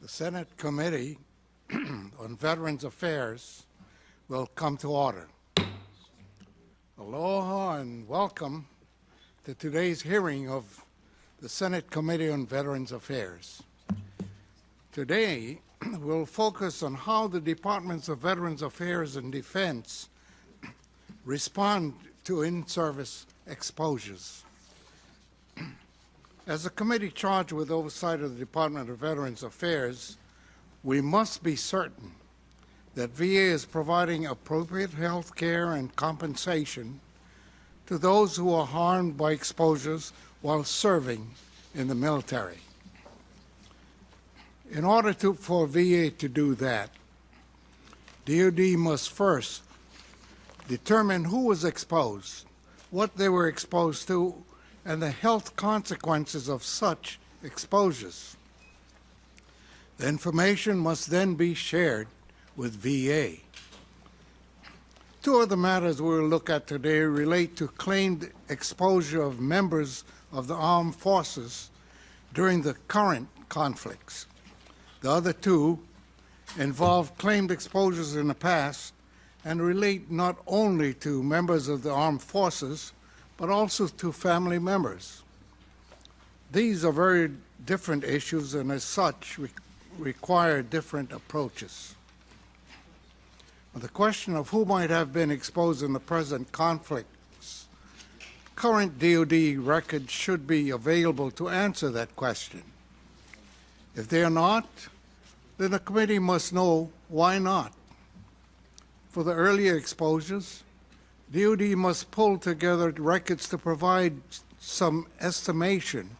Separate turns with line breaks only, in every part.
The Senate Committee on Veterans Affairs will come to order. Aloha and welcome to today's hearing of the Senate Committee on Veterans Affairs. Today, we'll focus on how the Departments of Veterans Affairs and Defense respond to in-service exposures. As a committee charged with oversight of the Department of Veterans Affairs, we must be certain that VA is providing appropriate health care and compensation to those who are harmed by exposures while serving in the military. In order for VA to do that, DoD must first determine who was exposed, what they were exposed to, and the health consequences of such exposures. The information must then be shared with VA. Two other matters we'll look at today relate to claimed exposure of members of the armed forces during the current conflicts. The other two involve claimed exposures in the past and relate not only to members of the armed forces, but also to family members. These are very different issues and as such require different approaches. The question of who might have been exposed in the present conflicts, current DoD records should be available to answer that question. If they are not, then the committee must know why not. For the earlier exposures, DoD must pull together records to provide some estimation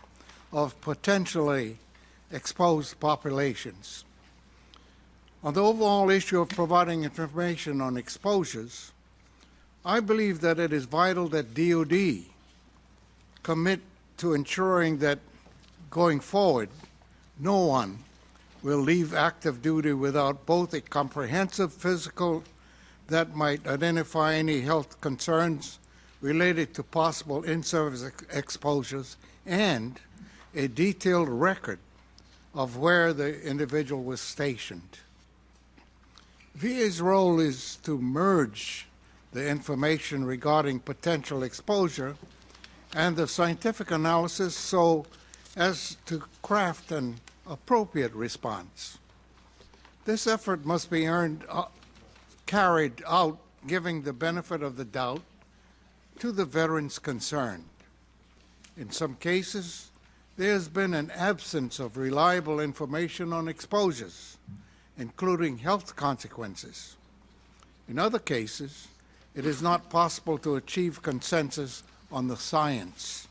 of potentially exposed populations. On the overall issue of providing information on exposures, I believe that it is vital that DoD commit to ensuring that going forward, no one will leave active duty without both a comprehensive physical that might identify any health concerns related to possible in-service exposures and a detailed record of where the individual was stationed. VA's role is to merge the information regarding potential exposure and the scientific analysis so as to craft an appropriate response. This effort must be carried out giving the benefit of the doubt to the veterans concerned. In some cases, there has been an absence of reliable information on exposures, including health consequences. In other cases, it is not possible to achieve consensus on the science.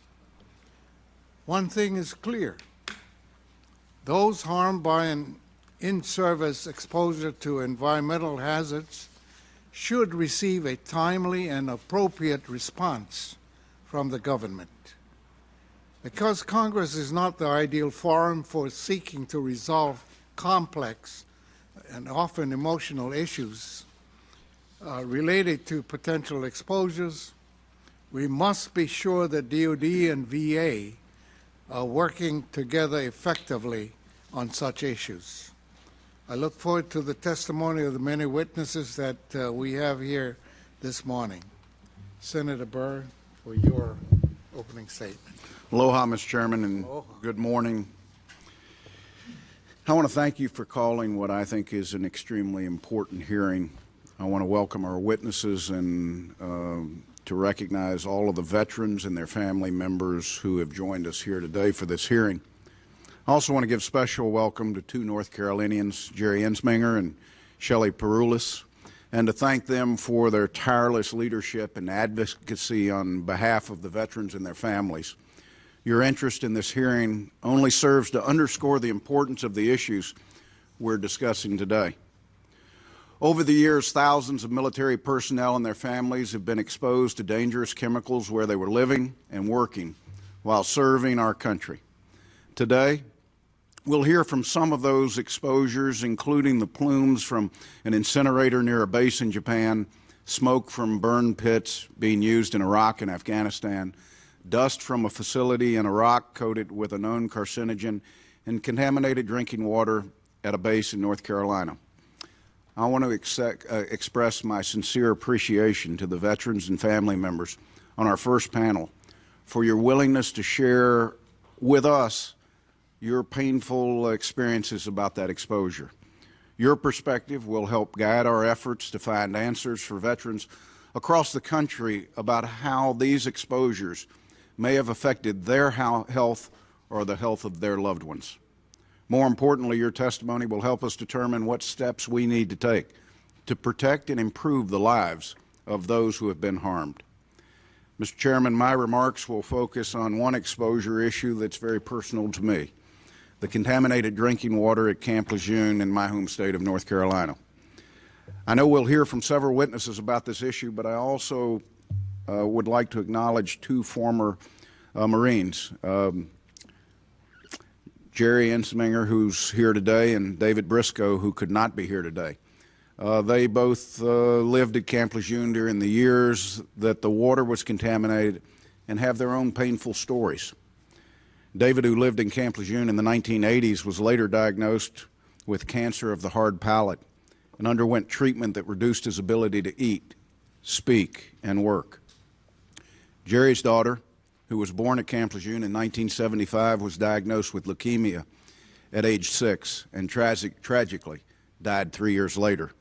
One thing is clear. Those harmed by an in-service exposure to environmental hazards should receive a timely and appropriate response from the government. Because Congress is not the ideal forum for seeking to resolve complex and often emotional issues related to potential exposures, we must be sure that DoD and VA are working together effectively on such issues. I look forward to the testimony of the many witnesses that we have here this morning. Senator Burr, for your opening statement.
Aloha, Mr. Chairman, and good morning. I want to thank you for calling what I think is an extremely important hearing. I want to welcome our witnesses and to recognize all of the veterans and their family members who have joined us here today for this hearing. I also want to give special welcome to two North Carolinians, Jerry Insminger and Shelley Perulis, and to thank them for their tireless leadership and advocacy on behalf of the veterans and their families. Your interest in this hearing only serves to underscore the importance of the issues we're discussing today. Over the years, thousands of military personnel and their families have been exposed to dangerous chemicals where they were living and working while serving our country. Today, we'll hear from some of those exposures, including the plumes from an incinerator near a base in Japan, smoke from burn pits being used in Iraq and Afghanistan, dust from a facility in Iraq coated with a known carcinogen, and contaminated drinking water at a base in North Carolina. I want to express my sincere appreciation to the veterans and family members on our first panel for your willingness to share with us your painful experiences about that exposure. Your perspective will help guide our efforts to find answers for veterans across the country about how these exposures may have affected their health or the health of their loved ones. More importantly, your testimony will help us determine what steps we need to take to protect and improve the lives of those who have been harmed. Mr. Chairman, my remarks will focus on one exposure issue that's very personal to me: the contaminated drinking water at Camp Lejeune in my home state of North Carolina. I know we'll hear from several witnesses about this issue, but I also would like to acknowledge two former Marines, Jerry Incinerator, who's here today, and David Briscoe, who could not be here today. They both lived at Camp Lejeune during the years that the water was contaminated and have their own painful stories. David, who lived in Camp Lejeune in the 1980s, was later diagnosed with cancer of the hard palate and underwent treatment that reduced his ability to eat, speak, and work. Jerry's daughter, who was born at Camp Lejeune in 1975, was diagnosed with leukemia at age 6 and tragically died 3 years later.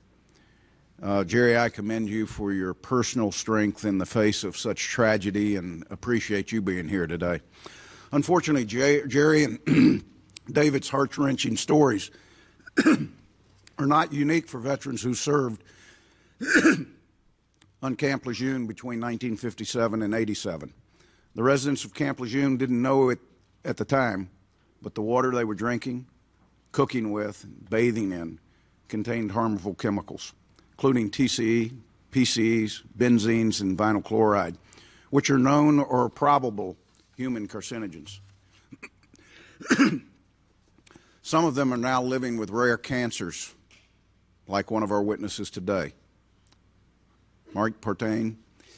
Jerry, I commend you for your personal strength in the face of such tragedy and appreciate you being here today. Unfortunately, Jerry and David's heart-wrenching stories are not unique for veterans who served on Camp Lejeune between 1957 and 87. The residents of Camp Lejeune didn't know it at the time, but the water they were drinking, cooking with, and bathing in contained harmful chemicals, including TCE, PCEs, benzenes, and vinyl chloride, which are known or probable human carcinogens. Some of them are now living with rare cancers, like one of our witnesses today. Mark Partain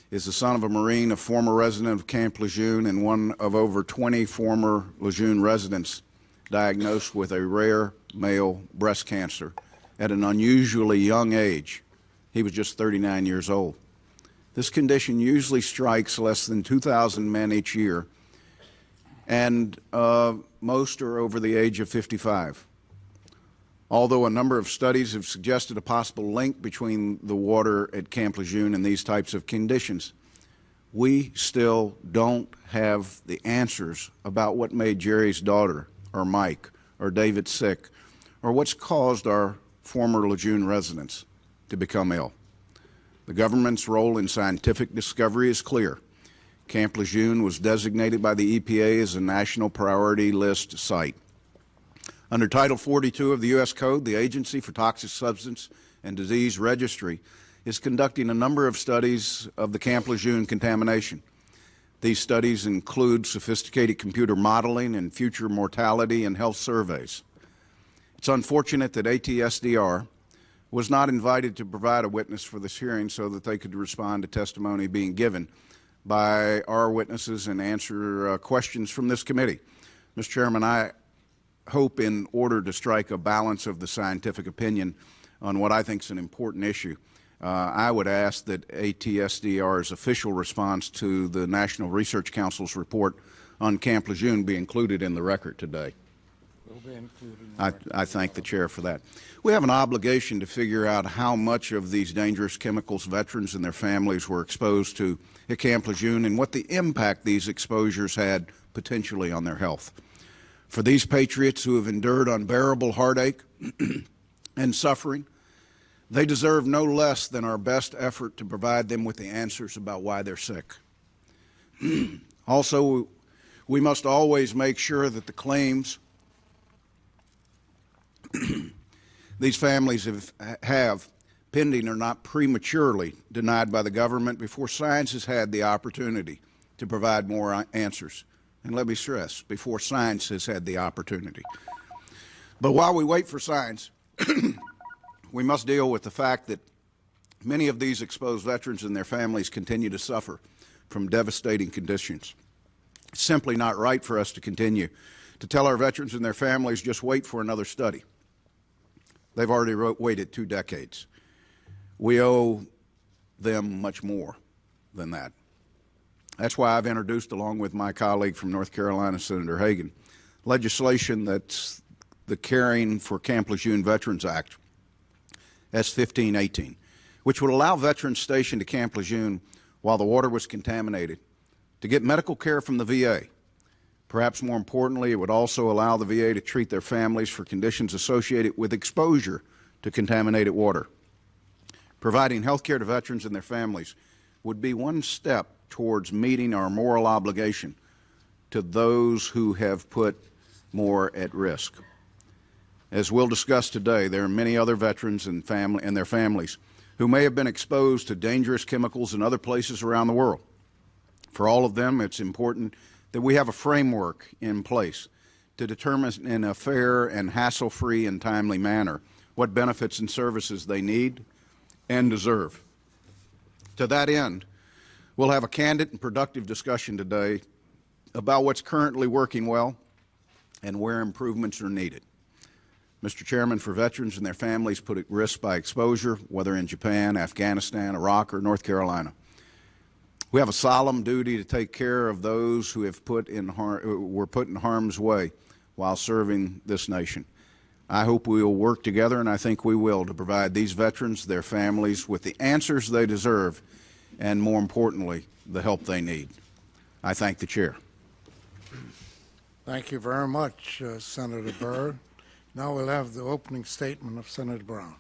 is the son of a Marine, a former resident of Camp Lejeune, and one of over 20 former Lejeune residents diagnosed with a rare male breast cancer at an unusually young age. He was just 39 years old. This condition usually strikes less than 2,000 men each year, and most are over the age of 55. Although a number of studies have suggested a possible link between the water at Camp Lejeune and these types of conditions, we still don't have the answers about what made Jerry's daughter, or Mike, or David sick, or what's caused our former Lejeune residents to become ill. The government's role in scientific discovery is clear. Camp Lejeune was designated by the EPA as a national priority list site. Under Title 42 of the U.S. Code, the Agency for Toxic Substance and Disease Registry is conducting a number of studies of the Camp Lejeune contamination. These studies include sophisticated computer modeling and future mortality and health surveys. It's unfortunate that ATSDR was not invited to provide a witness for this hearing so that they could respond to testimony being given by our witnesses and answer questions from this committee. Mr. Chairman, I hope, in order to strike a balance of the scientific opinion on what I think is an important issue, I would ask that ATSDR's official response to the National Research Council's report on Camp Lejeune be included in the record today.
Will be included in the record.
I thank the chair for that. We have an obligation to figure out how much of these dangerous chemicals veterans and their families were exposed to at Camp Lejeune and what the impact these exposures had potentially on their health. For these patriots who have endured unbearable heartache and suffering, they deserve no less than our best effort to provide them with the answers about why they're sick. Also, we must always make sure that the claims these families have pending are not prematurely denied by the government before science has had the opportunity to provide more answers. And let me stress, before science has had the opportunity. But while we wait for science, we must deal with the fact that many of these exposed veterans and their families continue to suffer from devastating conditions. It's simply not right for us to continue to tell our veterans and their families, just wait for another study. They've already waited 2 decades. We owe them much more than that. That's why I've introduced, along with my colleague from North Carolina, Senator Hagan, legislation that's the Caring for Camp Lejeune Veterans Act, S-1518, which would allow veterans stationed at Camp Lejeune while the water was contaminated to get medical care from the VA. Perhaps more importantly, it would also allow the VA to treat their families for conditions associated with exposure to contaminated water. Providing health care to veterans and their families would be one step towards meeting our moral obligation to those who have put more at risk. As we'll discuss today, there are many other veterans and their families who may have been exposed to dangerous chemicals in other places around the world. For all of them, it's important that we have a framework in place to determine in a fair and hassle-free and timely manner what benefits and services they need and deserve. To that end, we'll have a candid and productive discussion today about what's currently working well and where improvements are needed. Mr. Chairman, for veterans and their families put at risk by exposure, whether in Japan, Afghanistan, Iraq, or North Carolina, we have a solemn duty to take care of those who have were put in harm's way while serving this nation. I hope we will work together, and I think we will, to provide these veterans, their families, with the answers they deserve, and more importantly, the help they need. I thank the Chair.
Thank you very much, Senator Burr. Now we'll have the opening statement of Senator Brown.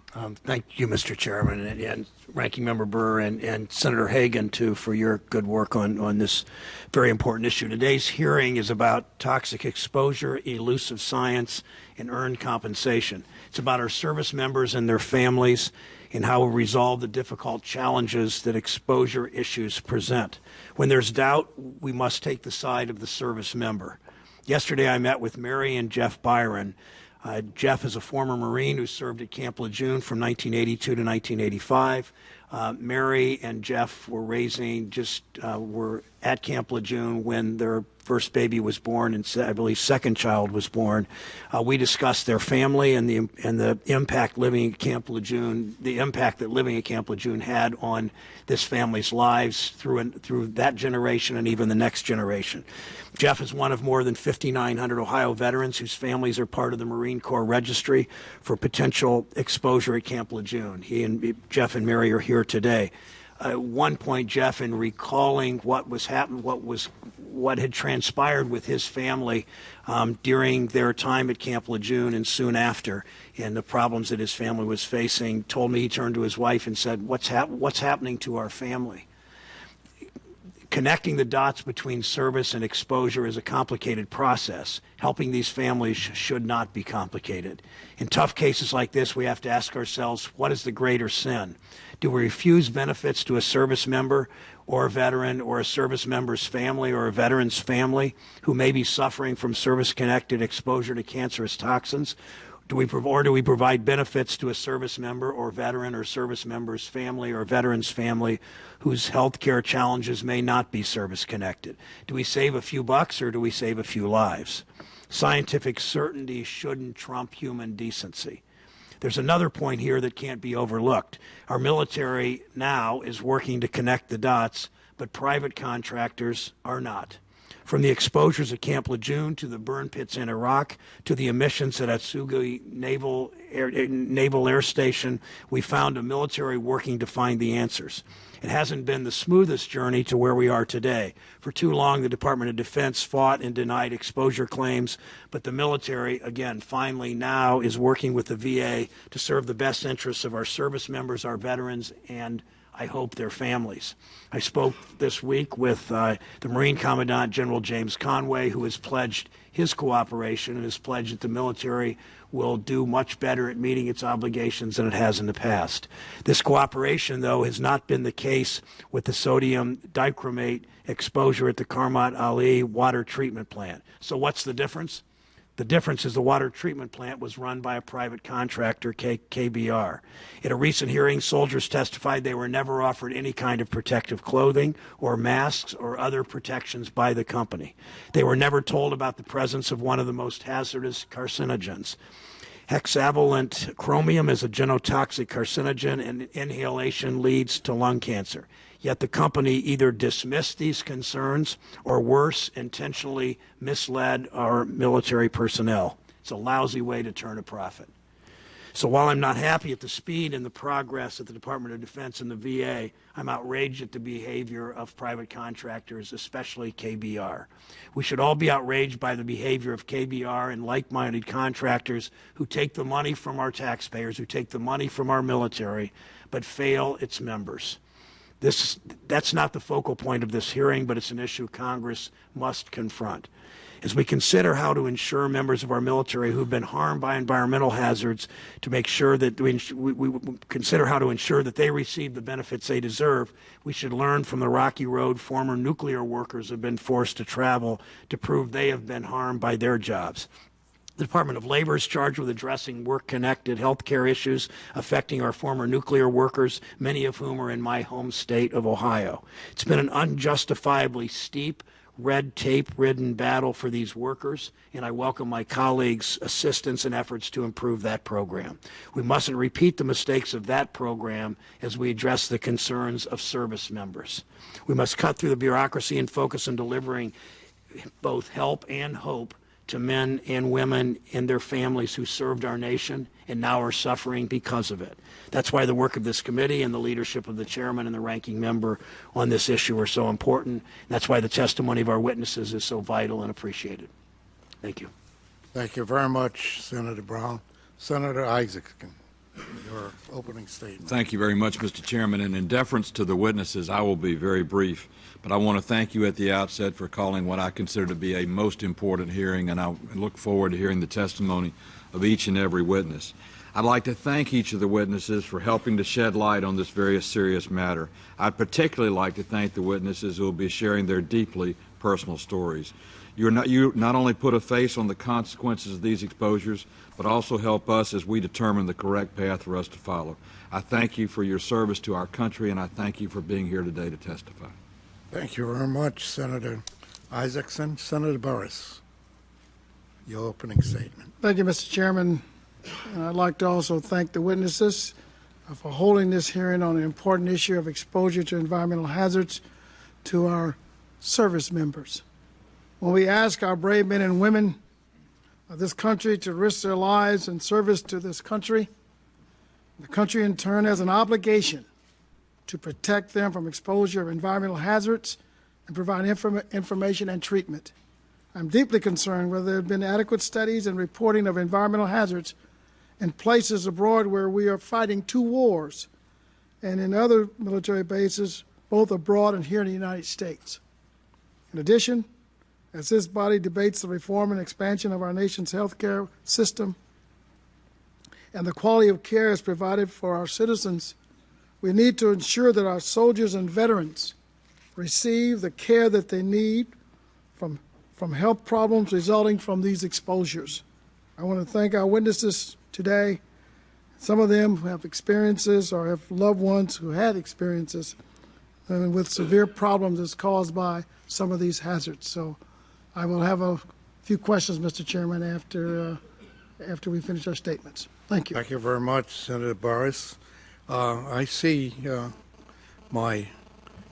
Thank you, Mr. Chairman, and Ranking Member Burr and Senator Hagan, too, for your good work on this very important issue. Today's hearing is about toxic exposure, elusive science, and earned compensation. It's about our service members and their families and how we resolve the difficult challenges that exposure issues present. When there's doubt, we must take the side of the service member. Yesterday, I met with Mary and Jeff Byron. Jeff is a former Marine who served at Camp Lejeune from 1982 to 1985. Mary and Jeff were were at Camp Lejeune when their first baby was born, and I believe second child was born. We discussed their family and the impact living at Camp Lejeune, the impact that living at Camp Lejeune had on this family's lives through that generation and even the next generation. Jeff is one of more than 5,900 Ohio veterans whose families are part of the Marine Corps Registry for potential exposure at Camp Lejeune. Jeff and Mary are here today. At one point, Jeff, in recalling what had transpired with his family during their time at Camp Lejeune and soon after, and the problems that his family was facing, told me he turned to his wife and said, "What's happening to our family?" Connecting the dots between service and exposure is a complicated process. Helping these families should not be complicated. In tough cases like this, we have to ask ourselves, what is the greater sin? Do we refuse benefits to a service member or a veteran or a service member's family or a veteran's family who may be suffering from service-connected exposure to cancerous toxins? Do we provide benefits to a service member or veteran or service member's family or veteran's family whose health care challenges may not be service-connected? Do we save a few bucks or do we save a few lives? Scientific certainty shouldn't trump human decency. There's another point here that can't be overlooked. Our military now is working to connect the dots, but private contractors are not. From the exposures at Camp Lejeune to the burn pits in Iraq to the emissions at Atsugi Naval Air Station, we found a military working to find the answers. It hasn't been the smoothest journey to where we are today. For too long, the Department of Defense fought and denied exposure claims, but the military, again, finally now is working with the VA to serve the best interests of our service members, our veterans, and I hope their families. I spoke this week with the Marine Commandant, General James Conway, who has pledged his cooperation and has pledged that the military will do much better at meeting its obligations than it has in the past. This cooperation, though, has not been the case with the sodium dichromate exposure at the Qarmat Ali water treatment plant. So what's the difference? The difference is the water treatment plant was run by a private contractor, KBR. At a recent hearing, soldiers testified they were never offered any kind of protective clothing or masks or other protections by the company. They were never told about the presence of one of the most hazardous carcinogens. Hexavalent chromium is a genotoxic carcinogen, and inhalation leads to lung cancer. Yet the company either dismissed these concerns or, worse, intentionally misled our military personnel. It's a lousy way to turn a profit. So while I'm not happy at the speed and the progress at the Department of Defense and the VA, I'm outraged at the behavior of private contractors, especially KBR. We should all be outraged by the behavior of KBR and like-minded contractors who take the money from our taxpayers, who take the money from our military, but fail its members. That's not the focal point of this hearing, but it's an issue Congress must confront. As we consider how to ensure members of our military who've been harmed by environmental hazards to make sure that we consider how to ensure that they receive the benefits they deserve, we should learn from the rocky road former nuclear workers have been forced to travel to prove they have been harmed by their jobs. The Department of Labor is charged with addressing work-connected health care issues affecting our former nuclear workers, many of whom are in my home state of Ohio. It's been an unjustifiably steep, red tape-ridden battle for these workers, and I welcome my colleagues' assistance and efforts to improve that program. We mustn't repeat the mistakes of that program as we address the concerns of service members. We must cut through the bureaucracy and focus on delivering both help and hope to men and women and their families who served our nation and now are suffering because of it. That's why the work of this committee and the leadership of the chairman and the ranking member on this issue are so important. And that's why the testimony of our witnesses is so vital and appreciated. Thank you.
Thank you very much, Senator Brown. Senator Isakson, your opening statement.
Thank you very much, Mr. Chairman. And in deference to the witnesses, I will be very brief. But I want to thank you at the outset for calling what I consider to be a most important hearing, and I look forward to hearing the testimony of each and every witness. I'd like to thank each of the witnesses for helping to shed light on this very serious matter. I'd particularly like to thank the witnesses who will be sharing their deeply personal stories. You not only put a face on the consequences of these exposures, but also help us as we determine the correct path for us to follow. I thank you for your service to our country, and I thank you for being here today to testify.
Thank you very much, Senator Isakson. Senator Burris, your opening statement.
Thank you, Mr. Chairman. And I'd like to also thank the witnesses for holding this hearing on an important issue of exposure to environmental hazards to our service members. When we ask our brave men and women of this country to risk their lives in service to this country, the country in turn has an obligation to protect them from exposure of environmental hazards and provide information and treatment. I'm deeply concerned whether there have been adequate studies and reporting of environmental hazards in places abroad where we are fighting two wars and in other military bases, both abroad and here in the United States. In addition, as this body debates the reform and expansion of our nation's health care system and the quality of care is provided for our citizens, we need to ensure that our soldiers and veterans receive the care that they need from health problems resulting from these exposures. I want to thank our witnesses today. Some of them have experiences or have loved ones who had experiences with severe problems as caused by some of these hazards. So I will have a few questions, Mr. Chairman, after we finish our statements. Thank you.
Thank you very much, Senator Burris. I see my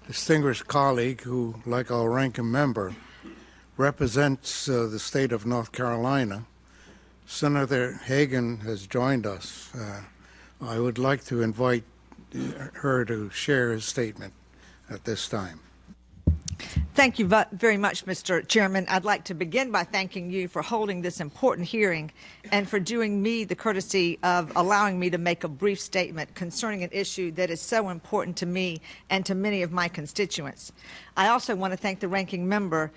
distinguished colleague who, like our ranking member, represents the state of North Carolina. Senator Hagan has joined us. I would like to invite her to share his statement at this time.
Thank you very much, Mr. Chairman. I'd like to begin by thanking you for holding this important hearing and for doing me the courtesy of allowing me to make a brief statement concerning an issue that is so important to me and to many of my constituents. I also want to thank the ranking member,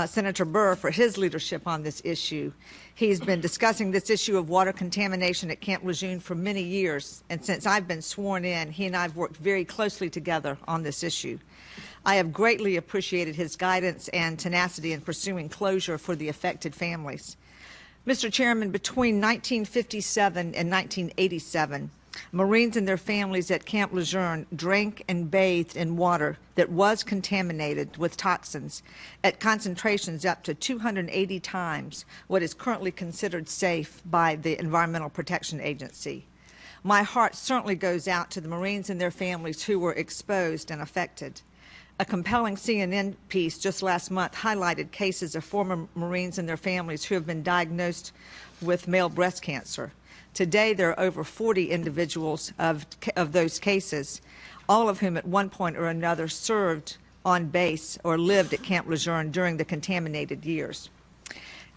Senator Burr, for his leadership on this issue. He's been discussing this issue of water contamination at Camp Lejeune for many years, and since I've been sworn in, he and I have worked very closely together on this issue. I have greatly appreciated his guidance and tenacity in pursuing closure for the affected families. Mr. Chairman, between 1957 and 1987, Marines and their families at Camp Lejeune drank and bathed in water that was contaminated with toxins at concentrations up to 280 times what is currently considered safe by the Environmental Protection Agency. My heart certainly goes out to the Marines and their families who were exposed and affected. A compelling CNN piece just last month highlighted cases of former Marines and their families who have been diagnosed with male breast cancer. Today, there are over 40 individuals of those cases, all of whom at one point or another served on base or lived at Camp Lejeune during the contaminated years.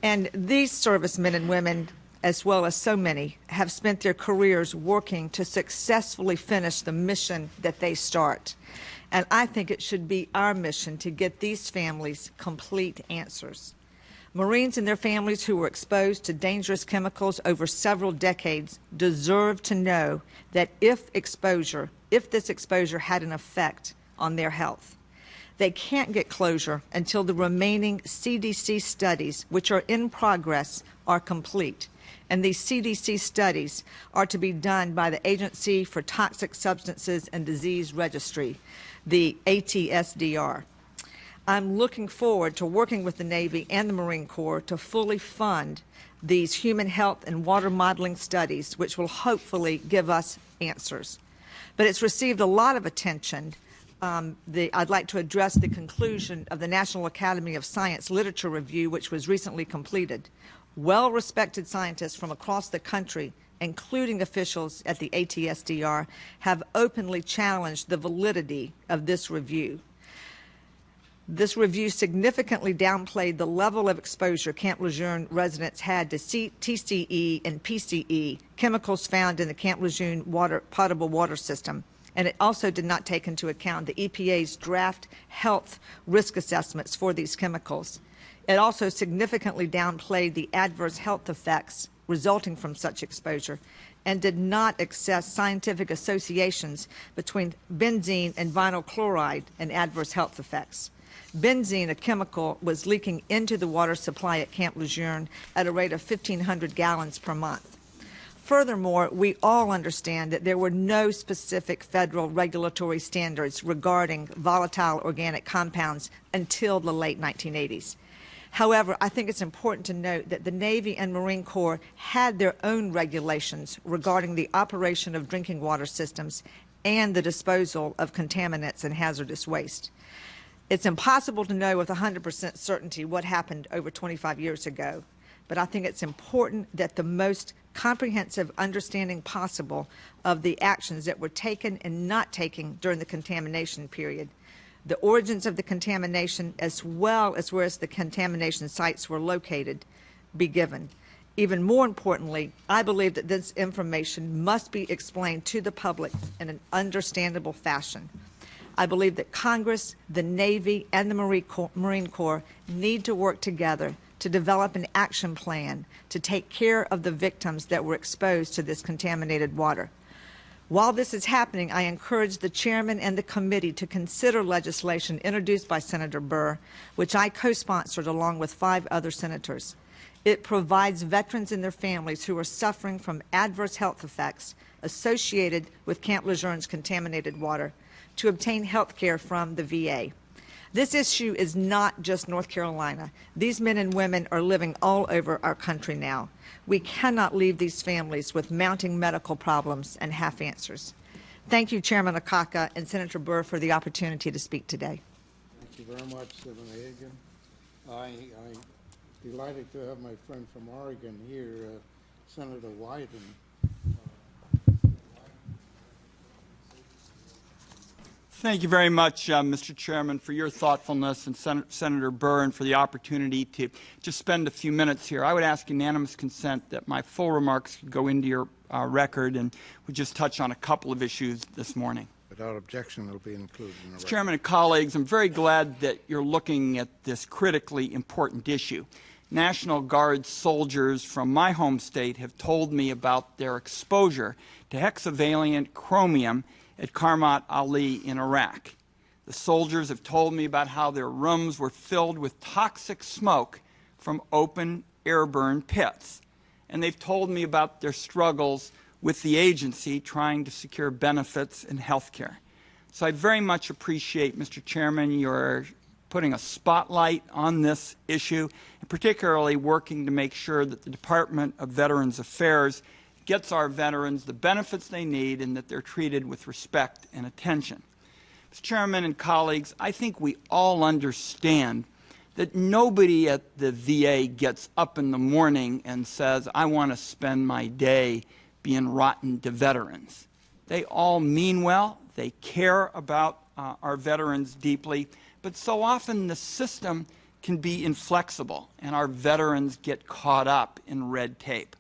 And these servicemen and women, as well as so many, have spent their careers working to successfully finish the mission that they start. And I think it should be our mission to get these families complete answers. Marines and their families who were exposed to dangerous chemicals over several decades deserve to know that if this exposure had an effect on their health. They can't get closure until the remaining CDC studies, which are in progress, are complete. And these CDC studies are to be done by the Agency for Toxic Substances and Disease Registry, the ATSDR. I'm looking forward to working with the Navy and the Marine Corps to fully fund these human health and water modeling studies, which will hopefully give us answers. But it's received a lot of attention. I'd like to address the conclusion of the National Academy of Science Literature Review, which was recently completed. Well-respected scientists from across the country, including officials at the ATSDR, have openly challenged the validity of this review. This review significantly downplayed the level of exposure Camp Lejeune residents had to TCE and PCE, chemicals found in the Camp Lejeune potable water system. And it also did not take into account the EPA's draft health risk assessments for these chemicals. It also significantly downplayed the adverse health effects resulting from such exposure and did not assess scientific associations between benzene and vinyl chloride and adverse health effects. Benzene, a chemical, was leaking into the water supply at Camp Lejeune at a rate of 1,500 gallons per month. Furthermore, we all understand that there were no specific federal regulatory standards regarding volatile organic compounds until the late 1980s. However, I think it's important to note that the Navy and Marine Corps had their own regulations regarding the operation of drinking water systems and the disposal of contaminants and hazardous waste. It's impossible to know with 100% certainty what happened over 25 years ago, but I think it's important that the most comprehensive understanding possible of the actions that were taken and not taken during the contamination period, the origins of the contamination, as well as where the contamination sites were located, be given. Even more importantly, I believe that this information must be explained to the public in an understandable fashion. I believe that Congress, the Navy, and the Marine Corps need to work together to develop an action plan to take care of the victims that were exposed to this contaminated water. While this is happening, I encourage the chairman and the committee to consider legislation introduced by Senator Burr, which I co-sponsored along with 5 other senators. It provides veterans and their families who are suffering from adverse health effects associated with Camp Lejeune's contaminated water to obtain health care from the VA. This issue is not just North Carolina. These men and women are living all over our country now. We cannot leave these families with mounting medical problems and half answers. Thank you, Chairman Akaka and Senator Burr, for the opportunity to speak today.
Thank you very much, Senator Hagan. I'm delighted to have my friend from Oregon here, Senator Wyden.
Thank you very much, Mr. Chairman, for your thoughtfulness, and Senator Burr, and for the opportunity to just spend a few minutes here. I would ask unanimous consent that my full remarks could go into your record, and would just touch on a couple of issues this morning.
Without objection, it will be included in the record.
Mr. Chairman and colleagues, I'm very glad that you're looking at this critically important issue. National Guard soldiers from my home state have told me about their exposure to hexavalent chromium at Qarmat Ali in Iraq. The soldiers have told me about how their rooms were filled with toxic smoke from open airborne pits. And they've told me about their struggles with the agency trying to secure benefits and health care. So I very much appreciate, Mr. Chairman, your putting a spotlight on this issue, and particularly working to make sure that the Department of Veterans Affairs gets our veterans the benefits they need and that they're treated with respect and attention. Mr. Chairman and colleagues, I think we all understand that nobody at the VA gets up in the morning and says, I want to spend my day being rotten to veterans. They all mean well. They care about our veterans deeply. But so often the system can be inflexible, and our veterans get caught up in red tape.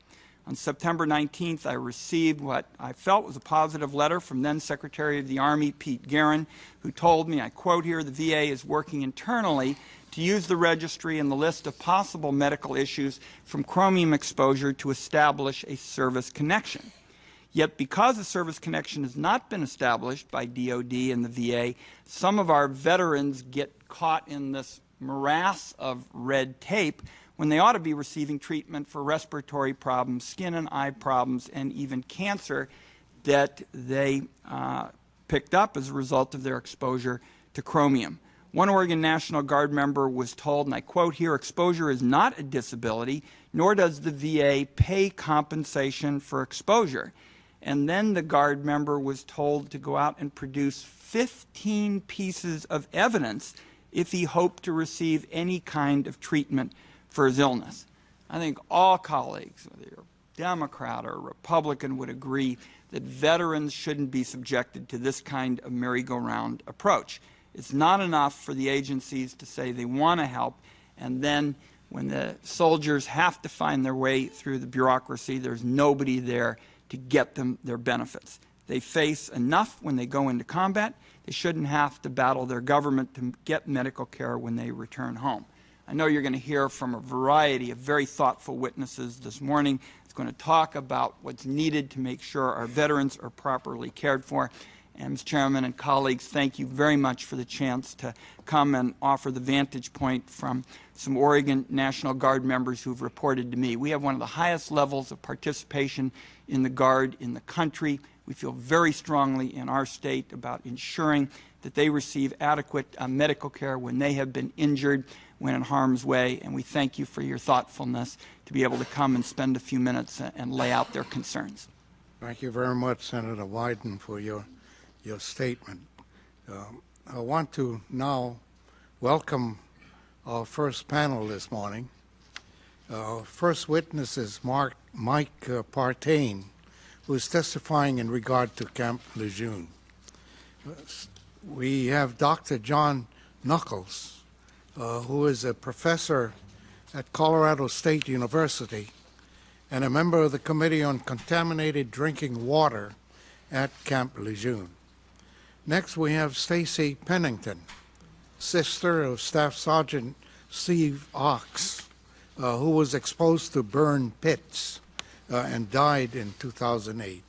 On September 19th, I received what I felt was a positive letter from then Secretary of the Army, Pete Guerin, who told me, I quote here, the VA is working internally to use the registry and the list of possible medical issues from chromium exposure to establish a service connection. Yet because a service connection has not been established by DoD and the VA, some of our veterans get caught in this morass of red tape when they ought to be receiving treatment for respiratory problems, skin and eye problems, and even cancer that they picked up as a result of their exposure to chromium. One Oregon National Guard member was told, and I quote here, exposure is not a disability, nor does the VA pay compensation for exposure. And then the Guard member was told to go out and produce 15 pieces of evidence if he hoped to receive any kind of treatment for his illness. I think all colleagues, whether you're Democrat or Republican, would agree that veterans shouldn't be subjected to this kind of merry-go-round approach. It's not enough for the agencies to say they want to help, and then when the soldiers have to find their way through the bureaucracy, there's nobody there to get them their benefits. They face enough when they go into combat. They shouldn't have to battle their government to get medical care when they return home. I know you're going to hear from a variety of very thoughtful witnesses this morning. It's going to talk about what's needed to make sure our veterans are properly cared for. And Mr. Chairman and colleagues, thank you very much for the chance to come and offer the vantage point from some Oregon National Guard members who've reported to me. We have one of the highest levels of participation in the Guard in the country. We feel very strongly in our state about ensuring that they receive adequate medical care when they have been injured, when in harm's way, and we thank you for your thoughtfulness to be able to come and spend a few minutes and lay out their concerns.
Thank you very much, Senator Wyden, for your statement. I want to now welcome our first panel this morning. Our first witness is Mike Partain, who is testifying in regard to Camp Lejeune. We have Dr. John Nuckols, who is a professor at Colorado State University and a member of the Committee on Contaminated Drinking Water at Camp Lejeune. Next, we have Stacy Pennington, sister of Staff Sergeant Steve Ox, who was exposed to burn pits and died in 2008.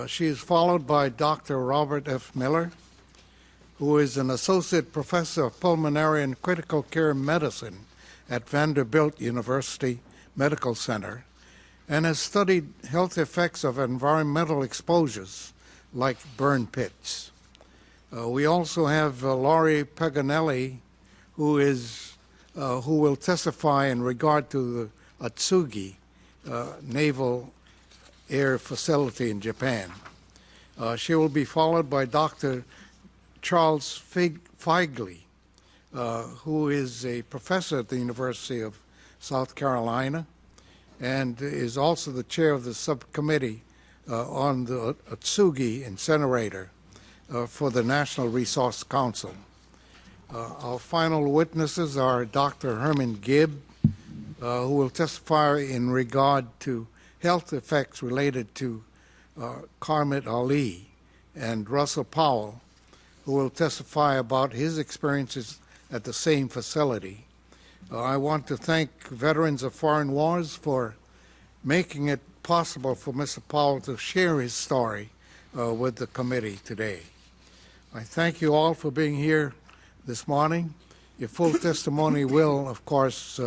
She is followed by Dr. Robert F. Miller, who is an associate professor of pulmonary and critical care medicine at Vanderbilt University Medical Center and has studied health effects of environmental exposures like burn pits. We also have Laurie Paganelli, who will testify in regard to the Atsugi Naval Air Facility in Japan. She will be followed by Dr. Charles Feigley, who is a professor at the University of South Carolina and is also the chair of the subcommittee on the Atsugi Incinerator for the National Resource Council. Our final witnesses are Dr. Herman Gibb, who will testify in regard to health effects related to Qarmat Ali, and Russell Powell, who will testify about his experiences at the same facility. I want to thank Veterans of Foreign Wars for making it possible for Mr. Powell to share his story with the committee today. I thank you all for being here this morning. Your full testimony will, of course,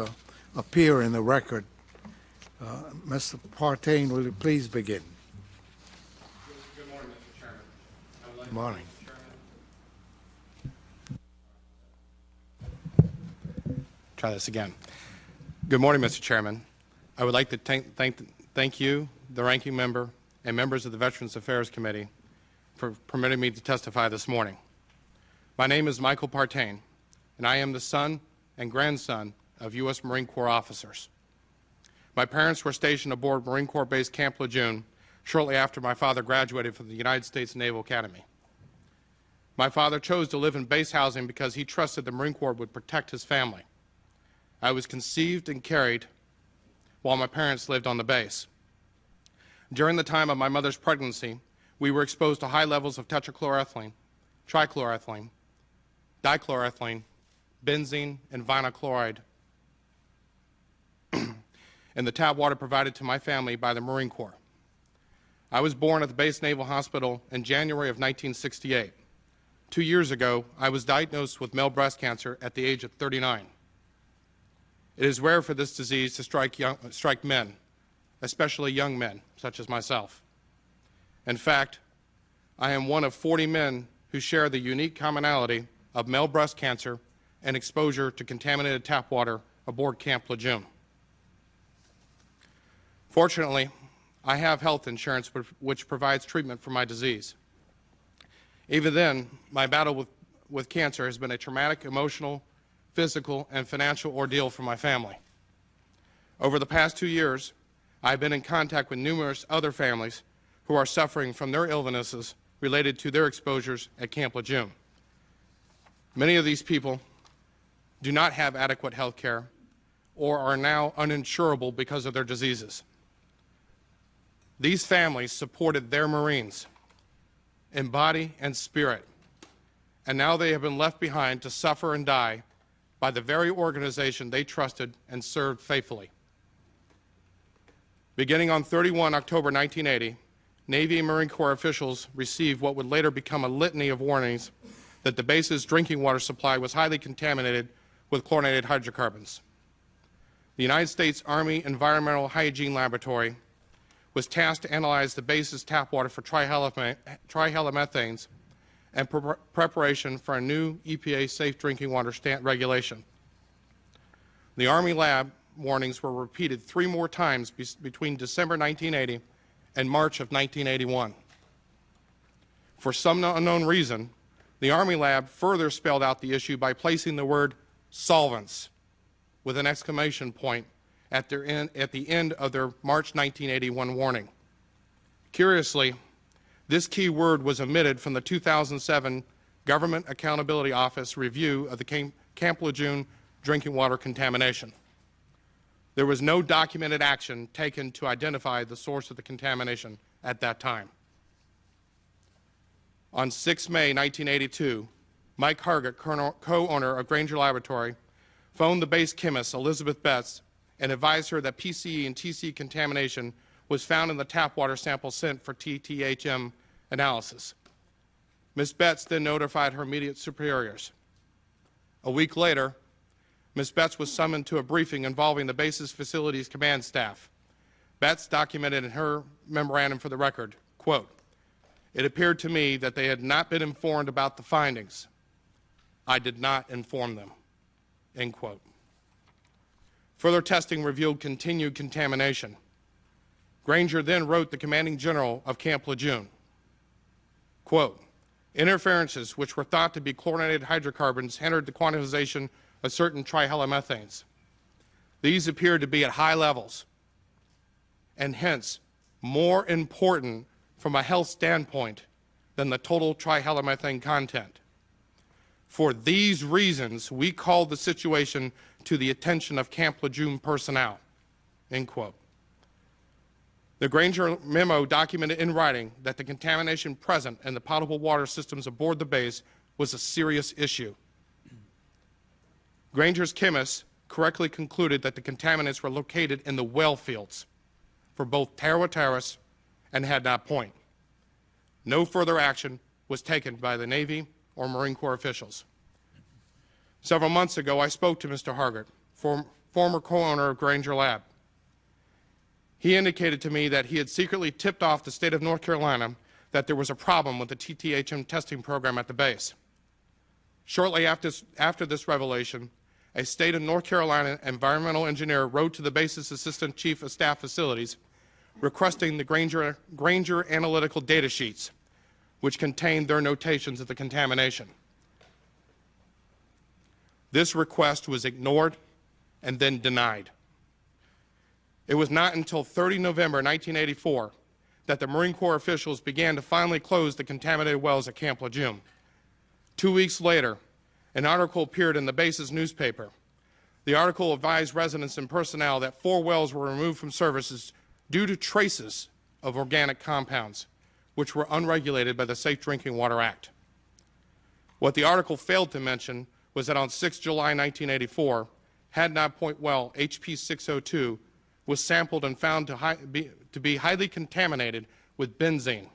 appear in the record. Mr. Partain, will you please begin?
Good morning, Mr. Chairman.
Good morning.
Try this again. Good morning, Mr. Chairman. I would like to thank you, the ranking member, and members of the Veterans Affairs Committee for permitting me to testify this morning. My name is Michael Partain, and I am the son and grandson of U.S. Marine Corps officers. My parents were stationed aboard Marine Corps Base Camp Lejeune shortly after my father graduated from the United States Naval Academy. My father chose to live in base housing because he trusted the Marine Corps would protect his family. I was conceived and carried while my parents lived on the base. During the time of my mother's pregnancy, we were exposed to high levels of tetrachloroethylene, trichloroethylene, dichloroethylene, benzene, and vinyl chloride in the tap water provided to my family by the Marine Corps. I was born at the Base Naval Hospital in January of 1968. 2 years ago, I was diagnosed with male breast cancer at the age of 39. It is rare for this disease to strike men, especially young men, such as myself. In fact, I am one of 40 men who share the unique commonality of male breast cancer and exposure to contaminated tap water aboard Camp Lejeune. Fortunately, I have health insurance which provides treatment for my disease. Even then, my battle with cancer has been a traumatic, emotional, physical, and financial ordeal for my family. Over the past 2 years, I've been in contact with numerous other families who are suffering from their illnesses related to their exposures at Camp Lejeune. Many of these people do not have adequate health care or are now uninsurable because of their diseases. These families supported their Marines in body and spirit, and now they have been left behind to suffer and die by the very organization they trusted and served faithfully. Beginning on 31 October 1980, Navy and Marine Corps officials received what would later become a litany of warnings that the base's drinking water supply was highly contaminated with chlorinated hydrocarbons. The United States Army Environmental Hygiene Laboratory was tasked to analyze the base's tap water for trihalomethanes and preparation for a new EPA safe drinking water regulation. The Army lab warnings were repeated 3 more times between December 1980 and March of 1981. For some unknown reason, the Army lab further spelled out the issue by placing the word solvents with an exclamation point at the end of their March 1981 warning. Curiously, this key word was omitted from the 2007 Government Accountability Office review of the Camp Lejeune drinking water contamination. There was no documented action taken to identify the source of the contamination at that time. On 6 May 1982, Mike Hargett, co-owner of Granger Laboratory, phoned the base chemist Elizabeth Betts and advised her that PCE and TC contamination was found in the tap water sample sent for TTHM analysis. Ms. Betts then notified her immediate superiors. A week later, Ms. Betts was summoned to a briefing involving the base's facilities command staff. Betts documented in her memorandum for the record, quote, "It appeared to me that they had not been informed about the findings. I did not inform them," end quote. Further testing revealed continued contamination. Granger then wrote the commanding general of Camp Lejeune, quote, "Interferences which were thought to be chlorinated hydrocarbons hindered the quantization of certain trihalomethanes. These appeared to be at high levels and hence more important from a health standpoint than the total trihalomethane content. For these reasons, we called the situation to the attention of Camp Lejeune personnel," end quote. The Granger memo documented in writing that the contamination present in the potable water systems aboard the base was a serious issue. Granger's chemists correctly concluded that the contaminants were located in the well fields for both Tarawa Terrace and Hadnot Point. No further action was taken by the Navy or Marine Corps officials. Several months ago, I spoke to Mr. Hargett, former co-owner of Granger Lab. He indicated to me that he had secretly tipped off the state of North Carolina that there was a problem with the TTHM testing program at the base. Shortly after this revelation, a state of North Carolina environmental engineer wrote to the base's Assistant Chief of Staff Facilities requesting the Granger analytical data sheets, which contained their notations of the contamination. This request was ignored and then denied. It was not until 30 November 1984 that the Marine Corps officials began to finally close the contaminated wells at Camp Lejeune. 2 weeks later, an article appeared in the base's newspaper. The article advised residents and personnel that 4 wells were removed from services due to traces of organic compounds, which were unregulated by the Safe Drinking Water Act. What the article failed to mention was that on 6 July 1984, Hadnot Point well HP 602 was sampled and found to be highly contaminated with benzene.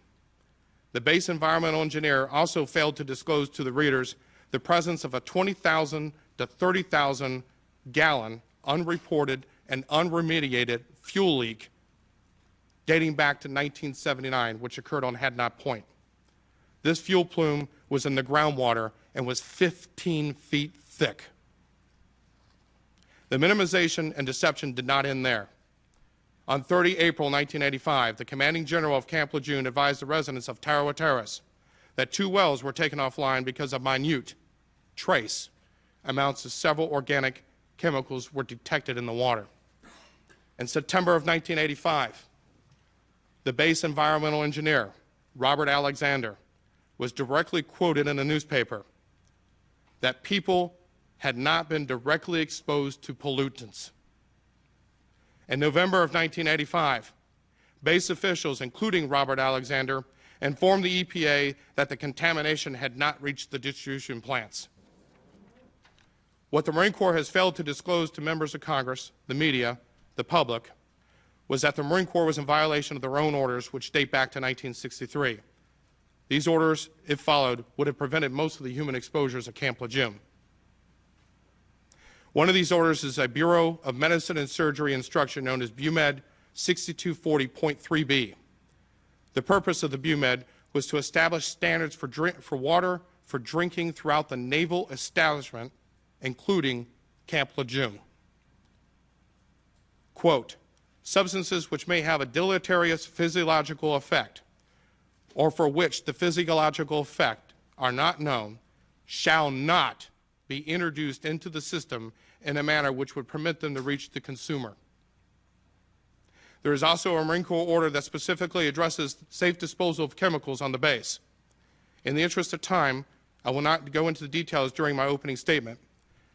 The base environmental engineer also failed to disclose to the readers the presence of a 20,000 to 30,000 gallon unreported and unremediated fuel leak dating back to 1979, which occurred on Hadnot Point. This fuel plume was in the groundwater and was 15 feet thick. The minimization and deception did not end there. On 30 April 1985, the commanding general of Camp Lejeune advised the residents of Tarawa Terrace that 2 wells were taken offline because of minute, trace amounts of several organic chemicals were detected in the water. In September of 1985, the base environmental engineer, Robert Alexander, was directly quoted in a newspaper that people had not been directly exposed to pollutants. In November of 1985, base officials, including Robert Alexander, informed the EPA that the contamination had not reached the distribution plants. What the Marine Corps has failed to disclose to members of Congress, the media, the public, was that the Marine Corps was in violation of their own orders, which date back to 1963. These orders, if followed, would have prevented most of the human exposures at Camp Lejeune. One of these orders is a Bureau of Medicine and Surgery instruction known as BUMED 6240.3b. The purpose of the BUMED was to establish standards for water for drinking throughout the naval establishment, including Camp Lejeune. Quote, substances which may have a deleterious physiological effect or for which the physiological effect are not known shall not be introduced into the system in a manner which would permit them to reach the consumer. There is also a Marine Corps order that specifically addresses safe disposal of chemicals on the base. In the interest of time, I will not go into the details during my opening statement.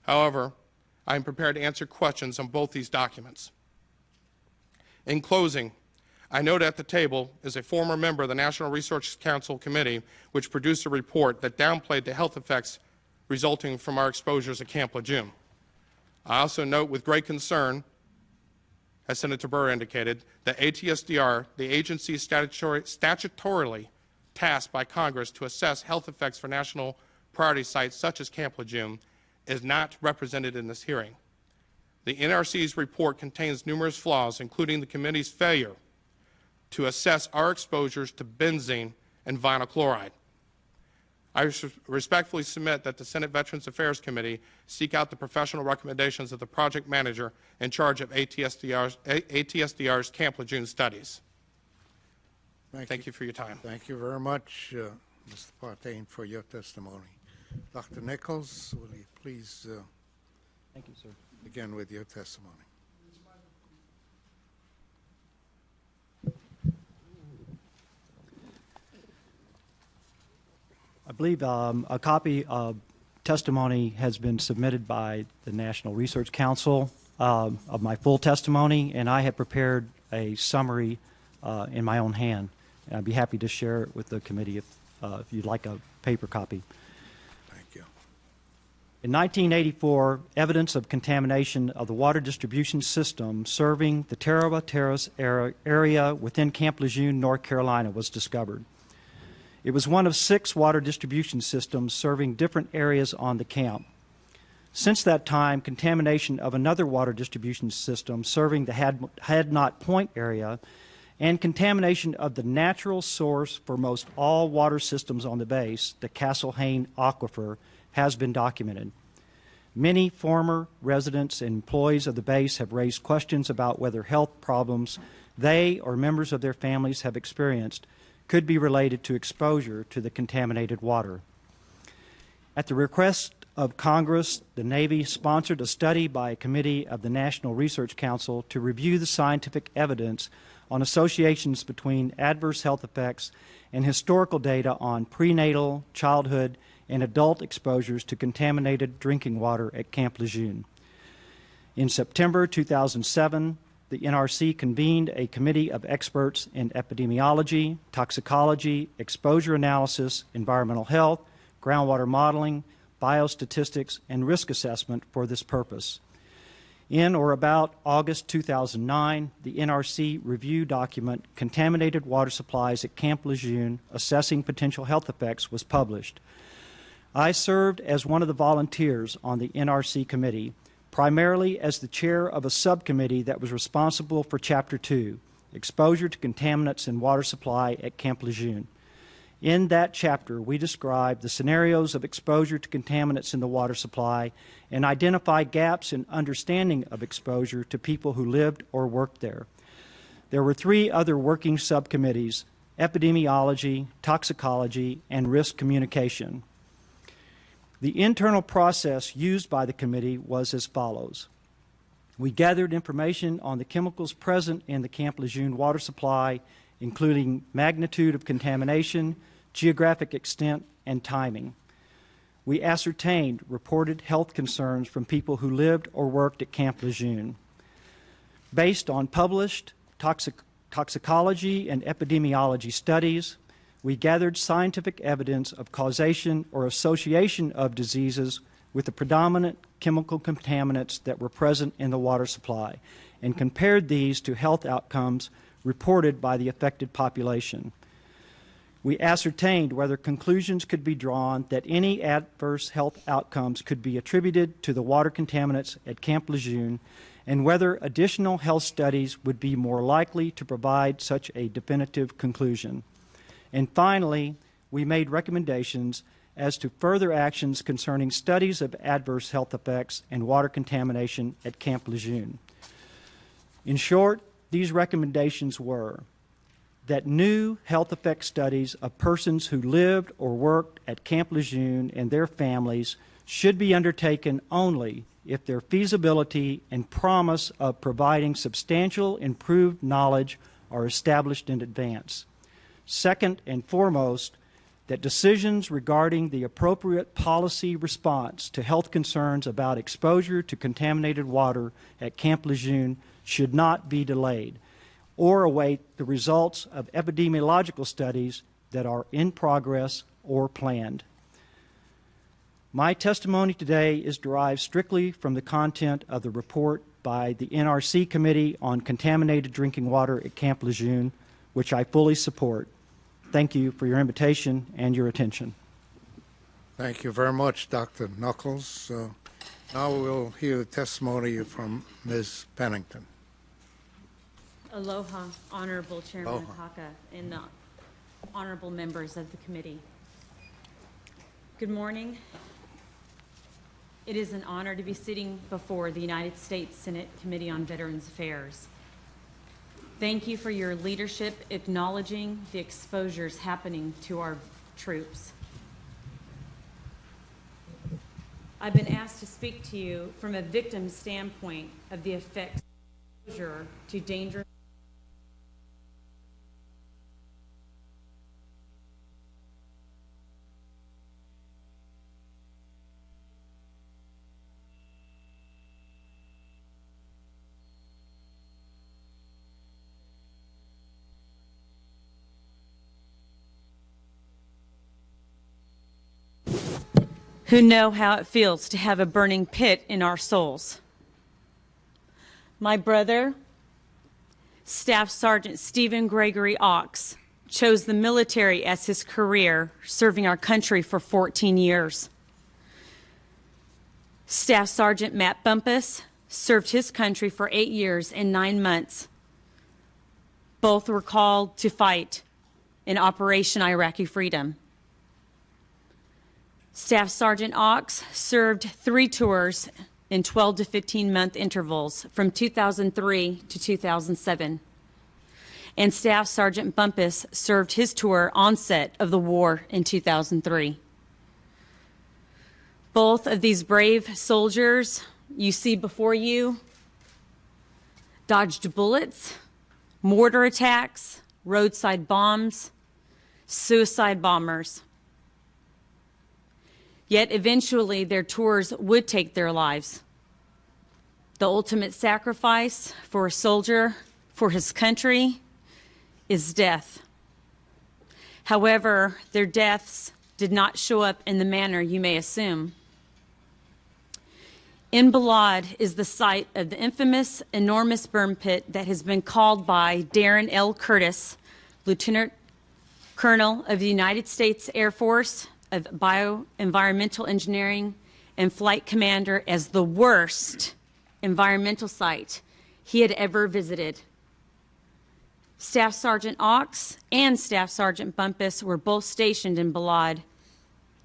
However, I am prepared to answer questions on both these documents. In closing, I note at the table is a former member of the National Research Council Committee, which produced a report that downplayed the health effects resulting from our exposures at Camp Lejeune. I also note with great concern, as Senator Burr indicated, that ATSDR, the agency statutorily tasked by Congress to assess health effects for national priority sites such as Camp Lejeune, is not represented in this hearing. The NRC's report contains numerous flaws, including the committee's failure to assess our exposures to benzene and vinyl chloride. I respectfully submit that the Senate Veterans Affairs Committee seek out the professional recommendations of the project manager in charge of ATSDR's Camp Lejeune studies. Thank you for your time.
Thank you very much, Mr. Partain, for your testimony. Dr. Nuckols, will you please
Thank you, sir.
begin with your testimony?
I believe a copy of testimony has been submitted by the National Research Council of my full testimony, and I have prepared a summary in my own hand. And I'd be happy to share it with the committee if you'd like a paper copy.
Thank you.
In 1984, evidence of contamination of the water distribution system serving the Tarawa Terrace area within Camp Lejeune, North Carolina, was discovered. It was one of 6 water distribution systems serving different areas on the camp. Since that time, contamination of another water distribution system serving the Had-Not Point area and contamination of the natural source for most all water systems on the base, the Castle Hayne Aquifer, has been documented. Many former residents and employees of the base have raised questions about whether health problems they or members of their families have experienced could be related to exposure to the contaminated water. At the request of Congress, the Navy sponsored a study by a committee of the National Research Council to review the scientific evidence on associations between adverse health effects and historical data on prenatal, childhood, and adult exposures to contaminated drinking water at Camp Lejeune. In September 2007, the NRC convened a committee of experts in epidemiology, toxicology, exposure analysis, environmental health, groundwater modeling, biostatistics, and risk assessment for this purpose. In or about August 2009, the NRC review document, Contaminated Water Supplies at Camp Lejeune, Assessing Potential Health Effects, was published. I served as one of the volunteers on the NRC committee, primarily as the chair of a subcommittee that was responsible for Chapter 2, Exposure to Contaminants in Water Supply at Camp Lejeune. In that chapter, we describe the scenarios of exposure to contaminants in the water supply and identify gaps in understanding of exposure to people who lived or worked there. There were 3 other working subcommittees: epidemiology, toxicology, and risk communication. The internal process used by the committee was as follows. We gathered information on the chemicals present in the Camp Lejeune water supply, including magnitude of contamination, geographic extent, and timing. We ascertained reported health concerns from people who lived or worked at Camp Lejeune. Based on published toxicology and epidemiology studies, we gathered scientific evidence of causation or association of diseases with the predominant chemical contaminants that were present in the water supply and compared these to health outcomes reported by the affected population. We ascertained whether conclusions could be drawn that any adverse health outcomes could be attributed to the water contaminants at Camp Lejeune and whether additional health studies would be more likely to provide such a definitive conclusion. And finally, we made recommendations as to further actions concerning studies of adverse health effects and water contamination at Camp Lejeune. In short, these recommendations were that new health effect studies of persons who lived or worked at Camp Lejeune and their families should be undertaken only if their feasibility and promise of providing substantial improved knowledge are established in advance. Second and foremost, that decisions regarding the appropriate policy response to health concerns about exposure to contaminated water at Camp Lejeune should not be delayed or await the results of epidemiological studies that are in progress or planned. My testimony today is derived strictly from the content of the report by the NRC Committee on Contaminated Drinking Water at Camp Lejeune, which I fully support. Thank you for your invitation and your attention.
Thank you very much, Dr. Nuckols. Now we'll hear the testimony from Ms. Pennington.
Aloha, Honorable Chairman Akaka and the honorable members of the committee. Good morning. It is an honor to be sitting before the United States Senate Committee on Veterans Affairs. Thank you for your leadership acknowledging the exposures happening to our troops. I've been asked to speak to you from a victim standpoint of the effects of exposure to dangerous who know how it feels to have a burning pit in our souls. My brother, Staff Sergeant Stephen Gregory Ox, chose the military as his career, serving our country for 14 years. Staff Sergeant Matt Bumpus served his country for 8 years and 9 months. Both were called to fight in Operation Iraqi Freedom. Staff Sergeant Ox served 3 tours in 12 to 15-month intervals from 2003 to 2007. And Staff Sergeant Bumpus served his tour onset of the war in 2003. Both of these brave soldiers you see before you dodged bullets, mortar attacks, roadside bombs, suicide bombers. Yet eventually their tours would take their lives. The ultimate sacrifice for a soldier, for his country, is death. However, their deaths did not show up in the manner you may assume. In Balad is the site of the infamous enormous burn pit that has been called by Darren L. Curtis, Lieutenant Colonel of the United States Air Force of Bioenvironmental Engineering and Flight Commander, as the worst environmental site he had ever visited. Staff Sergeant Ox and Staff Sergeant Bumpus were both stationed in Balad,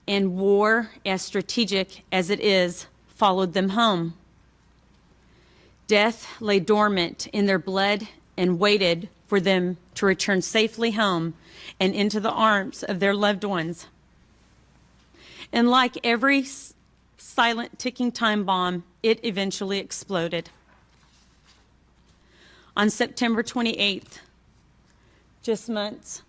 and war, as strategic as it is, followed them home. Death lay dormant in their blood and waited for them to return safely home and into the arms of their loved ones. And like every silent ticking time bomb, it eventually exploded. On September 28th, just months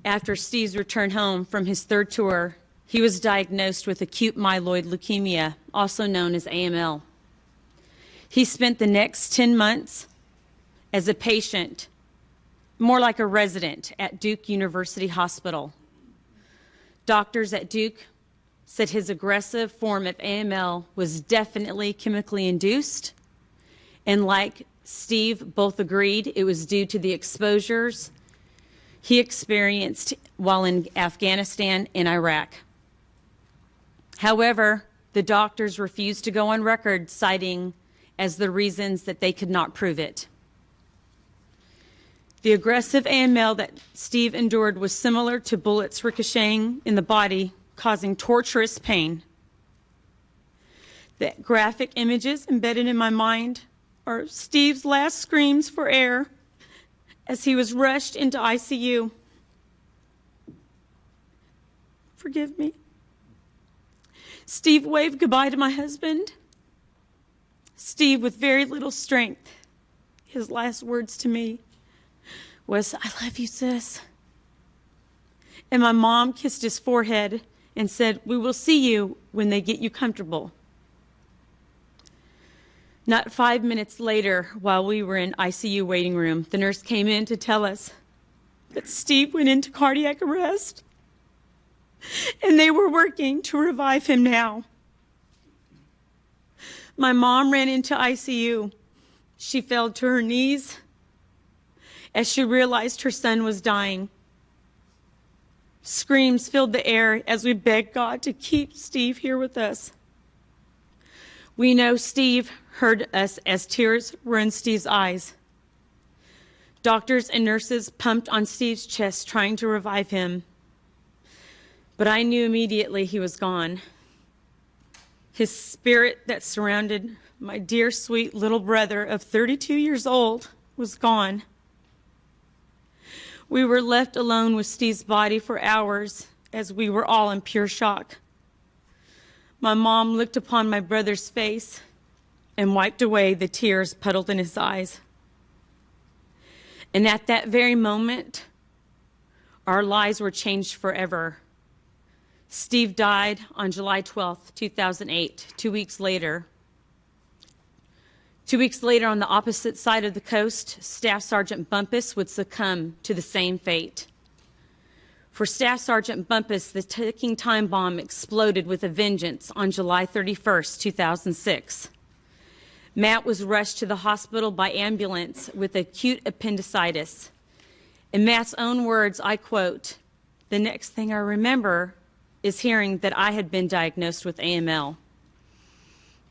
after Steve's return home from his 3rd tour, he was diagnosed with acute myeloid leukemia, also known as AML. He spent the next 10 months as a patient, more like a resident, at Duke University Hospital. Doctors at Duke said his aggressive form of AML was definitely chemically induced, and like Steve both agreed it was due to the exposures he experienced while in Afghanistan and Iraq. However, the doctors refused to go on record, citing as the reasons that they could not prove it. The aggressive AML that Steve endured was similar to bullets ricocheting in the body, causing torturous pain. The graphic images embedded in my mind are Steve's last screams for air as he was rushed into ICU. Forgive me. Steve waved goodbye to my husband. Steve, with very little strength, his last words to me was, "I love you, sis." And my mom kissed his forehead and said, "We will see you when they get you comfortable." Not 5 minutes later, while we were in ICU waiting room, the nurse came in to tell us that Steve went into cardiac arrest, and they were working to revive him now. My mom ran into ICU. She fell to her knees as she realized her son was dying. Screams filled the air as we begged God to keep Steve here with us. We know Steve heard us as tears were in Steve's eyes. Doctors and nurses pumped on Steve's chest, trying to revive him. But I knew immediately he was gone. His spirit that surrounded my dear, sweet little brother of 32 years old was gone. We were left alone with Steve's body for hours as we were all in pure shock. My mom looked upon my brother's face and wiped away the tears puddled in his eyes. And at that very moment, our lives were changed forever. Steve died on July 12th, 2008, 2 weeks later. 2 weeks later, on the opposite side of the coast, Staff Sergeant Bumpus would succumb to the same fate. For Staff Sergeant Bumpus, the ticking time bomb exploded with a vengeance on July 31st, 2006. Matt was rushed to the hospital by ambulance with acute appendicitis. In Matt's own words, I quote, "The next thing I remember is hearing that I had been diagnosed with AML."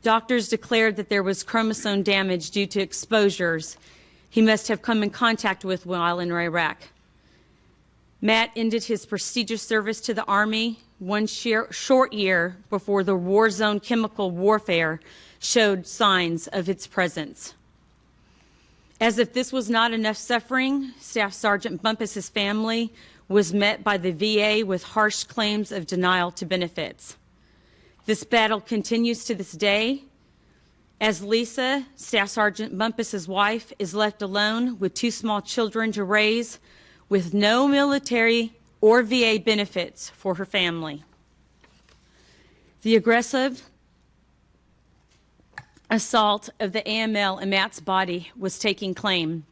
Doctors declared that there was chromosome damage due to exposures he must have come in contact with while in Iraq. Matt ended his prestigious service to the Army one short year before the war zone chemical warfare showed signs of its presence. As if this was not enough suffering, Staff Sergeant Bumpus's family was met by the VA with harsh claims of denial to benefits. This battle continues to this day, as Lisa, Staff Sergeant Bumpus's wife, is left alone with 2 small children to raise with no military or VA benefits for her family. The aggressive assault of the AML in Matt's body was taking claim.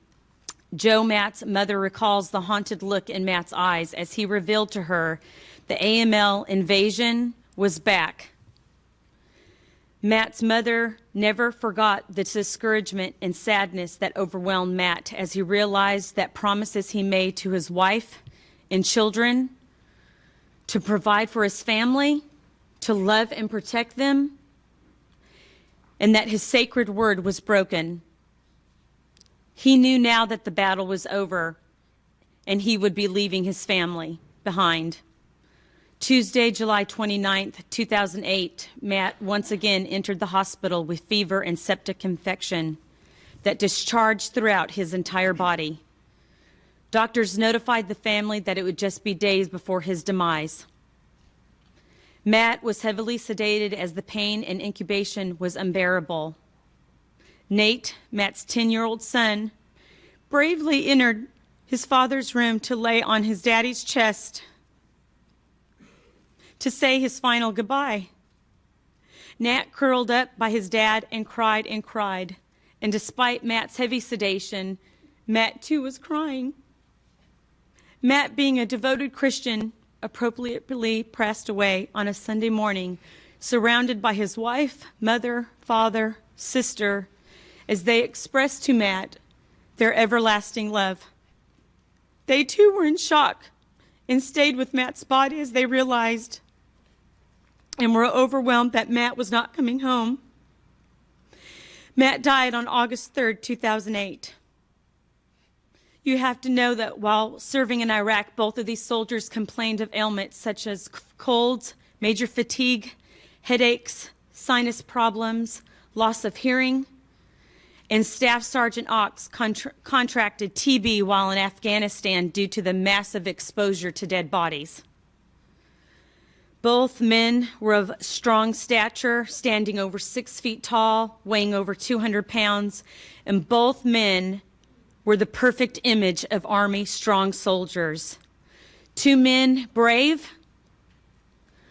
Joe, Matt's mother, recalls the haunted look in Matt's eyes as he revealed to her the AML invasion was back. Matt's mother never forgot the discouragement and sadness that overwhelmed Matt as he realized that promises he made to his wife and children to provide for his family, to love and protect them, and that his sacred word was broken. He knew now that the battle was over and he would be leaving his family behind. Tuesday, July 29th, 2008, Matt once again entered the hospital with fever and septic infection that discharged throughout his entire body. Doctors notified the family that it would just be days before his demise. Matt was heavily sedated as the pain and incubation was unbearable. Nate, Matt's 10-year-old son, bravely entered his father's room to lay on his daddy's chest to say his final goodbye. Nat curled up by his dad and cried and cried. And despite Matt's heavy sedation, Matt too was crying. Matt, being a devoted Christian, appropriately passed away on a Sunday morning, surrounded by his wife, mother, father, sister, as they expressed to Matt their everlasting love. They too were in shock and stayed with Matt's body as they realized and were overwhelmed that Matt was not coming home. Matt died on August 3rd, 2008. You have to know that while serving in Iraq, both of these soldiers complained of ailments such as colds, major fatigue, headaches, sinus problems, loss of hearing, and Staff Sergeant Ox contracted TB while in Afghanistan due to the massive exposure to dead bodies. Both men were of strong stature, standing over 6 feet tall, weighing over 200 pounds, and both men were the perfect image of Army strong soldiers. 2 men, brave,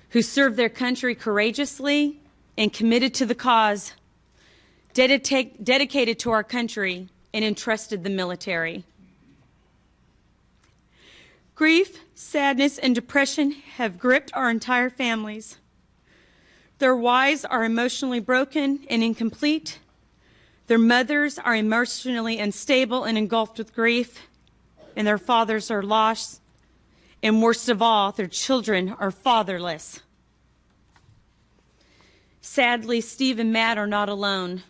who served their country courageously and committed to the cause, dedicated to our country and entrusted the military. Grief, sadness, and depression have gripped our entire families. Their wives are emotionally broken and incomplete. Their mothers are emotionally unstable and engulfed with grief, and their fathers are lost. And worst of all, their children are fatherless. Sadly, Steve and Matt are not alone.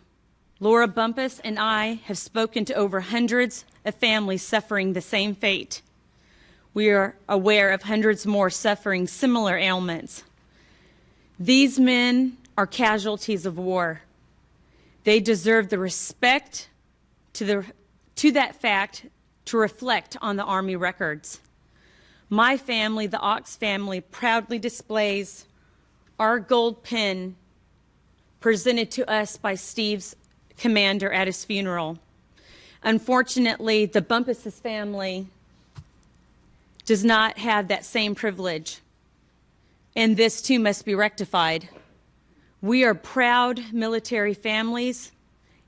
Laura Bumpus and I have spoken to over hundreds of families suffering the same fate. We are aware of hundreds more suffering similar ailments. These men are casualties of war. They deserve the respect to that fact to reflect on the Army records. My family, the Ox family, proudly displays our gold pin presented to us by Steve's commander at his funeral. Unfortunately, the Bumpus's family does not have that same privilege, and this too must be rectified. We are proud military families,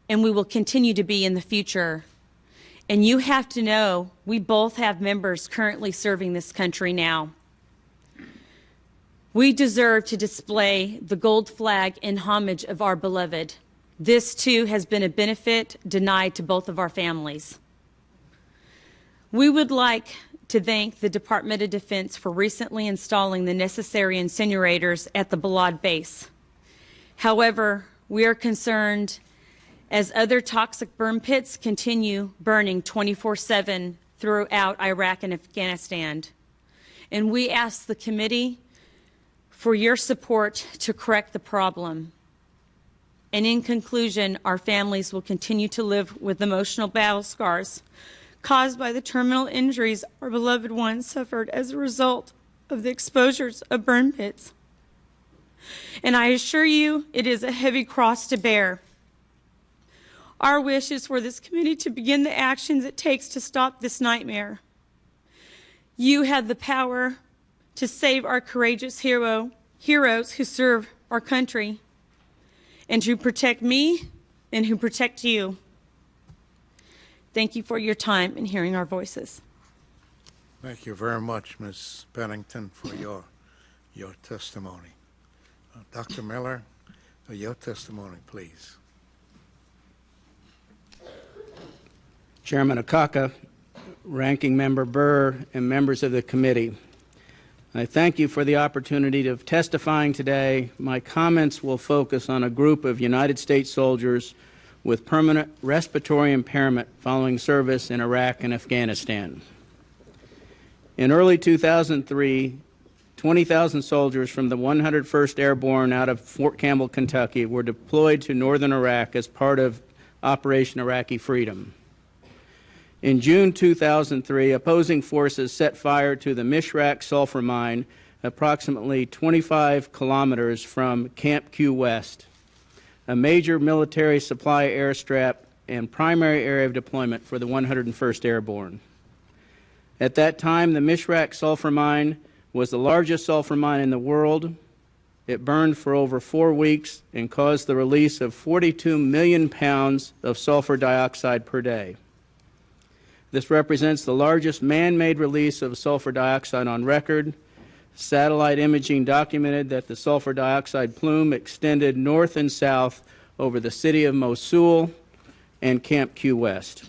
and we will continue to be in the future. And you have to know, we both have members currently serving this country now. We deserve to display the gold flag in homage of our beloved. This too has been a benefit denied to both of our families. We would like to thank the Department of Defense for recently installing the necessary incinerators at the Balad base. However, We are concerned as other toxic burn pits continue burning 24/7 throughout Iraq and Afghanistan. And we ask the committee for your support to correct the problem. And in conclusion, our families will continue to live with emotional battle scars caused by the terminal injuries our beloved ones suffered as a result of the exposures of burn pits. And I assure you, it is a heavy cross to bear. Our wish is for this committee to begin the actions it takes to stop this nightmare. You have the power to save our courageous heroes who serve our country, and to protect me and who protect you. Thank you for your time and hearing our voices.
Thank you very much, Ms. Pennington, for your testimony. Dr. Miller, your testimony, please.
Chairman Akaka, Ranking Member Burr, and members of the committee, I thank you for the opportunity of testifying today. My comments will focus on a group of United States soldiers with permanent respiratory impairment following service in Iraq and Afghanistan. In early 2003, 20,000 soldiers from the 101st Airborne out of Fort Campbell, Kentucky, were deployed to northern Iraq as part of Operation Iraqi Freedom. In June 2003, opposing forces set fire to the Mishrak sulfur mine approximately 25 kilometers from Camp Q West, a major military supply airstrip and primary area of deployment for the 101st Airborne. At that time, the Mishrak sulfur mine was the largest sulfur mine in the world. It burned for over 4 weeks and caused the release of 42 million pounds of sulfur dioxide per day. This represents the largest man-made release of sulfur dioxide on record. Satellite imaging documented that the sulfur dioxide plume extended north and south over the city of Mosul and Camp Q West.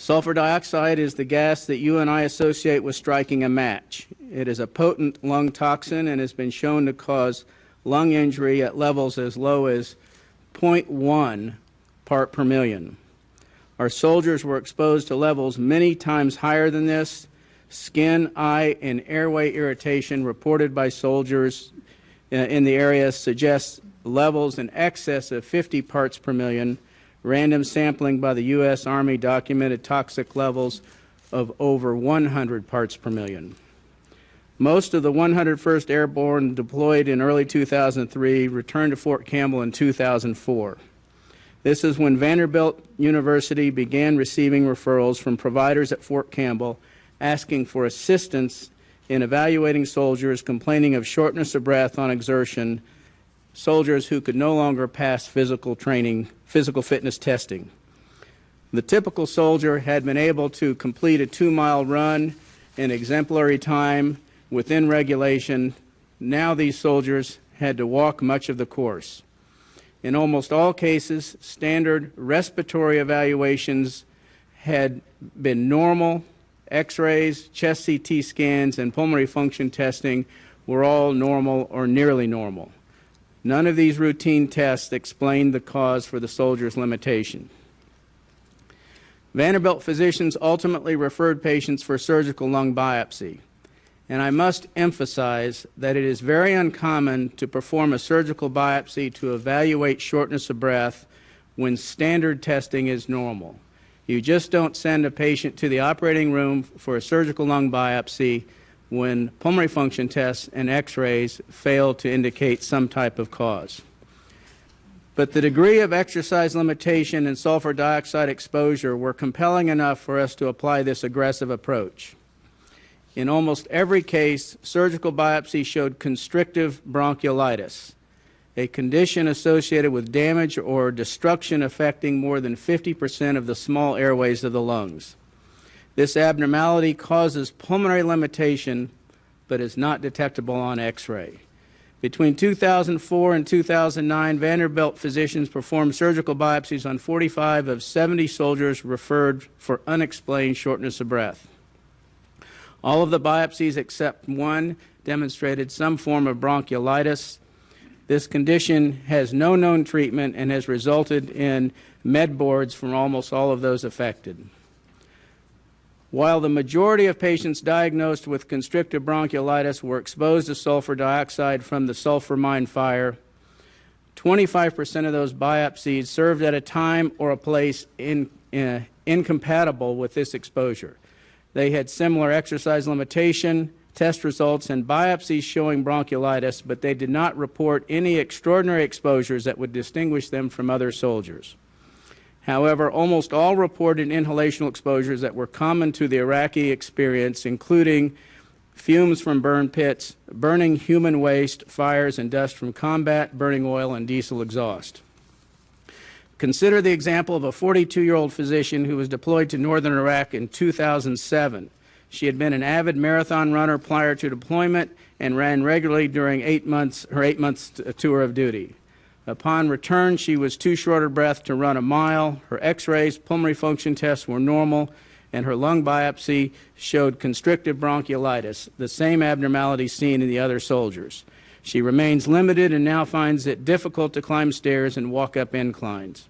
Sulfur dioxide is the gas that you and I associate with striking a match. It is a potent lung toxin and has been shown to cause lung injury at levels as low as 0.1 part per million. Our soldiers were exposed to levels many times higher than this. Skin, eye, and airway irritation reported by soldiers in the area suggests levels in excess of 50 parts per million. Random sampling by the U.S. Army documented toxic levels of over 100 parts per million. Most of the 101st Airborne deployed in early 2003 returned to Fort Campbell in 2004. This is when Vanderbilt University began receiving referrals from providers at Fort Campbell asking for assistance in evaluating soldiers complaining of shortness of breath on exertion, soldiers who could no longer pass physical fitness testing. The typical soldier had been able to complete a 2-mile run in exemplary time within regulation. Now these soldiers had to walk much of the course. In almost all cases, standard respiratory evaluations had been normal. X-rays, chest CT scans, and pulmonary function testing were all normal or nearly normal. None of these routine tests explained the cause for the soldiers' limitation. Vanderbilt physicians ultimately referred patients for surgical lung biopsy. And I must emphasize that it is very uncommon to perform a surgical biopsy to evaluate shortness of breath when standard testing is normal. You just don't send a patient to the operating room for a surgical lung biopsy when pulmonary function tests and x-rays fail to indicate some type of cause. But the degree of exercise limitation and sulfur dioxide exposure were compelling enough for us to apply this aggressive approach. In almost every case, surgical biopsy showed constrictive bronchiolitis, a condition associated with damage or destruction affecting more than 50% of the small airways of the lungs. This abnormality causes pulmonary limitation, but is not detectable on X-ray. Between 2004 and 2009, Vanderbilt physicians performed surgical biopsies on 45 of 70 soldiers referred for unexplained shortness of breath. All of the biopsies except one demonstrated some form of bronchiolitis. This condition has no known treatment and has resulted in med boards from almost all of those affected. While the majority of patients diagnosed with constrictive bronchiolitis were exposed to sulfur dioxide from the sulfur mine fire, 25% of those biopsies served at a time or a place incompatible with this exposure. They had similar exercise limitation, test results, and biopsies showing bronchiolitis, but they did not report any extraordinary exposures that would distinguish them from other soldiers. However, almost all reported inhalational exposures that were common to the Iraqi experience, including fumes from burn pits, burning human waste, fires, and dust from combat, burning oil, and diesel exhaust. Consider the example of a 42-year-old physician who was deployed to northern Iraq in 2007. She had been an avid marathon runner prior to deployment and ran regularly during her 8 months tour of duty. Upon return, she was too short of breath to run a mile. Her x-rays, pulmonary function tests were normal, and her lung biopsy showed constrictive bronchiolitis, the same abnormality seen in the other soldiers. She remains limited and now finds it difficult to climb stairs and walk up inclines.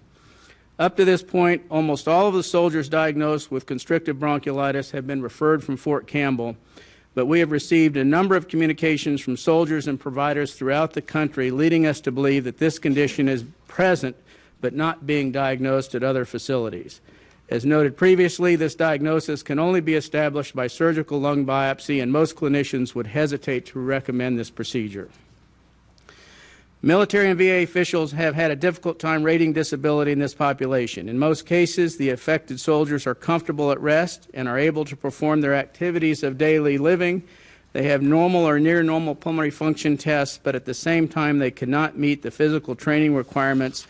Up to this point, almost all of the soldiers diagnosed with constrictive bronchiolitis have been referred from Fort Campbell, but we have received a number of communications from soldiers and providers throughout the country leading us to believe that this condition is present but not being diagnosed at other facilities. As noted previously, this diagnosis can only be established by surgical lung biopsy, and most clinicians would hesitate to recommend this procedure. Military and VA officials have had a difficult time rating disability in this population. In most cases, the affected soldiers are comfortable at rest and are able to perform their activities of daily living. They have normal or near normal pulmonary function tests, but at the same time they cannot meet the physical training requirements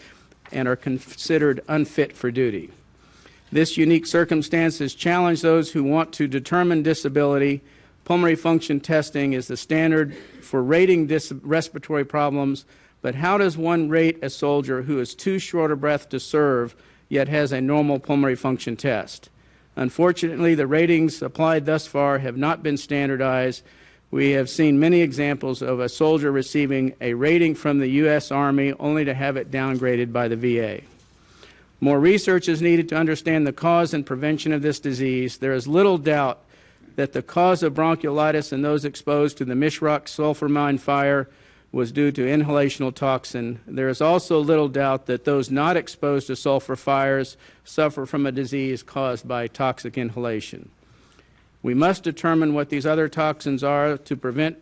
and are considered unfit for duty. This unique circumstance has challenged those who want to determine disability. Pulmonary function testing is the standard for rating respiratory problems, but how does one rate a soldier who is too short of breath to serve yet has a normal pulmonary function test? Unfortunately, the ratings applied thus far have not been standardized. We have seen many examples of a soldier receiving a rating from the U.S. Army only to have it downgraded by the VA. More research is needed to understand the cause and prevention of this disease. There is little doubt that the cause of bronchiolitis in those exposed to the Mishrak sulfur mine fire was due to inhalational toxin. There is also little doubt that those not exposed to sulfur fires suffer from a disease caused by toxic inhalation. We must determine what these other toxins are to prevent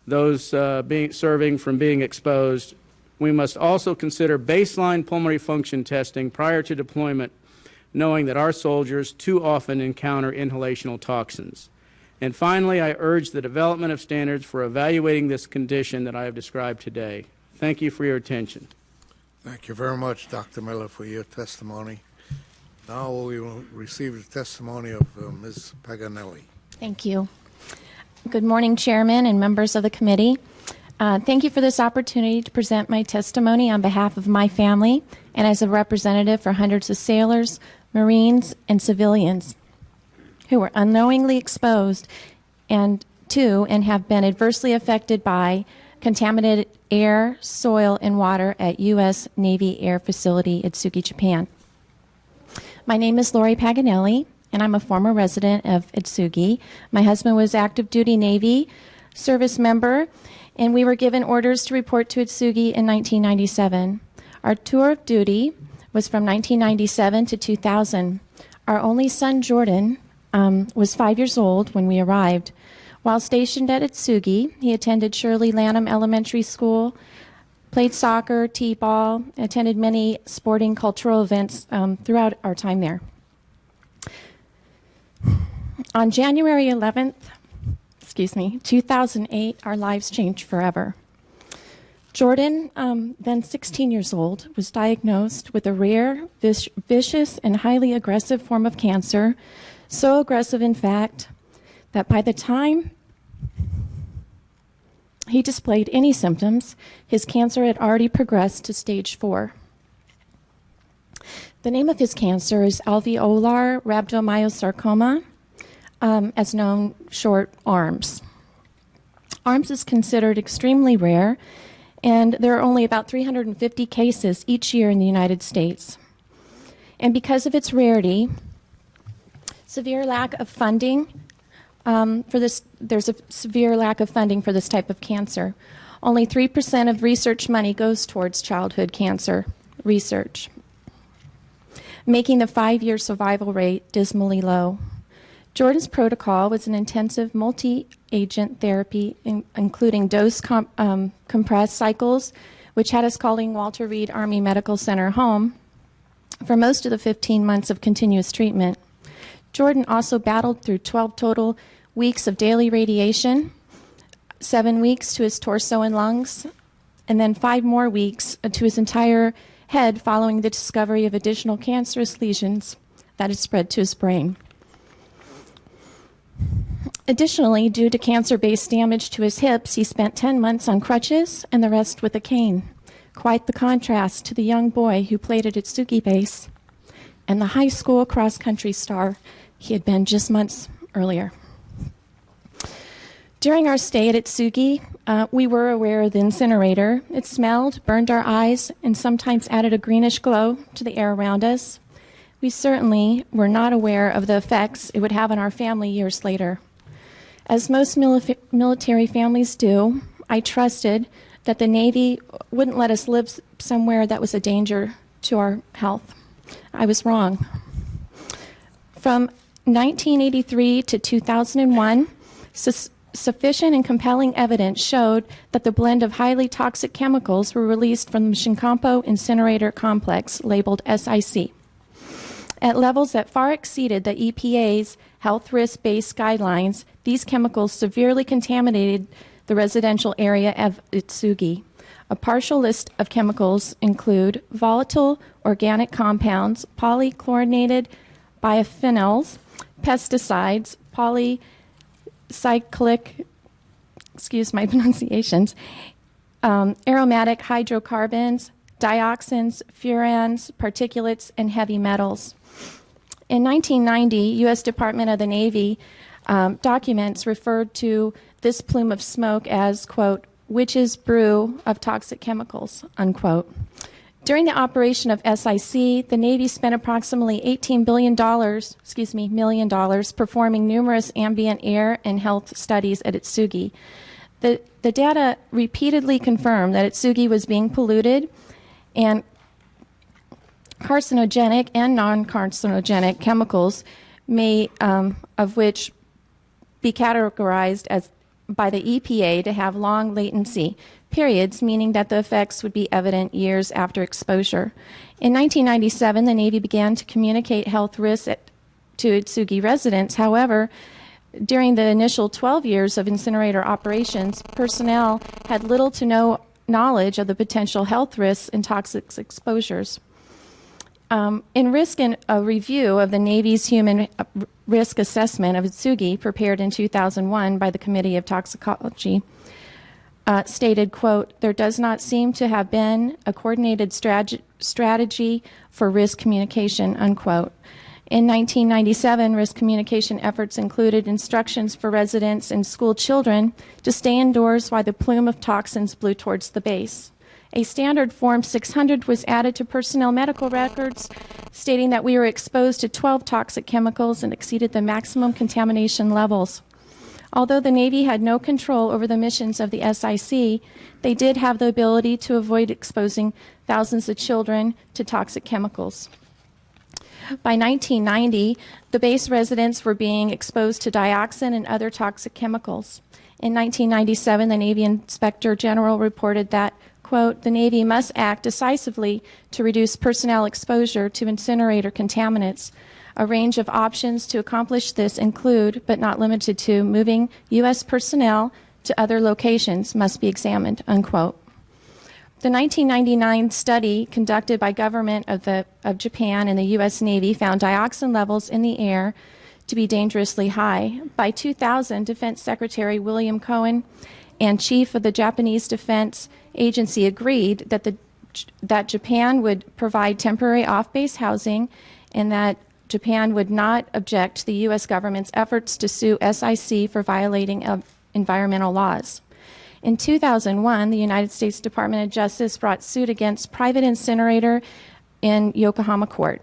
those serving from being exposed. We must also consider baseline pulmonary function testing prior to deployment, knowing that our soldiers too often encounter inhalational toxins. And finally, I urge the development of standards for evaluating this condition that I have described today. Thank you for your attention.
Thank you very much, Dr. Miller, for your testimony. Now we will receive the testimony of Ms. Paganelli.
Thank you. Good morning, Chairman and members of the committee. Thank you for this opportunity to present my testimony on behalf of my family and as a representative for hundreds of sailors, Marines, and civilians who were unknowingly exposed and have been adversely affected by contaminated air, soil, and water at U.S. Navy Air Facility Atsugi, Japan. My name is Laurie Paganelli, and I'm a former resident of Atsugi. My husband was active duty Navy service member, and we were given orders to report to Atsugi in 1997. Our tour of duty was from 1997 to 2000. Our only son, Jordan, was 5 years old when we arrived. While stationed at Atsugi, he attended Shirley Lanham Elementary School, played soccer, t-ball, attended many sporting cultural events throughout our time there. On January 11th, 2008, our lives changed forever. Jordan, then 16 years old, was diagnosed with a rare, vicious, and highly aggressive form of cancer, so aggressive, in fact, that by the time he displayed any symptoms, his cancer had already progressed to stage 4. The name of his cancer is alveolar rhabdomyosarcoma, as known short ARMS. ARMS is considered extremely rare and there are only about 350 cases each year in the United States. And because of its rarity, severe lack of funding there's a severe lack of funding for this type of cancer. Only 3% of research money goes towards childhood cancer research, making the 5-year survival rate dismally low. Jordan's protocol was an intensive multi-agent therapy, including dose compressed cycles, which had us calling Walter Reed Army Medical Center home for most of the 15 months of continuous treatment. Jordan also battled through 12 total weeks of daily radiation, 7 weeks to his torso and lungs, and then 5 more weeks to his entire head following the discovery of additional cancerous lesions that had spread to his brain. Additionally, due to cancer-based damage to his hips, he spent 10 months on crutches and the rest with a cane. Quite the contrast to the young boy who played at Atsugi base and the high school cross-country star he had been just months earlier. During our stay at Atsugi, we were aware of the incinerator. It smelled, burned our eyes, and sometimes added a greenish glow to the air around us. We certainly were not aware of the effects it would have on our family years later. As most military families do, I trusted that the Navy wouldn't let us live somewhere that was a danger to our health. I was wrong. From 1983 to 2001, sufficient and compelling evidence showed that the blend of highly toxic chemicals were released from the Shinkampo incinerator complex, labeled SIC, at levels that far exceeded the EPA's health risk-based guidelines. These chemicals severely contaminated the residential area of Atsugi. A partial list of chemicals include volatile organic compounds, polychlorinated biphenyls, pesticides, polycyclic, excuse my pronunciations, aromatic hydrocarbons, dioxins, furans, particulates, and heavy metals. In 1990, U.S. Department of the Navy documents referred to this plume of smoke as, quote, witch's brew of toxic chemicals, unquote. During the operation of SIC, the Navy spent approximately $18 million performing numerous ambient air and health studies at Atsugi. The data repeatedly confirmed that Atsugi was being polluted, and carcinogenic and non-carcinogenic chemicals may, of which be categorized as by the EPA to have long latency periods, meaning that the effects would be evident years after exposure. In 1997, the Navy began to communicate health risks to Atsugi residents. However, during the initial 12 years of incinerator operations, personnel had little to no knowledge of the potential health risks and toxic exposures. In risk and a review of the Navy's human risk assessment of Atsugi, prepared in 2001 by the Committee of Toxicology, stated, quote, there does not seem to have been a coordinated strategy for risk communication, unquote. In 1997, risk communication efforts included instructions for residents and school children to stay indoors while the plume of toxins blew towards the base. A standard Form 600 was added to personnel medical records, stating that we were exposed to 12 toxic chemicals and exceeded the maximum contamination levels. Although the Navy had no control over the missions of the SIC, they did have the ability to avoid exposing thousands of children to toxic chemicals. By 1990, the base residents were being exposed to dioxin and other toxic chemicals. In 1997, the Navy Inspector General reported that, quote, the Navy must act decisively to reduce personnel exposure to incinerator contaminants. A range of options to accomplish this include, but not limited to, moving U.S. personnel to other locations must be examined, unquote. The 1999 study conducted by government of Japan and the U.S. Navy found dioxin levels in the air to be dangerously high. By 2000, Defense Secretary William Cohen and Chief of the Japanese Defense Agency agreed that Japan would provide temporary off-base housing and that Japan would not object to the U.S. government's efforts to sue SIC for violating of environmental laws. In 2001, the United States Department of Justice brought suit against private incinerator in Yokohama court.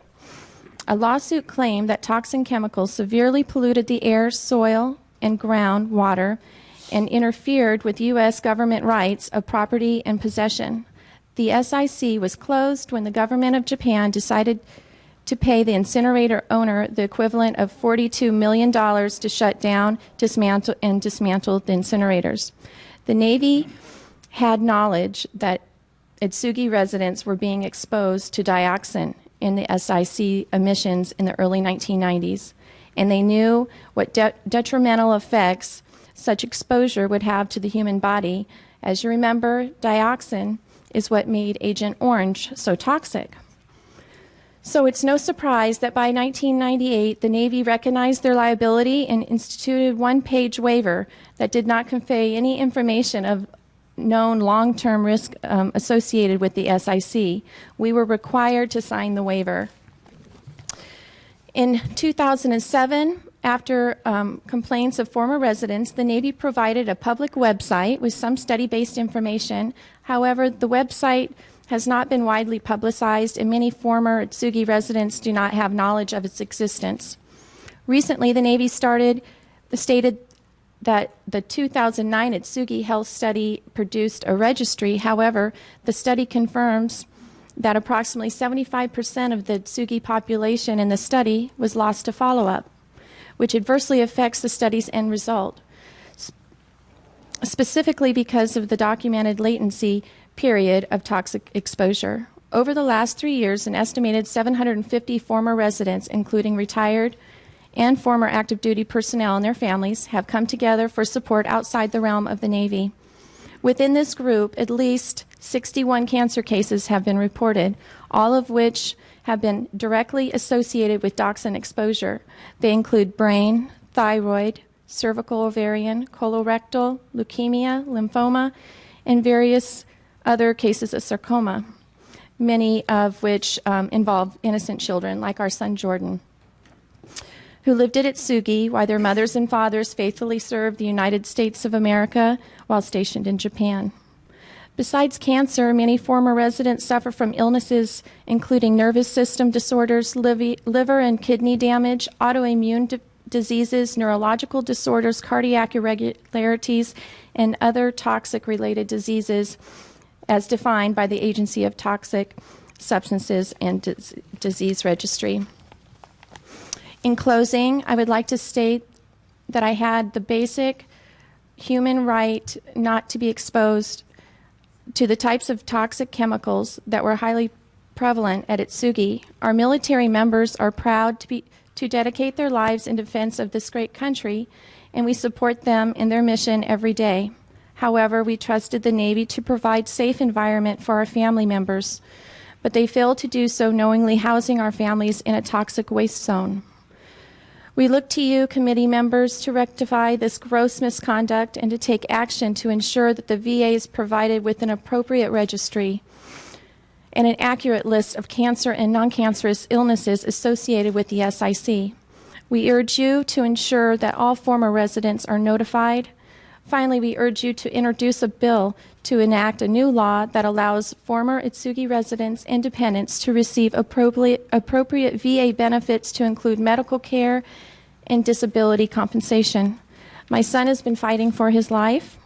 A lawsuit claimed that toxic chemicals severely polluted the air, soil, and groundwater and interfered with U.S. government rights of property and possession. The SIC was closed when the government of Japan decided to pay the incinerator owner the equivalent of $42 million to shut down, dismantle the incinerators. The Navy had knowledge that Atsugi residents were being exposed to dioxin in the SIC emissions in the early 1990s, and they knew what detrimental effects such exposure would have to the human body. As you remember, dioxin is what made Agent Orange so toxic. So it's no surprise that by 1998, the Navy recognized their liability and instituted one-page waiver that did not convey any information of known long-term risk associated with the SIC. We were required to sign the waiver. In 2007, after complaints of former residents, the Navy provided a public website with some study-based information. However, the website has not been widely publicized, and many former Atsugi residents do not have knowledge of its existence. Recently, the Navy stated that the 2009 Atsugi Health Study produced a registry. However, the study confirms that approximately 75% of the Atsugi population in the study was lost to follow-up, which adversely affects the study's end result, specifically because of the documented latency period of toxic exposure. Over the last 3 years, an estimated 750 former residents, including retired and former active duty personnel and their families, have come together for support outside the realm of the Navy. Within this group, at least 61 cancer cases have been reported, all of which have been directly associated with dioxin exposure. They include brain, thyroid, cervical, ovarian, colorectal, leukemia, lymphoma, and various other cases of sarcoma, many of which involve innocent children, like our son Jordan, who lived at Atsugi while their mothers and fathers faithfully served the United States of America while stationed in Japan. Besides cancer, many former residents suffer from illnesses including nervous system disorders, liver and kidney damage, autoimmune diseases, neurological disorders, cardiac irregularities, and other toxic-related diseases as defined by the Agency of Toxic Substances and Disease Registry. In closing, I would like to state that I had the basic human right not to be exposed to the types of toxic chemicals that were highly prevalent at Atsugi. Our military members are proud to dedicate their lives in defense of this great country, and we support them in their mission every day. However, we trusted the Navy to provide safe environment for our family members, but they failed to do so, knowingly housing our families in a toxic waste zone. We look to you, committee members, to rectify this gross misconduct and to take action to ensure that the VA is provided with an appropriate registry and an accurate list of cancer and non-cancerous illnesses associated with the SIC. We urge you to ensure that all former residents are notified. Finally, we urge you to introduce a bill to enact a new law that allows former Atsugi residents and dependents to receive appropriate VA benefits to include medical care and disability compensation. My son has been fighting for his life,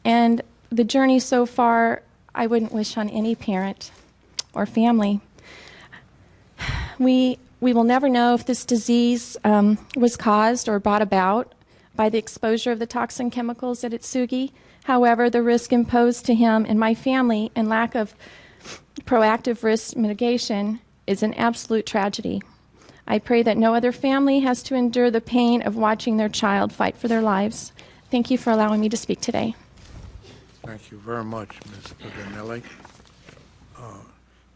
and the journey so far I wouldn't wish on any parent or family. We will never know if this disease was caused or brought about by the exposure of the toxin chemicals at Atsugi. However, the risk imposed to him and my family and lack of proactive risk mitigation is an absolute tragedy. I pray that no other family has to endure the pain of watching their child fight for their lives. Thank you for allowing me to speak today.
Thank you very much, Ms. Paganelli.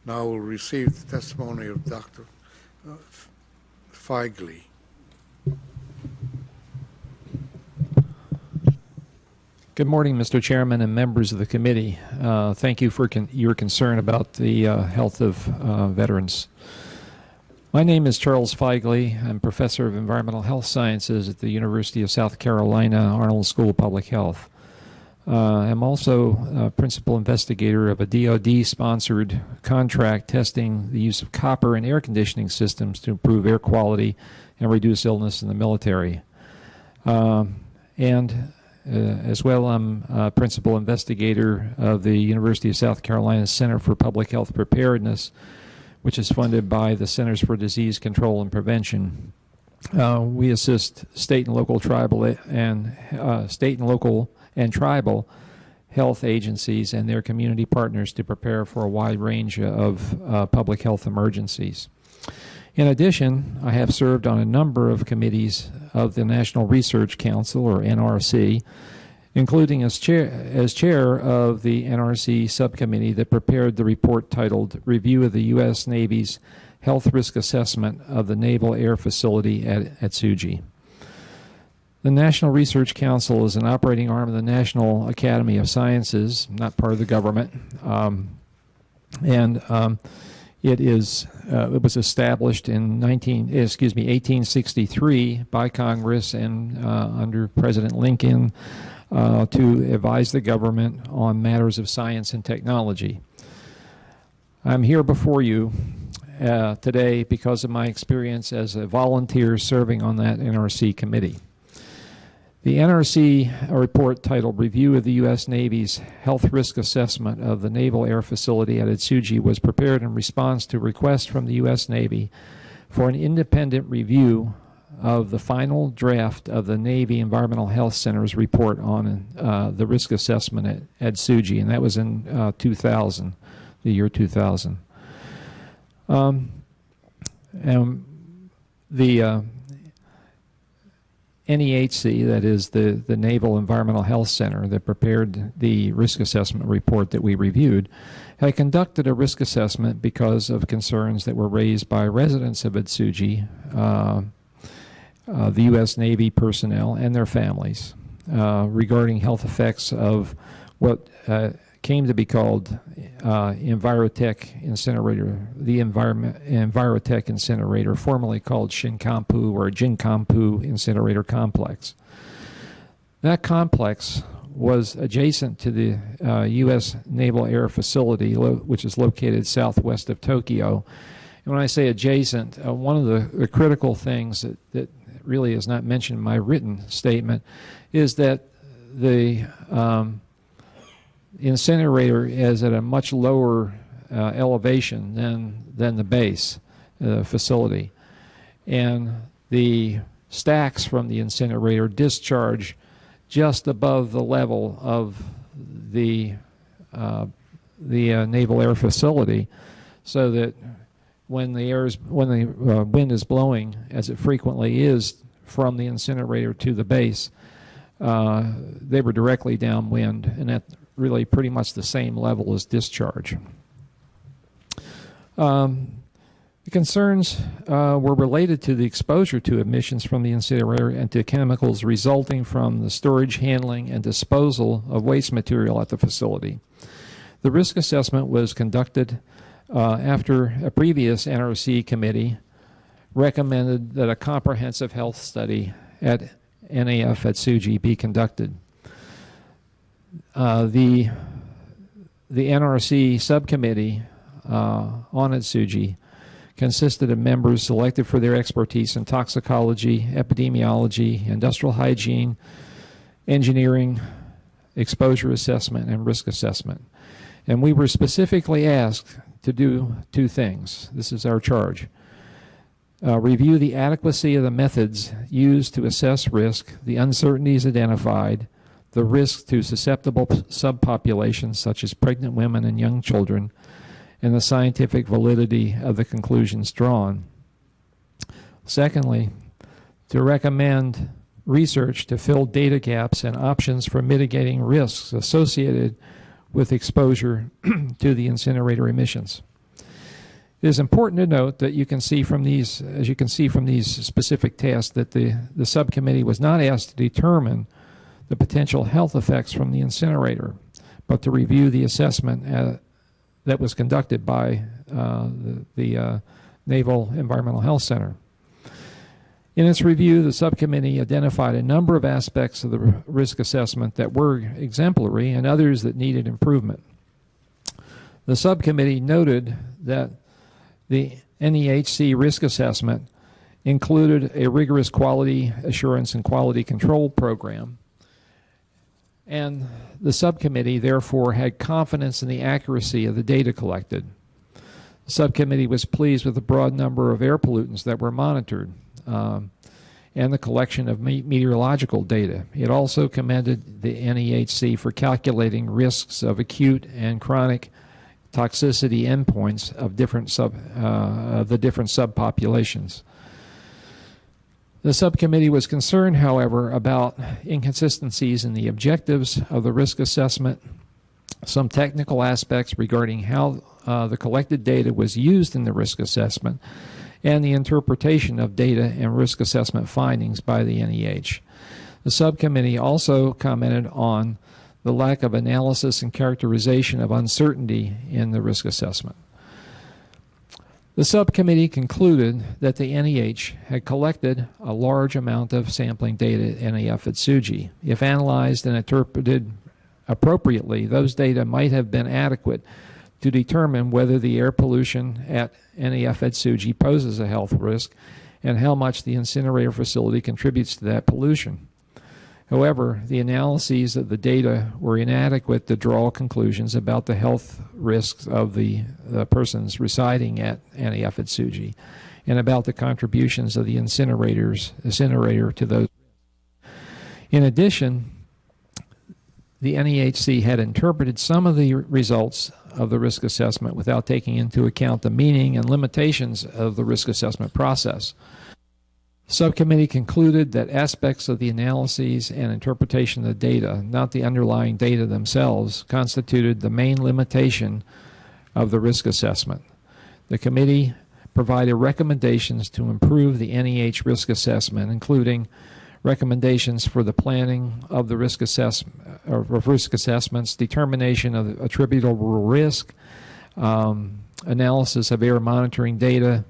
Now we'll receive the testimony of Dr. Feigley.
Good morning, Mr. Chairman and members of the committee. Thank you for your concern about the health of veterans. My name is Charles Feigley. I'm professor of environmental health sciences at the University of South Carolina Arnold School of Public Health. I'm also a principal investigator of a DoD-sponsored contract testing the use of copper in air conditioning systems to improve air quality and reduce illness in the military. As well, I'm a principal investigator of the University of South Carolina Center for Public Health Preparedness, which is funded by the Centers for Disease Control and Prevention. We assist state and local tribal tribal health agencies and their community partners to prepare for a wide range of public health emergencies. In addition, I have served on a number of committees of the National Research Council, or NRC, including as chair of the NRC subcommittee that prepared the report titled Review of the U.S. Navy's Health Risk Assessment of the Naval Air Facility at Atsugi. The National Research Council is an operating arm of the National Academy of Sciences, not part of the government, it was established in 1863 by Congress and under President Lincoln to advise the government on matters of science and technology. I'm here before you today because of my experience as a volunteer serving on that NRC committee. The NRC report titled Review of the U.S. Navy's Health Risk Assessment of the Naval Air Facility at Atsugi was prepared in response to requests from the U.S. Navy for an independent review of the final draft of the Navy Environmental Health Center's report on the risk assessment at Atsugi, and that was in 2000, the year 2000. The NEHC, that is the Naval Environmental Health Center that prepared the risk assessment report that we reviewed, had conducted a risk assessment because of concerns that were raised by residents of Atsugi, the U.S. Navy personnel and their families regarding health effects of what came to be called Envirotech Incinerator, the Envirotech Incinerator, formerly called Shinkampu or Jinkampu Incinerator Complex. That complex was adjacent to the U.S. Naval Air Facility, which is located southwest of Tokyo. And when I say adjacent, one of the critical things that really is not mentioned in my written statement is that the incinerator is at a much lower elevation than the base facility, and the stacks from the incinerator discharge just above the level of the Naval Air Facility, so that when the wind is blowing, as it frequently is from the incinerator to the base, they were directly downwind, and at really pretty much the same level as discharge. The concerns were related to the exposure to emissions from the incinerator and to chemicals resulting from the storage, handling, and disposal of waste material at the facility. The risk assessment was conducted after a previous NRC committee recommended that a comprehensive health study at NAF Atsugi be conducted. The NRC subcommittee on Atsugi consisted of members selected for their expertise in toxicology, epidemiology, industrial hygiene, engineering, exposure assessment, and risk assessment. And we were specifically asked to do two things. This is our charge. Review the adequacy of the methods used to assess risk, the uncertainties identified, the risk to susceptible subpopulations such as pregnant women and young children, and the scientific validity of the conclusions drawn. Secondly, to recommend research to fill data gaps and options for mitigating risks associated with exposure to the incinerator emissions. It is important to note that you can see from these, as you can see from these specific tasks, that the subcommittee was not asked to determine the potential health effects from the incinerator, but to review the assessment that was conducted by the Naval Environmental Health Center. In its review, the subcommittee identified a number of aspects of the risk assessment that were exemplary and others that needed improvement. The subcommittee noted that the NEHC risk assessment included a rigorous quality assurance and quality control program, and the subcommittee therefore had confidence in the accuracy of the data collected. The subcommittee was pleased with the broad number of air pollutants that were monitored and the collection of meteorological data. It also commended the NEHC for calculating risks of acute and chronic toxicity endpoints of the different subpopulations. The subcommittee was concerned, however, about inconsistencies in the objectives of the risk assessment, some technical aspects regarding how the collected data was used in the risk assessment, and the interpretation of data and risk assessment findings by the NEH. The subcommittee also commented on the lack of analysis and characterization of uncertainty in the risk assessment. The subcommittee concluded that the NEH had collected a large amount of sampling data at NAF Atsugi. If analyzed and interpreted appropriately, those data might have been adequate to determine whether the air pollution at NAF Atsugi poses a health risk and how much the incinerator facility contributes to that pollution. However, the analyses of the data were inadequate to draw conclusions about the health risks of the persons residing at NAF Atsugi and about the contributions of the incinerator to those. In addition, the NEHC had interpreted some of the results of the risk assessment without taking into account the meaning and limitations of the risk assessment process. Subcommittee concluded that aspects of the analyses and interpretation of the data, not the underlying data themselves, constituted the main limitation of the risk assessment. The committee provided recommendations to improve the NEH risk assessment, including recommendations for the planning of the risk assessments, determination of attributable risk, analysis of air monitoring data,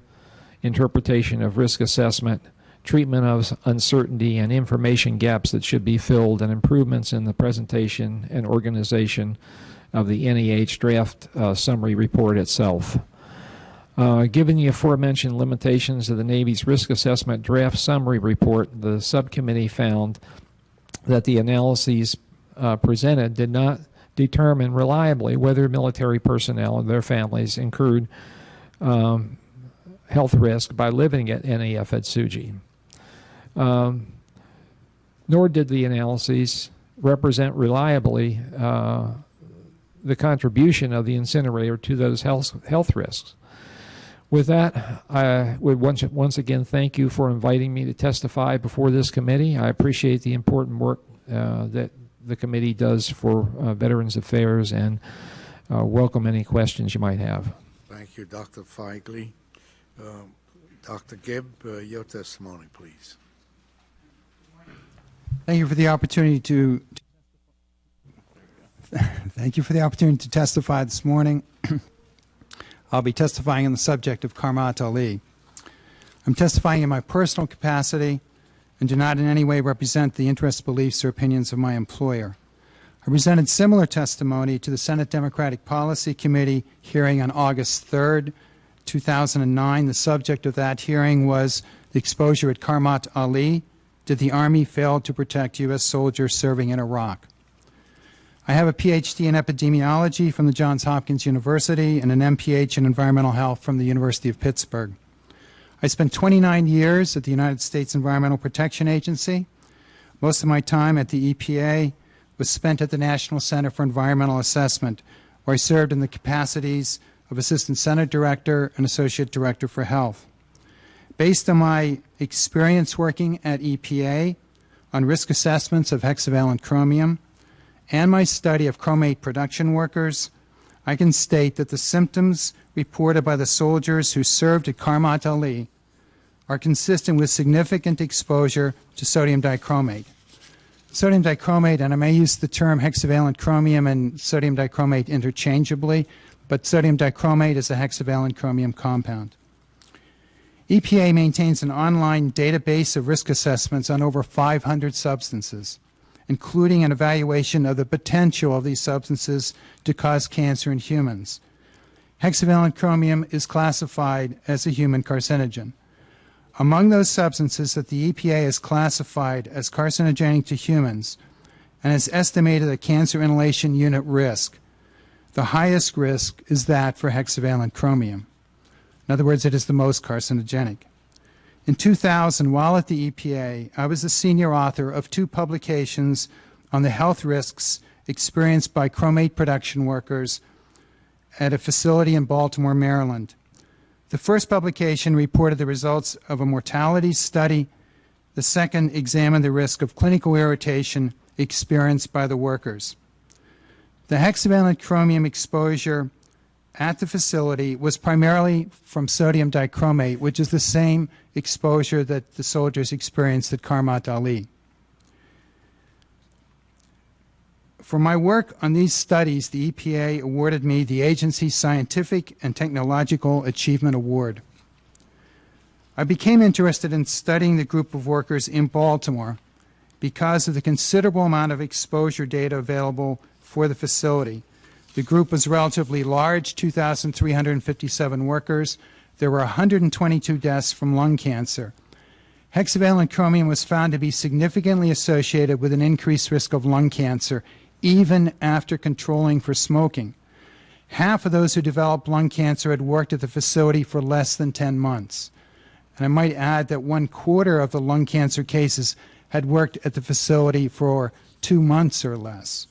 interpretation of risk assessment, treatment of uncertainty and information gaps that should be filled, and improvements in the presentation and organization of the NEH draft summary report itself. Given the aforementioned limitations of the Navy's risk assessment draft summary report, the subcommittee found that the analyses presented did not determine reliably whether military personnel and their families incurred health risk by living at NAF Atsugi. Nor did the analyses represent reliably the contribution of the incinerator to those health risks. With that, I would once again thank you for inviting me to testify before this committee. I appreciate the important work that the committee does for Veterans Affairs and welcome any questions you might have.
Thank you, Dr. Feigley. Dr. Gibb, your testimony, please.
Thank you for the opportunity to testify this morning. I'll be testifying on the subject of Qarmat Ali. I'm testifying in my personal capacity and do not in any way represent the interests, beliefs, or opinions of my employer. I presented similar testimony to the Senate Democratic Policy Committee hearing on August 3rd, 2009. The subject of that hearing was the exposure at Qarmat Ali. Did the Army fail to protect U.S. soldiers serving in Iraq? I have a Ph.D. in epidemiology from the Johns Hopkins University and an MPH in environmental health from the University of Pittsburgh. I spent 29 years at the United States Environmental Protection Agency. Most of my time at the EPA was spent at the National Center for Environmental Assessment, where I served in the capacities of Assistant Center Director and Associate Director for Health. Based on my experience working at EPA on risk assessments of hexavalent chromium and my study of chromate production workers, I can state that the symptoms reported by the soldiers who served at Qarmat Ali are consistent with significant exposure to sodium dichromate. Sodium dichromate, and I may use the term hexavalent chromium and sodium dichromate interchangeably, but sodium dichromate is a hexavalent chromium compound. EPA maintains an online database of risk assessments on over 500 substances, including an evaluation of the potential of these substances to cause cancer in humans. Hexavalent chromium is classified as a human carcinogen. Among those substances that the EPA has classified as carcinogenic to humans and has estimated a cancer inhalation unit risk, the highest risk is that for hexavalent chromium. In other words, it is the most carcinogenic. In 2000, while at the EPA, I was the senior author of 2 publications on the health risks experienced by chromate production workers at a facility in Baltimore, Maryland. The first publication reported the results of a mortality study. The second examined the risk of clinical irritation experienced by the workers. The hexavalent chromium exposure at the facility was primarily from sodium dichromate, which is the same exposure that the soldiers experienced at Qarmat Ali. For my work on these studies, the EPA awarded me the agency's Scientific and Technological Achievement Award. I became interested in studying the group of workers in Baltimore because of the considerable amount of exposure data available for the facility. The group was relatively large, 2,357 workers. There were 122 deaths from lung cancer. Hexavalent chromium was found to be significantly associated with an increased risk of lung cancer, even after controlling for smoking. Half of those who developed lung cancer had worked at the facility for less than 10 months. And I might add that 1/4 of the lung cancer cases had worked at the facility for 2 months or less.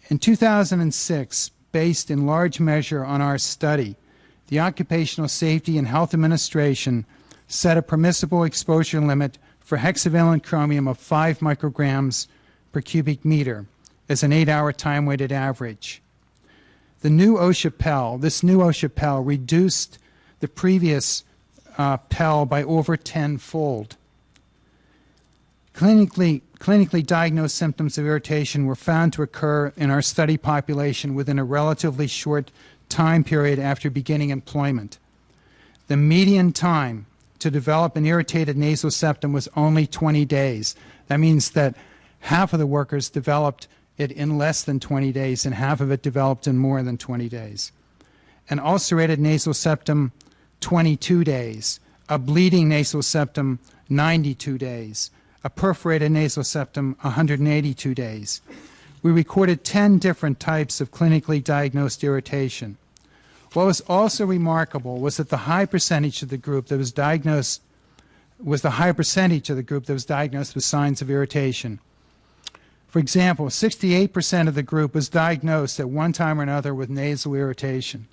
In 2006, based in large measure on our study, the Occupational Safety and Health Administration set a permissible exposure limit for hexavalent chromium of 5 micrograms per cubic meter as an 8-hour time-weighted average. The new OSHA PEL reduced the previous PEL by over 10-fold. Clinically diagnosed symptoms of irritation were found to occur in our study population within a relatively short time period after beginning employment. The median time to develop an irritated nasal septum was only 20 days. That means that half of the workers developed it in less than 20 days and half of it developed in more than 20 days. An ulcerated nasal septum, 22 days. A bleeding nasal septum, 92 days. A perforated nasal septum, 182 days. We recorded 10 different types of clinically diagnosed irritation. What was also remarkable was that the high percentage of the group that was diagnosed with signs of irritation. For example, 68% of the group was diagnosed at one time or another with nasal irritation.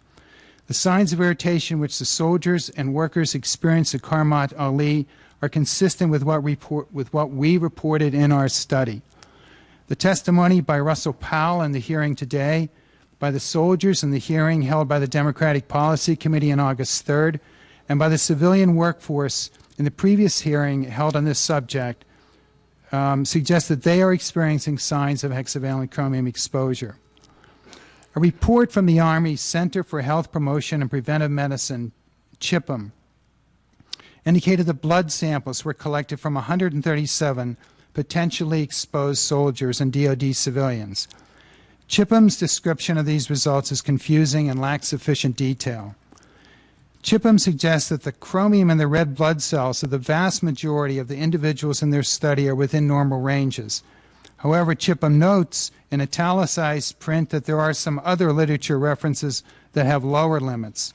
The signs of irritation which the soldiers and workers experienced at Qarmat Ali are consistent with what we reported in our study. The testimony by Russell Powell in the hearing today, by the soldiers in the hearing held by the Democratic Policy Committee on August 3rd, and by the civilian workforce in the previous hearing held on this subject suggest that they are experiencing signs of hexavalent chromium exposure. A report from the Army's Center for Health Promotion and Preventive Medicine, CHPM, indicated that blood samples were collected from 137 potentially exposed soldiers and DoD civilians. CHPM's description of these results is confusing and lacks sufficient detail. CHPM suggests that the chromium in the red blood cells of the vast majority of the individuals in their study are within normal ranges. However, CHPM notes in italicized print that there are some other literature references that have lower limits.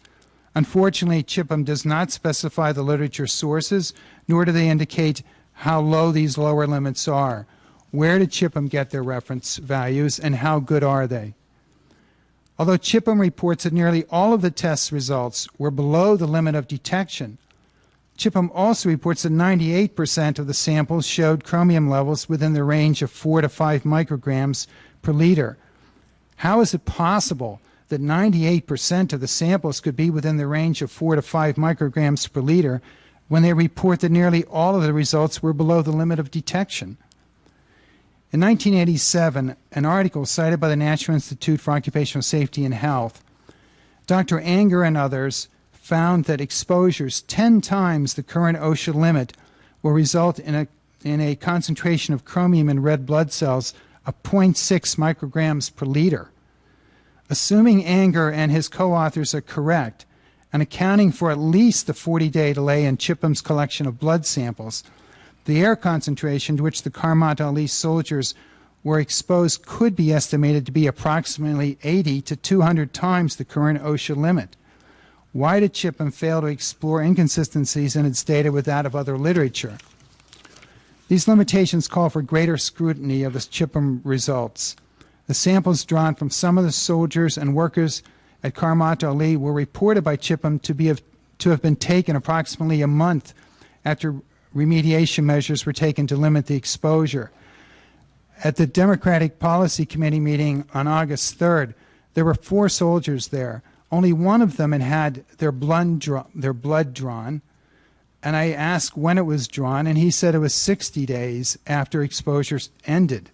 Unfortunately, CHPM does not specify the literature sources, nor do they indicate how low these lower limits are. Where did CHPM get their reference values, and how good are they? Although CHPM reports that nearly all of the test results were below the limit of detection, CHPM also reports that 98% of the samples showed chromium levels within the range of 4 to 5 micrograms per liter. How is it possible that 98% of the samples could be within the range of 4 to 5 micrograms per liter when they report that nearly all of the results were below the limit of detection? In 1987, an article cited by the National Institute for Occupational Safety and Health, Dr. Anger and others found that exposures 10 times the current OSHA limit will result in a concentration of chromium in red blood cells of 0.6 micrograms per liter. Assuming Anger and his co-authors are correct, and accounting for at least the 40-day delay in Chipham's collection of blood samples, the air concentration to which the Qarmat Ali soldiers were exposed could be estimated to be approximately 80 to 200 times the current OSHA limit. Why did Chipham fail to explore inconsistencies in its data with that of other literature? These limitations call for greater scrutiny of the Chipham results. The samples drawn from some of the soldiers and workers at Qarmat Ali were reported by Chipham to have been taken approximately a month after remediation measures were taken to limit the exposure. At the Democratic Policy Committee meeting on August 3rd, there were 4 soldiers there. Only one of them had their blood drawn, and I asked when it was drawn, and he said it was 60 days after exposure ended.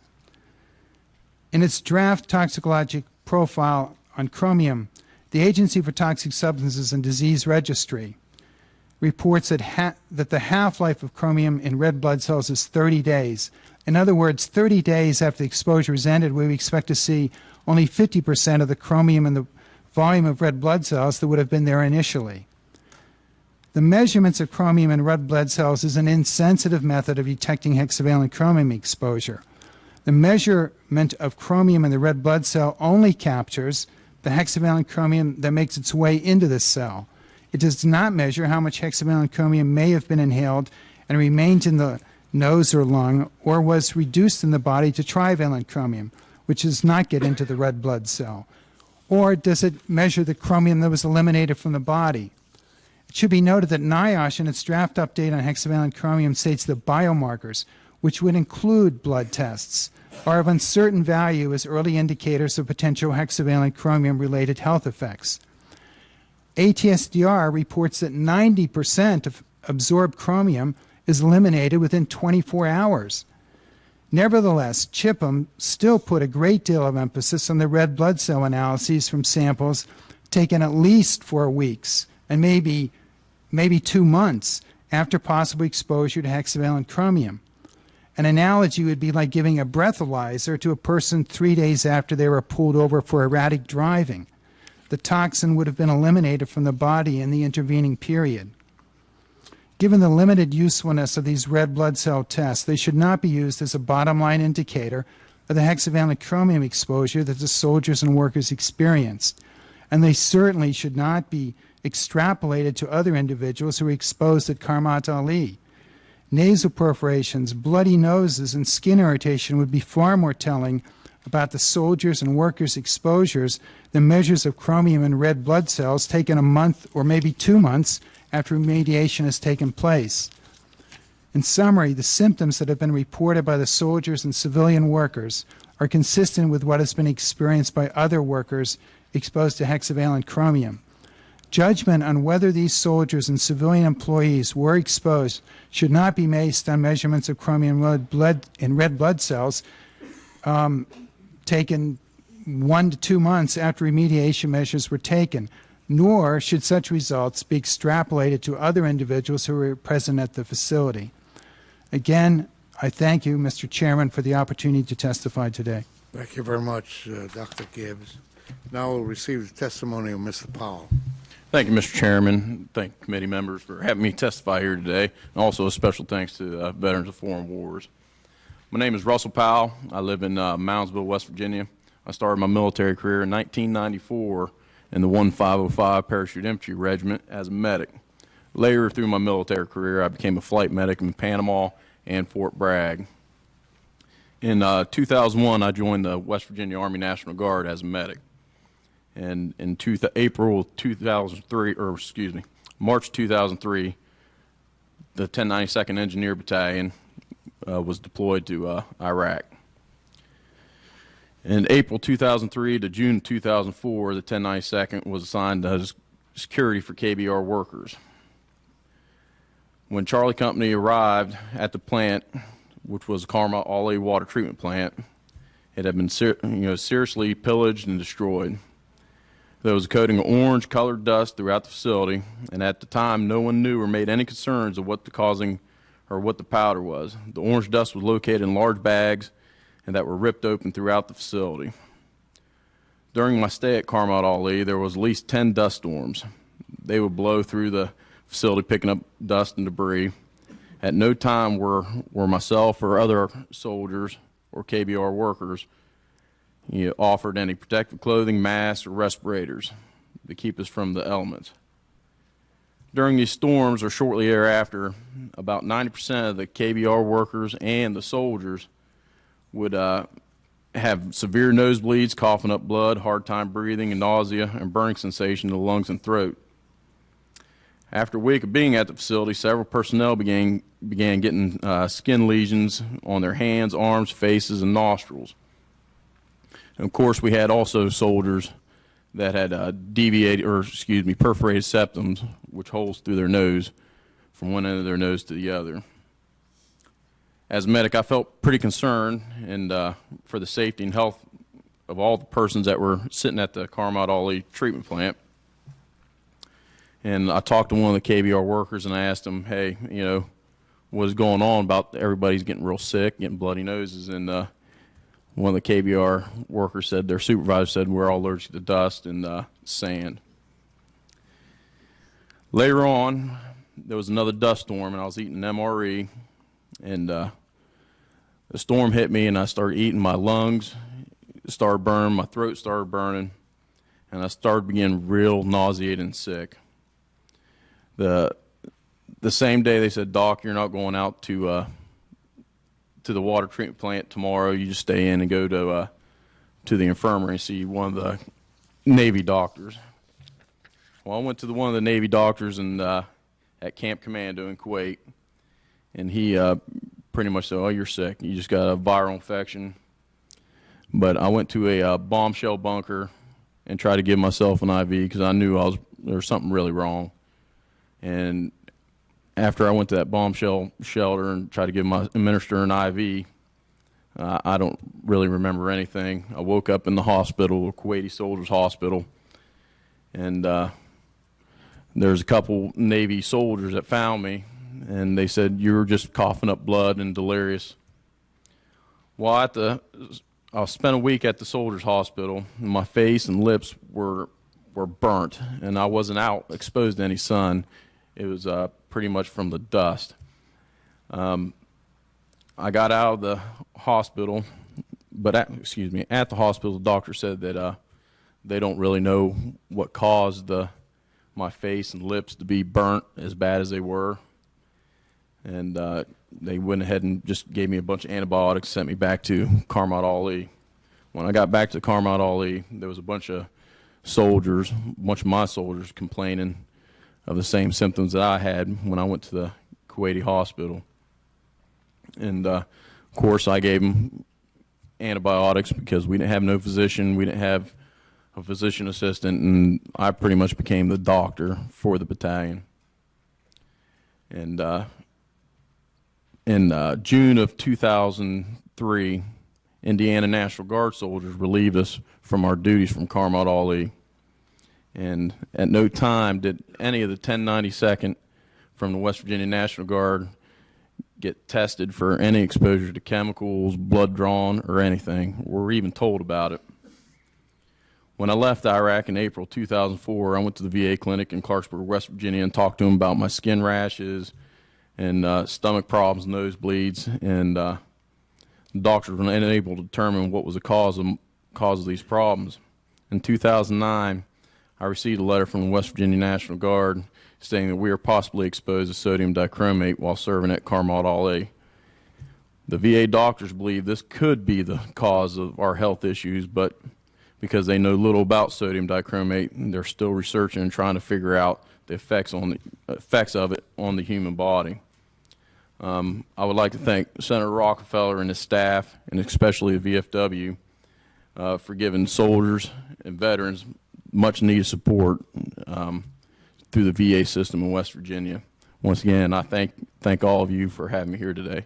In its draft toxicologic profile on chromium, the Agency for Toxic Substances and Disease Registry reports that the half-life of chromium in red blood cells is 30 days. In other words, 30 days after the exposure is ended, we expect to see only 50% of the chromium in the volume of red blood cells that would have been there initially. The measurements of chromium in red blood cells is an insensitive method of detecting hexavalent chromium exposure. The measurement of chromium in the red blood cell only captures the hexavalent chromium that makes its way into the cell. It does not measure how much hexavalent chromium may have been inhaled and remained in the nose or lung, or was reduced in the body to trivalent chromium, which does not get into the red blood cell. Or does it measure the chromium that was eliminated from the body? It should be noted that NIOSH in its draft update on hexavalent chromium states that biomarkers, which would include blood tests, are of uncertain value as early indicators of potential hexavalent chromium-related health effects. ATSDR reports that 90% of absorbed chromium is eliminated within 24 hours. Nevertheless, Chipham still put a great deal of emphasis on the red blood cell analyses from samples taken at least 4 weeks and maybe 2 months after possible exposure to hexavalent chromium. An analogy would be like giving a breathalyzer to a person 3 days after they were pulled over for erratic driving. The toxin would have been eliminated from the body in the intervening period. Given the limited usefulness of these red blood cell tests, they should not be used as a bottom-line indicator of the hexavalent chromium exposure that the soldiers and workers experienced, and they certainly should not be extrapolated to other individuals who were exposed at Qarmat Ali. Nasal perforations, bloody noses, and skin irritation would be far more telling about the soldiers' and workers' exposures than measures of chromium in red blood cells taken a month or maybe 2 months after remediation has taken place. In summary, the symptoms that have been reported by the soldiers and civilian workers are consistent with what has been experienced by other workers exposed to hexavalent chromium. Judgment on whether these soldiers and civilian employees were exposed should not be based on measurements of chromium in red blood cells taken 1 to 2 months after remediation measures were taken, nor should such results be extrapolated to other individuals who were present at the facility. Again, I thank you, Mr. Chairman, for the opportunity to testify today.
Thank you very much, Dr. Gibbs. Now we'll receive the testimony of Mr. Powell.
Thank you, Mr. Chairman. Thank committee members for having me testify here today. And also a special thanks to Veterans of Foreign Wars. My name is Russell Powell. I live in Moundsville, West Virginia. I started my military career in 1994 in the 1505 Parachute Infantry Regiment as a medic. Later through my military career, I became a flight medic in Panama and Fort Bragg. In 2001, I joined the West Virginia Army National Guard as a medic. And in March 2003, the 1092nd Engineer Battalion was deployed to Iraq. In April 2003 to June 2004, the 1092nd was assigned as security for KBR workers. When Charlie Company arrived at the plant, which was Qarmat Ali water treatment plant, it had been seriously pillaged and destroyed. There was a coating of orange-colored dust throughout the facility, and at the time, no one knew or made any concerns of what the powder was. The orange dust was located in large bags and that were ripped open throughout the facility. During my stay at Qarmat Ali, there was at least 10 dust storms. They would blow through the facility, picking up dust and debris. At no time were myself or other soldiers or KBR workers offered any protective clothing, masks, or respirators to keep us from the elements. During these storms or shortly thereafter, about 90% of the KBR workers and the soldiers would have severe nosebleeds, coughing up blood, hard time breathing, and nausea and burning sensation in the lungs and throat. After a week of being at the facility, several personnel began getting skin lesions on their hands, arms, faces, and nostrils. And of course, we had also soldiers that had perforated septums, which holes through their nose from one end of their nose to the other. As a medic, I felt pretty concerned for the safety and health of all the persons that were sitting at the Qarmat Ali treatment plant. And I talked to one of the KBR workers and I asked him, hey, what's going on about everybody's getting real sick, getting bloody noses? And one of the KBR workers said, their supervisor said, we're all allergic to dust and sand. Later on, there was another dust storm, and I was eating MRE, and the storm hit me, and I started eating. My lungs started burning, my throat started burning, and I started getting real nauseated and sick. The same day they said, Doc, you're not going out to the water treatment plant tomorrow. You just stay in and go to the infirmary and see one of the Navy doctors. Well, I went to one of the Navy doctors at Camp Commando in Kuwait, and he pretty much said, oh, you're sick. You just got a viral infection. But I went to a bombshell bunker and tried to give myself an IV because I knew there was something really wrong. And after I went to that bombshell shelter and tried to administer an IV, I don't really remember anything. I woke up in the hospital, a Kuwaiti soldiers' hospital, and there's a couple Navy soldiers that found me, and they said, you were just coughing up blood and delirious. Well, I spent a week at the soldiers' hospital, and my face and lips were burnt, and I wasn't out exposed to any sun. It was pretty much from the dust. I got out of the hospital, but at the hospital, the doctor said that they don't really know what caused my face and lips to be burnt as bad as they were. And they went ahead and just gave me a bunch of antibiotics, sent me back to Qarmat Ali. When I got back to Qarmat Ali, there was a bunch of my soldiers complaining of the same symptoms that I had when I went to the Kuwaiti hospital. And, of course, I gave them antibiotics because we didn't have no physician. We didn't have a physician assistant, and I pretty much became the doctor for the battalion. And in June of 2003, Indiana National Guard soldiers relieved us from our duties from Qarmat Ali. And at no time did any of the 1092nd from the West Virginia National Guard get tested for any exposure to chemicals, blood drawn, or anything. We were even told about it. When I left Iraq in April 2004, I went to the VA clinic in Clarksburg, West Virginia, and talked to them about my skin rashes and stomach problems, nosebleeds, and the doctors were unable to determine what was the cause of these problems. In 2009, I received a letter from the West Virginia National Guard stating that we are possibly exposed to sodium dichromate while serving at Qarmat Ali. The VA doctors believe this could be the cause of our health issues, but because they know little about sodium dichromate, they're still researching and trying to figure out the effects of it on the human body. I would like to thank Senator Rockefeller and his staff, and especially the VFW, for giving soldiers and veterans much needed support through the VA system in West Virginia. Once again, I thank all of you for having me here today.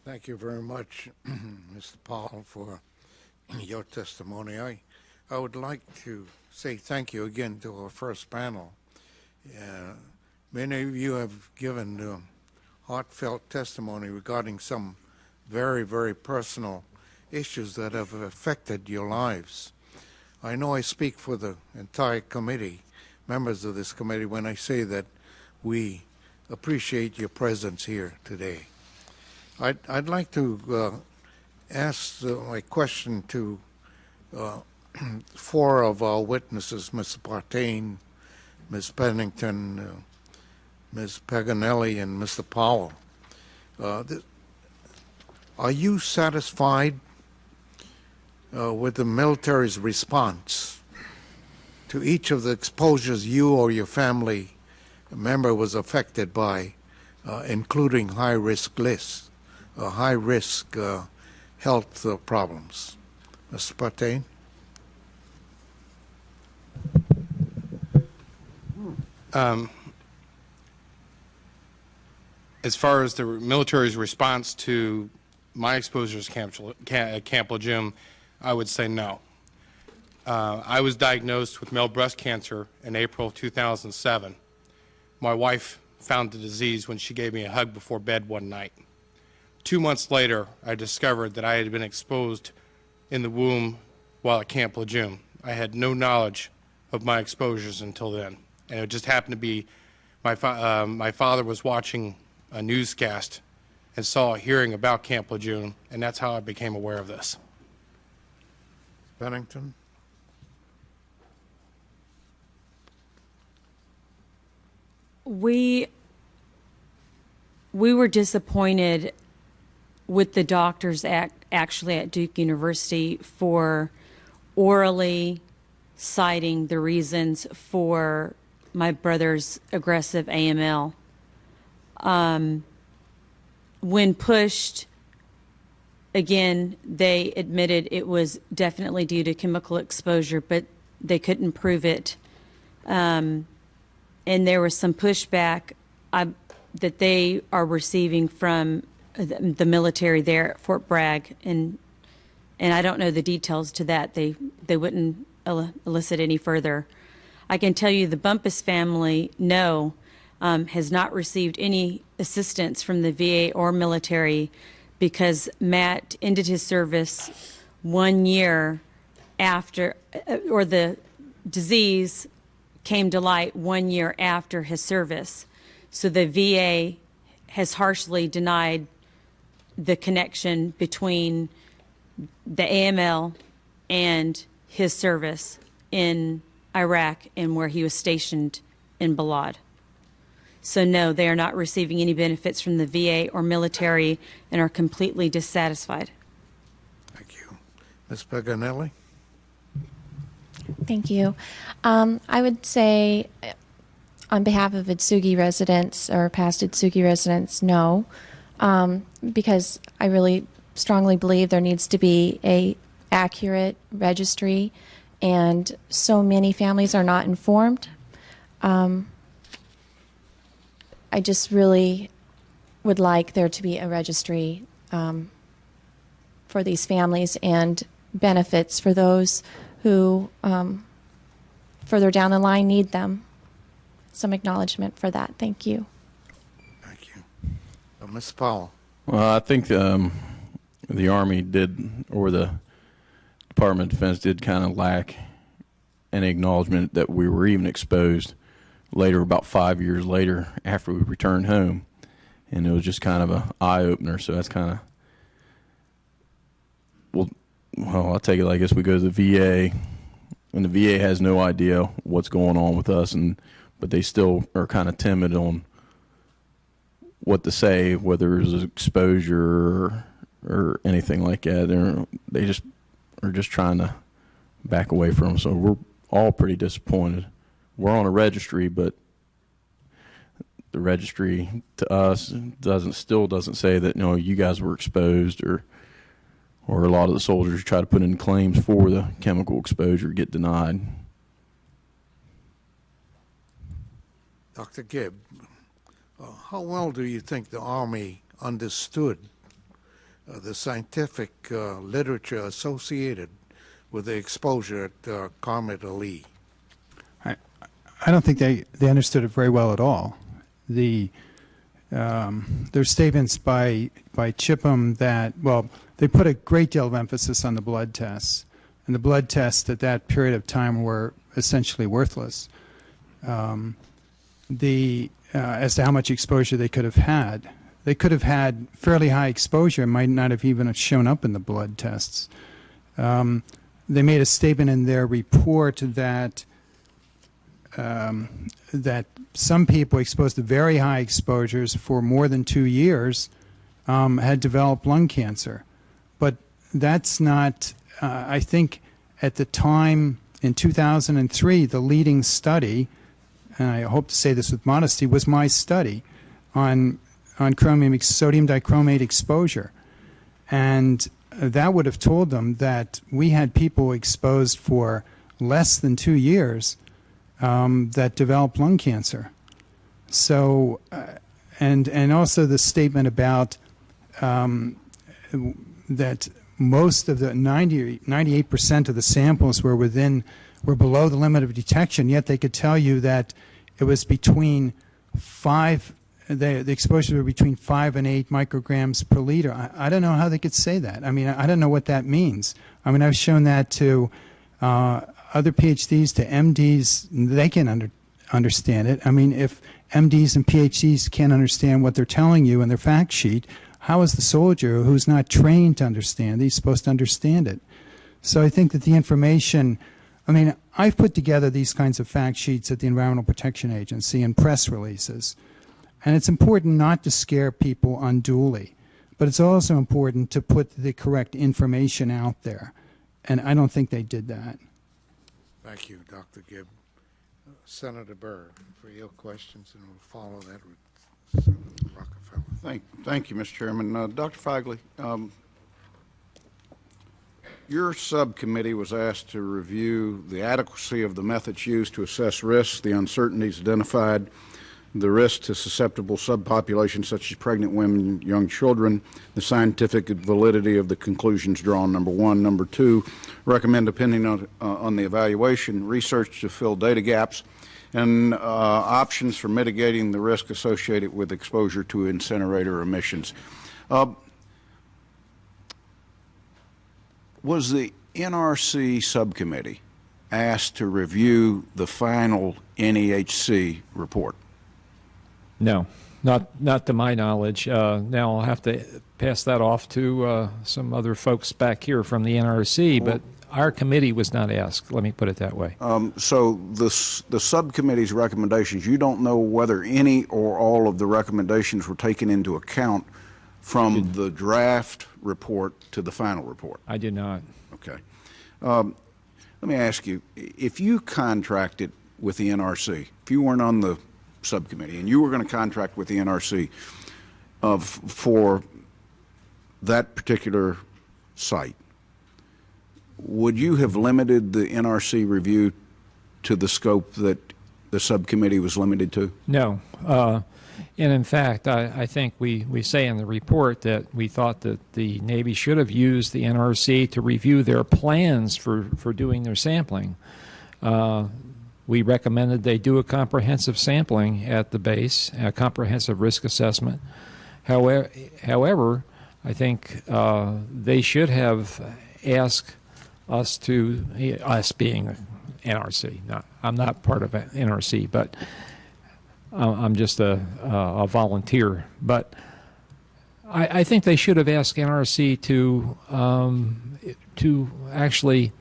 Thank you very much, Mr. Paul, for your testimony. I would like to say thank you again to our first panel. Many of you have given heartfelt testimony regarding some very, very personal issues that have affected your lives. I know I speak for the entire committee, members of this committee, when I say that we appreciate your presence here today. I'd like to ask my question to 4 of our witnesses, Ms. Partain, Ms. Pennington, Ms. Paganelli, and Mr. Powell. Are you satisfied with the military's response to each of the exposures you or your family member was affected by, including high-risk lists, high-risk health problems? Mr. Partain?
As far as the military's response to my exposures at Camp Lejeune, I would say no. I was diagnosed with male breast cancer in April of 2007. My wife found the disease when she gave me a hug before bed one night. 2 months later, I discovered that I had been exposed in the womb while at Camp Lejeune. I had no knowledge of my exposures until then. And it just happened to be my father was watching a newscast and saw a hearing about Camp Lejeune, and that's how I became aware of this.
Pennington?
We were disappointed with the doctors actually at Duke University for orally citing the reasons for my brother's aggressive AML. When pushed, again, they admitted it was definitely due to chemical exposure, but they couldn't prove it. And there was some pushback that they are receiving from the military there at Fort Bragg, and I don't know the details to that. They wouldn't elicit any further. I can tell you the Bumpus family, has not received any assistance from the VA or military because Matt ended his service 1 year after, or the disease came to light 1 year after his service. So the VA has harshly denied the connection between the AML and his service in Iraq and where he was stationed in Balad. So no, they are not receiving any benefits from the VA or military and are completely dissatisfied.
Thank you. Ms. Paganelli?
Thank you. I would say on behalf of Atsugi residents or past Atsugi residents, no, because I really strongly believe there needs to be a accurate registry, and so many families are not informed. I just really would like there to be a registry for these families and benefits for those who further down the line need them. Some acknowledgement for that. Thank you.
Thank you. Ms. Powell?
Well, I think the Army did, or the Department of Defense did kind of lack any acknowledgement that we were even exposed later, about 5 years later after we returned home. And it was just kind of an eye-opener. So that's kind of, well, I'll take it like this. We go to the VA, and the VA has no idea what's going on with us, but they still are kind of timid on what to say, whether it's exposure or anything like that. They just are just trying to back away from them. So we're all pretty disappointed. We're on a registry, but the registry to us still doesn't say that, you guys were exposed, or a lot of the soldiers who try to put in claims for the chemical exposure get denied.
Dr. Gibb, how well do you think the Army understood the scientific literature associated with the exposure at Qarmat Ali?
I don't think they understood it very well at all. There's statements by Chipham that, well, they put a great deal of emphasis on the blood tests, and the blood tests at that period of time were essentially worthless. As to how much exposure they could have had. They could have had fairly high exposure, might not have even shown up in the blood tests. They made a statement in their report that that some people exposed to very high exposures for more than 2 years had developed lung cancer. But that's not, I think at the time in 2003, the leading study, and I hope to say this with modesty, was my study on chromium sodium dichromate exposure. And that would have told them that we had people exposed for less than 2 years that developed lung cancer. So, and also the statement about that most of the 98% of the samples were below the limit of detection, yet they could tell you that it was between the exposures were between 5 and 8 micrograms per liter. I don't know how they could say that. I mean, I don't know what that means. I mean, I've shown that to other PhDs, to MDs. They can understand it. I mean, if MDs and PhDs can't understand what they're telling you in their fact sheet, how is the soldier who's not trained to understand? He's supposed to understand it. So I think that the information, I mean, I've put together these kinds of fact sheets at the Environmental Protection Agency and press releases. And it's important not to scare people unduly, but it's also important to put the correct information out there. And I don't think they did that.
Thank you, Dr. Gibb. Senator Burr, for your questions, and we'll follow that with Senator Rockefeller.
Thank you, Mr. Chairman. Dr. Feigley, your subcommittee was asked to review the adequacy of the methods used to assess risks, the uncertainties identified, the risk to susceptible subpopulations such as pregnant women and young children, the scientific validity of the conclusions drawn, number one. Number two, recommend, depending on the evaluation, research to fill data gaps and options for mitigating the risk associated with exposure to incinerator emissions. Was the NRC subcommittee asked to review the final NEHC report?
No, not to my knowledge. Now I'll have to pass that off to some other folks back here from the NRC, but our committee was not asked. Let me put it that way.
So the subcommittee's recommendations, you don't know whether any or all of the recommendations were taken into account from the draft report to the final report?
I did not.
Okay. Let me ask you, if you contracted with the NRC, if you weren't on the subcommittee and you were going to contract with the NRC for that particular site, would you have limited the NRC review to the scope that the subcommittee was limited to?
No. And in fact, I think we say in the report that we thought that the Navy should have used the NRC to review their plans for doing their sampling. We recommended they do a comprehensive sampling at the base, a comprehensive risk assessment. However, I think they should have asked us being NRC. I'm not part of NRC, but I'm just a volunteer. But I think they should have asked NRC to actually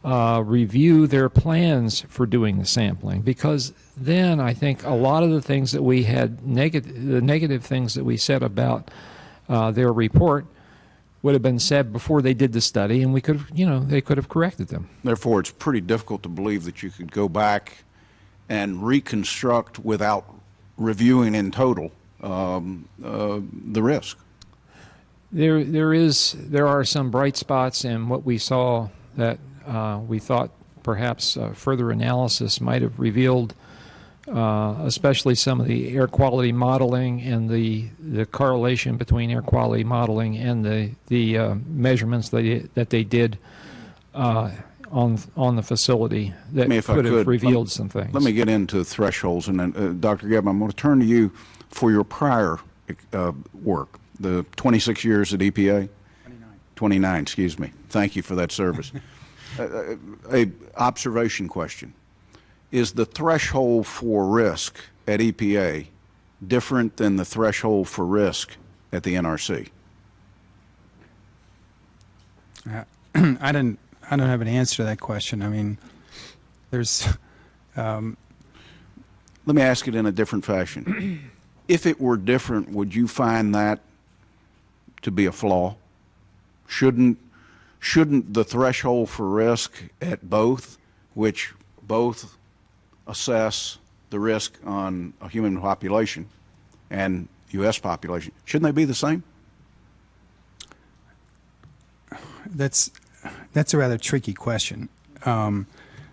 review their plans for doing the sampling, because then I think a lot of the things that we had, the negative things that we said about their report would have been said before they did the study, and we could, they could have corrected them.
Therefore, it's pretty difficult to believe that you could go back and reconstruct without reviewing in total the risk.
There are some bright spots in what we saw that we thought perhaps further analysis might have revealed, especially some of the air quality modeling and the correlation between air quality modeling and the measurements that they did on the facility that could have revealed some things.
Let me get into thresholds, and then Dr. Gibb, I'm going to turn to you for your prior work, the 26 years at EPA. 29, excuse me. Thank you for that service. A observation question. Is the threshold for risk at EPA different than the threshold for risk at the NRC?
I don't have an answer to that question. I mean, there's.
Let me ask it in a different fashion. If it were different, would you find that to be a flaw? Shouldn't the threshold for risk at both, which both assess the risk on a human population and U.S. population, shouldn't they be the same?
That's a rather tricky question.
Well,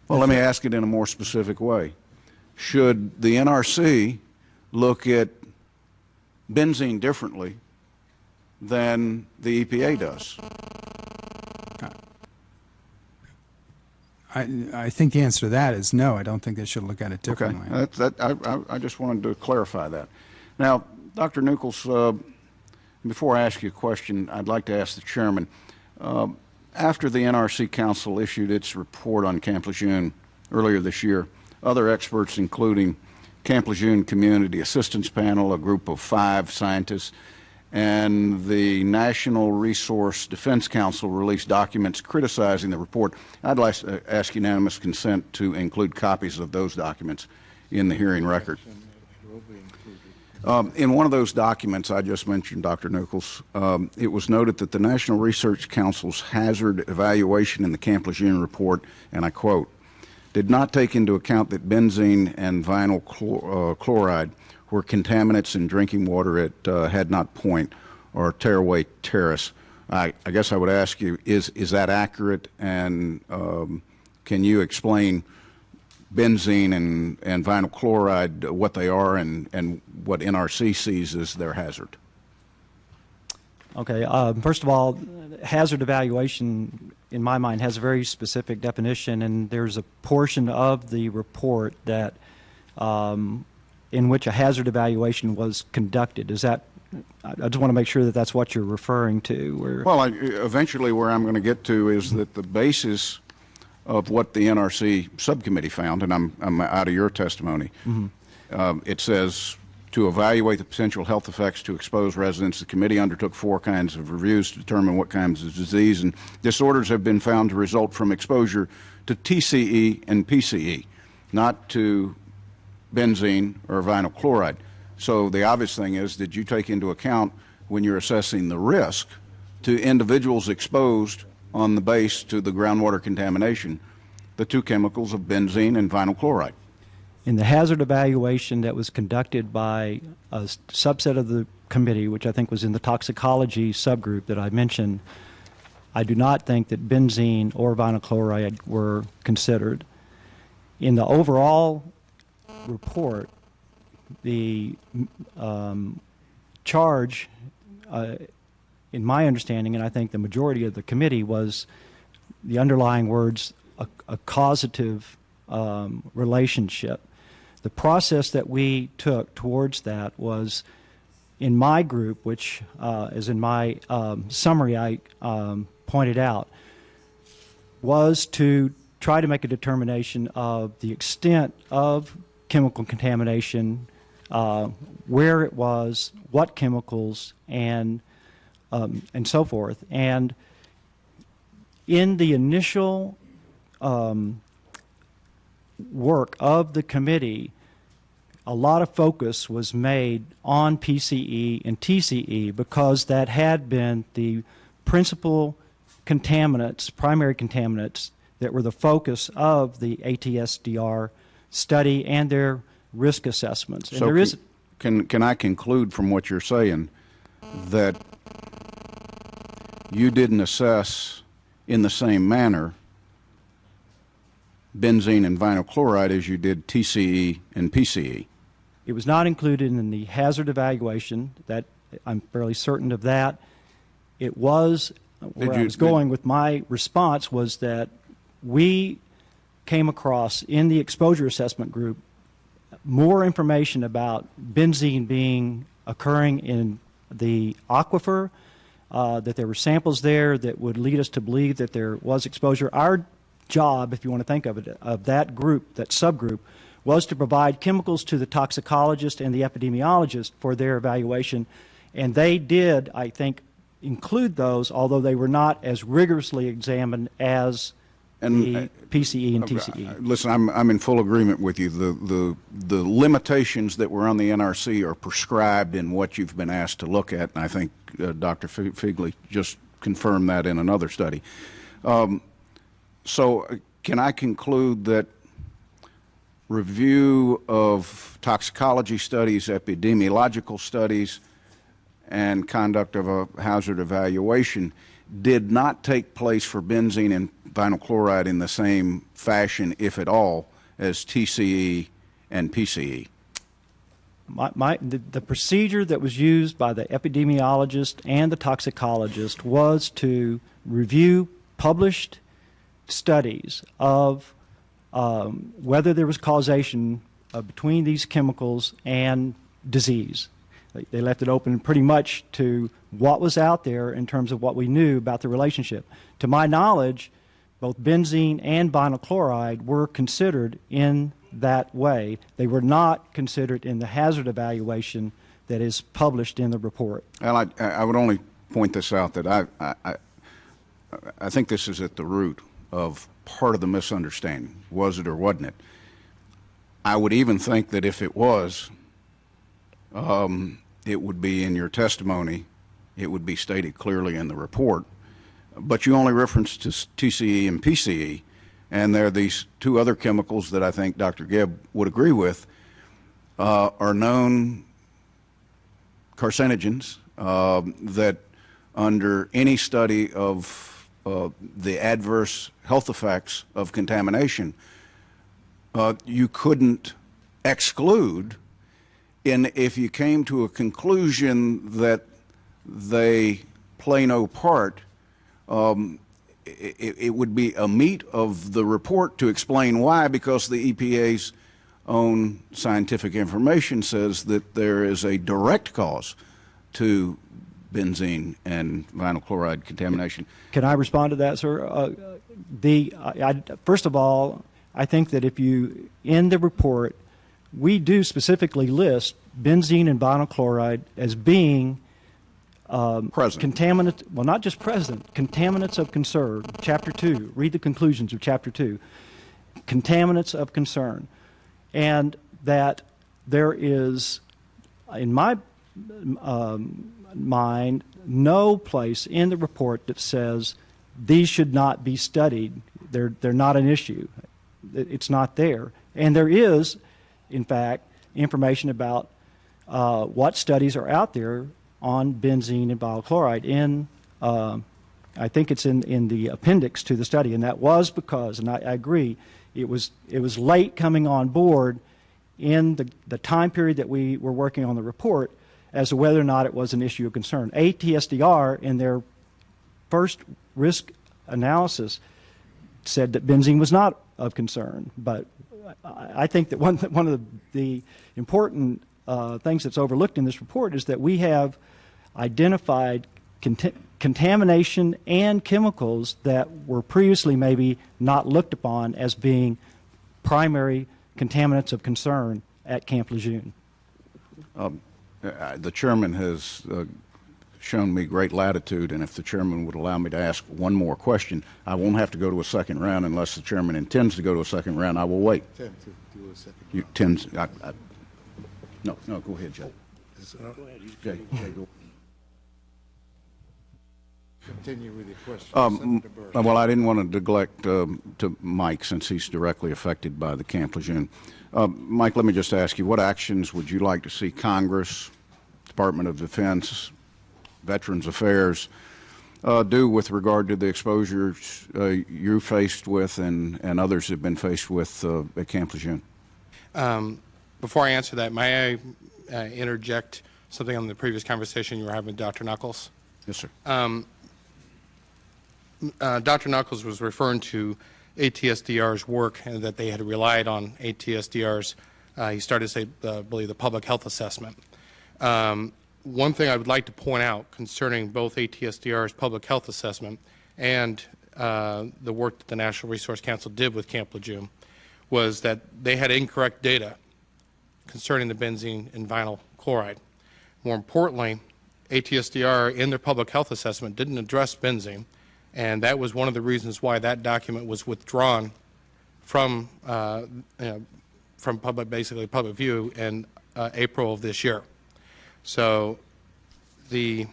let me ask it in a more specific way. Should the NRC look at benzene differently than the EPA does?
I think the answer to that is no. I don't think they should look at it differently.
Okay. I just wanted to clarify that. Now, Dr. Nuckols, before I ask you a question, I'd like to ask the chairman. After the NRC Council issued its report on Camp Lejeune earlier this year, other experts, including Camp Lejeune Community Assistance Panel, a group of 5 scientists, and the National Resource Defense Council released documents criticizing the report. I'd like to ask unanimous consent to include copies of those documents in the hearing record. In one of those documents I just mentioned, Dr. Nuckols, it was noted that the National Research Council's hazard evaluation in the Camp Lejeune report, and I quote, did not take into account that benzene and vinyl chloride were contaminants in drinking water at Hadnot Point or Tearaway Terrace. I guess I would ask you, is that accurate, and can you explain benzene and vinyl chloride, what they are and what NRC sees as their hazard?
Okay. First of all, hazard evaluation, in my mind, has a very specific definition, and there's a portion of the report that in which a hazard evaluation was conducted. Is that? I just want to make sure that that's what you're referring to.
Well, eventually where I'm going to get to is that the basis of what the NRC subcommittee found, and I'm out of your testimony, it says, to evaluate the potential health effects to exposed residents, the committee undertook 4 kinds of reviews to determine what kinds of disease and disorders have been found to result from exposure to TCE and PCE, not to benzene or vinyl chloride. So the obvious thing is, did you take into account, when you're assessing the risk to individuals exposed on the base to the groundwater contamination, the 2 chemicals of benzene and vinyl chloride?
In the hazard evaluation that was conducted by a subset of the committee, which I think was in the toxicology subgroup that I mentioned, I do not think that benzene or vinyl chloride were considered. In the overall report, the charge, in my understanding, and I think the majority of the committee, was the underlying words, a causative relationship. The process that we took towards that was, in my group, which is in my summary I pointed out, was to try to make a determination of the extent of chemical contamination, where it was, what chemicals, and so forth. And in the initial work of the committee, a lot of focus was made on PCE and TCE because that had been the principal contaminants, primary contaminants, that were the focus of the ATSDR study and their risk assessments. And
so
there is
can I conclude from what you're saying that you didn't assess in the same manner benzene and vinyl chloride as you did TCE and PCE?
It was not included in the hazard evaluation. That I'm fairly certain of that. It was where I was going with my response was that we came across in the exposure assessment group more information about benzene occurring in the aquifer, that there were samples there that would lead us to believe that there was exposure. Our job, if you want to think of it, of that group, that subgroup, was to provide chemicals to the toxicologist and the epidemiologist for their evaluation, and they did, I think, include those, although they were not as rigorously examined as the PCE and TCE.
Listen, I'm in full agreement with you. The limitations that were on the NRC are prescribed in what you've been asked to look at, and I think Dr. Feigley just confirmed that in another study. So can I conclude that review of toxicology studies, epidemiological studies, and conduct of a hazard evaluation did not take place for benzene and vinyl chloride in the same fashion, if at all, as TCE and PCE?
The procedure that was used by the epidemiologist and the toxicologist was to review published studies of whether there was causation between these chemicals and disease. They left it open pretty much to what was out there in terms of what we knew about the relationship. To my knowledge, both benzene and vinyl chloride were considered in that way. They were not considered in the hazard evaluation that is published in the report.
Well, I would only point this out that I think this is at the root of part of the misunderstanding. Was it or wasn't it? I would even think that if it was, it would be in your testimony, it would be stated clearly in the report, but you only referenced to TCE and PCE, and there are these two other chemicals that I think Dr. Gibb would agree with, are known carcinogens that under any study of the adverse health effects of contamination, you couldn't exclude. And if you came to a conclusion that they play no part, it would be a meat of the report to explain why, because the EPA's own scientific information says that there is a direct cause to benzene and vinyl chloride contamination.
Can I respond to that, sir? First of all, I think that if you, in the report, we do specifically list benzene and vinyl chloride as being contaminants, well, not just present, contaminants of concern. Chapter 2, read the conclusions of Chapter 2. Contaminants of concern. And that there is, in my mind, no place in the report that says these should not be studied. They're not an issue. It's not there. And there is, in fact, information about what studies are out there on benzene and vinyl chloride in, I think it's in the appendix to the study, and that was because, and I agree, it was late coming on board in the time period that we were working on the report as to whether or not it was an issue of concern. ATSDR, in their first risk analysis, said that benzene was not of concern, but I think that one of the important things that's overlooked in this report is that we have identified contamination and chemicals that were previously maybe not looked upon as being primary contaminants of concern at Camp Lejeune.
The chairman has shown me great latitude, and if the chairman would allow me to ask one more question, I won't have to go to a second round unless the chairman intends to go to a second round. I will wait. You tend, no, go ahead, Jay. Jay, go.
Continue with your question.
Well, I didn't want to neglect to Mike, since he's directly affected by the Camp Lejeune. Mike, let me just ask you, what actions would you like to see Congress, Department of Defense, Veterans Affairs do with regard to the exposures you're faced with and others have been faced with at Camp Lejeune?
Before I answer that, may I interject something on the previous conversation you were having with Dr. Nuckols?
Yes, sir.
Dr. Nuckols was referring to ATSDR's work and that they had relied on ATSDR's, he started to say, I believe, the public health assessment. One thing I would like to point out concerning both ATSDR's public health assessment and the work that the National Resource Council did with Camp Lejeune was that they had incorrect data concerning the benzene and vinyl chloride. More importantly, ATSDR in their public health assessment didn't address benzene, and that was one of the reasons why that document was withdrawn from basically public view in April of this year. So they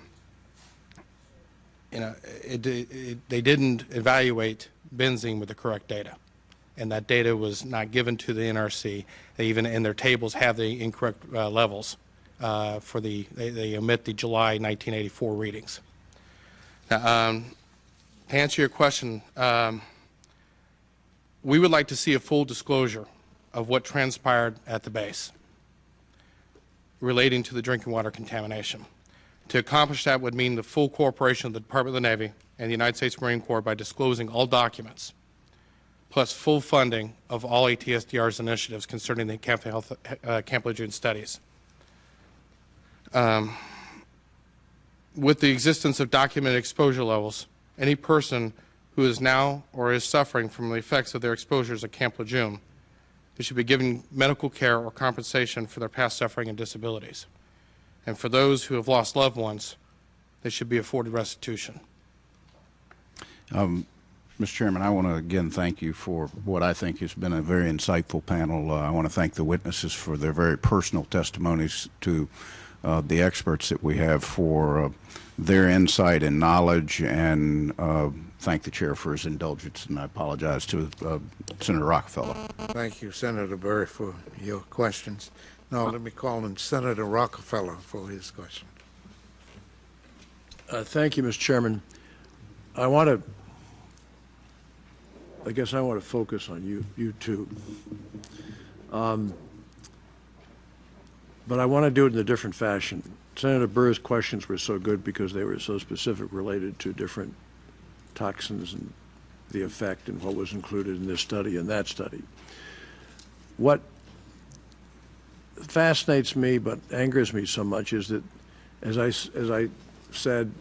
didn't evaluate benzene with the correct data, and that data was not given to the NRC. They even in their tables have the incorrect levels for they omit the July 1984 readings. Now, to answer your question, we would like to see a full disclosure of what transpired at the base relating to the drinking water contamination. To accomplish that would mean the full cooperation of the Department of the Navy and the United States Marine Corps by disclosing all documents, plus full funding of all ATSDR's initiatives concerning the Camp Lejeune studies. With the existence of documented exposure levels, any person who is now or is suffering from the effects of their exposures at Camp Lejeune, they should be given medical care or compensation for their past suffering and disabilities. And for those who have lost loved ones, they should be afforded restitution.
Mr. Chairman, I want to again thank you for what I think has been a very insightful panel. I want to thank the witnesses for their very personal testimonies, to the experts that we have for their insight and knowledge, and thank the chair for his indulgence, and I apologize to Senator Rockefeller.
Thank you, Senator Burr, for your questions. Now let me call on Senator Rockefeller for his question.
Thank you, Mr. Chairman. I guess I want to focus on you two. But I want to do it in a different fashion. Senator Burr's questions were so good because they were so specific, related to different toxins and the effect and what was included in this study and that study. What fascinates me but angers me so much is that, as I said,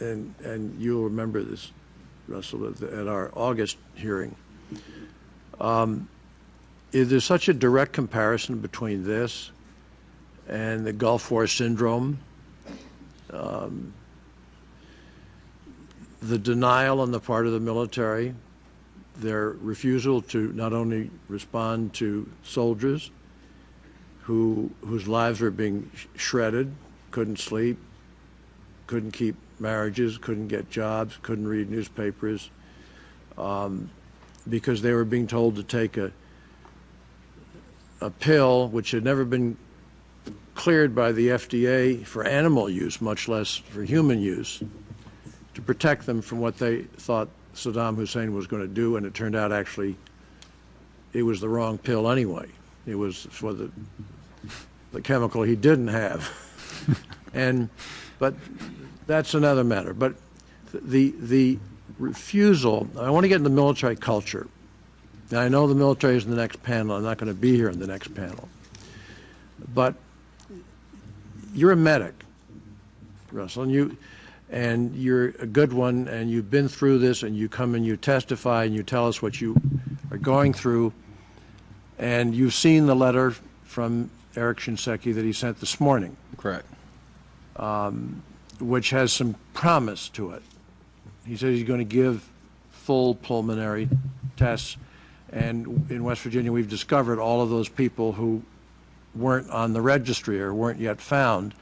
and you'll remember this, Russell, at our August hearing, is there such a direct comparison between this and the Gulf War syndrome? The denial on the part of the military, their refusal to not only respond to soldiers whose lives were being shredded, couldn't sleep, couldn't keep marriages, couldn't get jobs, couldn't read newspapers, because they were being told to take a pill which had never been cleared by the FDA for animal use, much less for human use, to protect them from what they thought Saddam Hussein was going to do, and it turned out actually it was the wrong pill anyway. It was for the chemical he didn't have. But that's another matter. But the refusal, I want to get into military culture. Now, I know the military is in the next panel. I'm not going to be here in the next panel. But you're a medic, Russell, and you're a good one, and you've been through this, and you come and you testify, and you tell us what you are going through, and you've seen the letter from Eric Shinseki that he sent this morning.
Correct.
Which has some promise to it. He says he's going to give full pulmonary tests, and in West Virginia we've discovered all of those people who weren't on the registry or weren't yet found.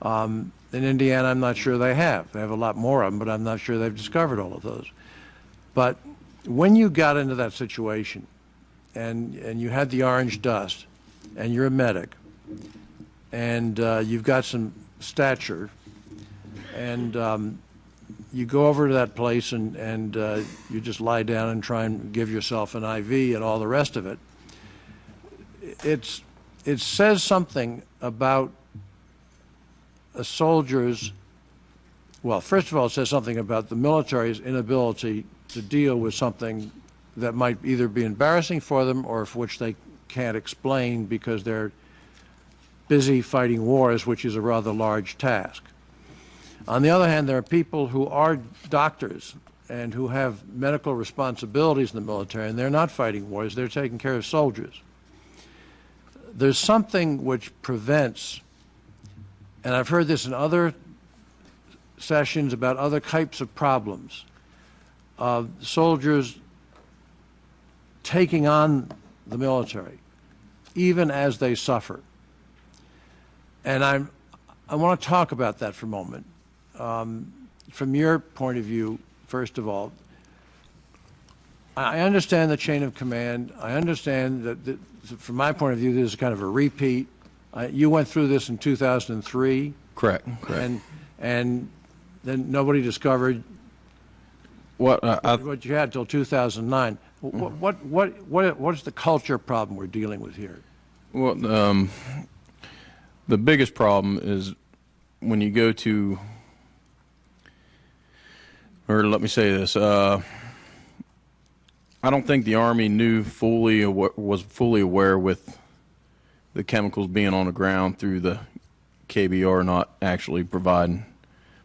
In Indiana, I'm not sure they have. They have a lot more of them, but I'm not sure they've discovered all of those. But when you got into that situation and you had the orange dust and you're a medic and you've got some stature and you go over to that place and you just lie down and try and give yourself an IV and all the rest of it, it says something about a soldier's well, first of all, it says something about the military's inability to deal with something that might either be embarrassing for them or for which they can't explain because they're busy fighting wars, which is a rather large task. On the other hand, there are people who are doctors and who have medical responsibilities in the military, and they're not fighting wars, they're taking care of soldiers. There's something which prevents, and I've heard this in other sessions about other types of problems, of soldiers taking on the military, even as they suffer. And I want to talk about that for a moment. From your point of view, first of all, I understand the chain of command. I understand that, from my point of view, this is kind of a repeat. You went through this in 2003.
Correct.
And then nobody discovered what you had till 2009. What is the culture problem we're dealing with here?
Well, the biggest problem is when you go to, or let me say this, I don't think the Army was fully aware with the chemicals being on the ground through the KBR not actually providing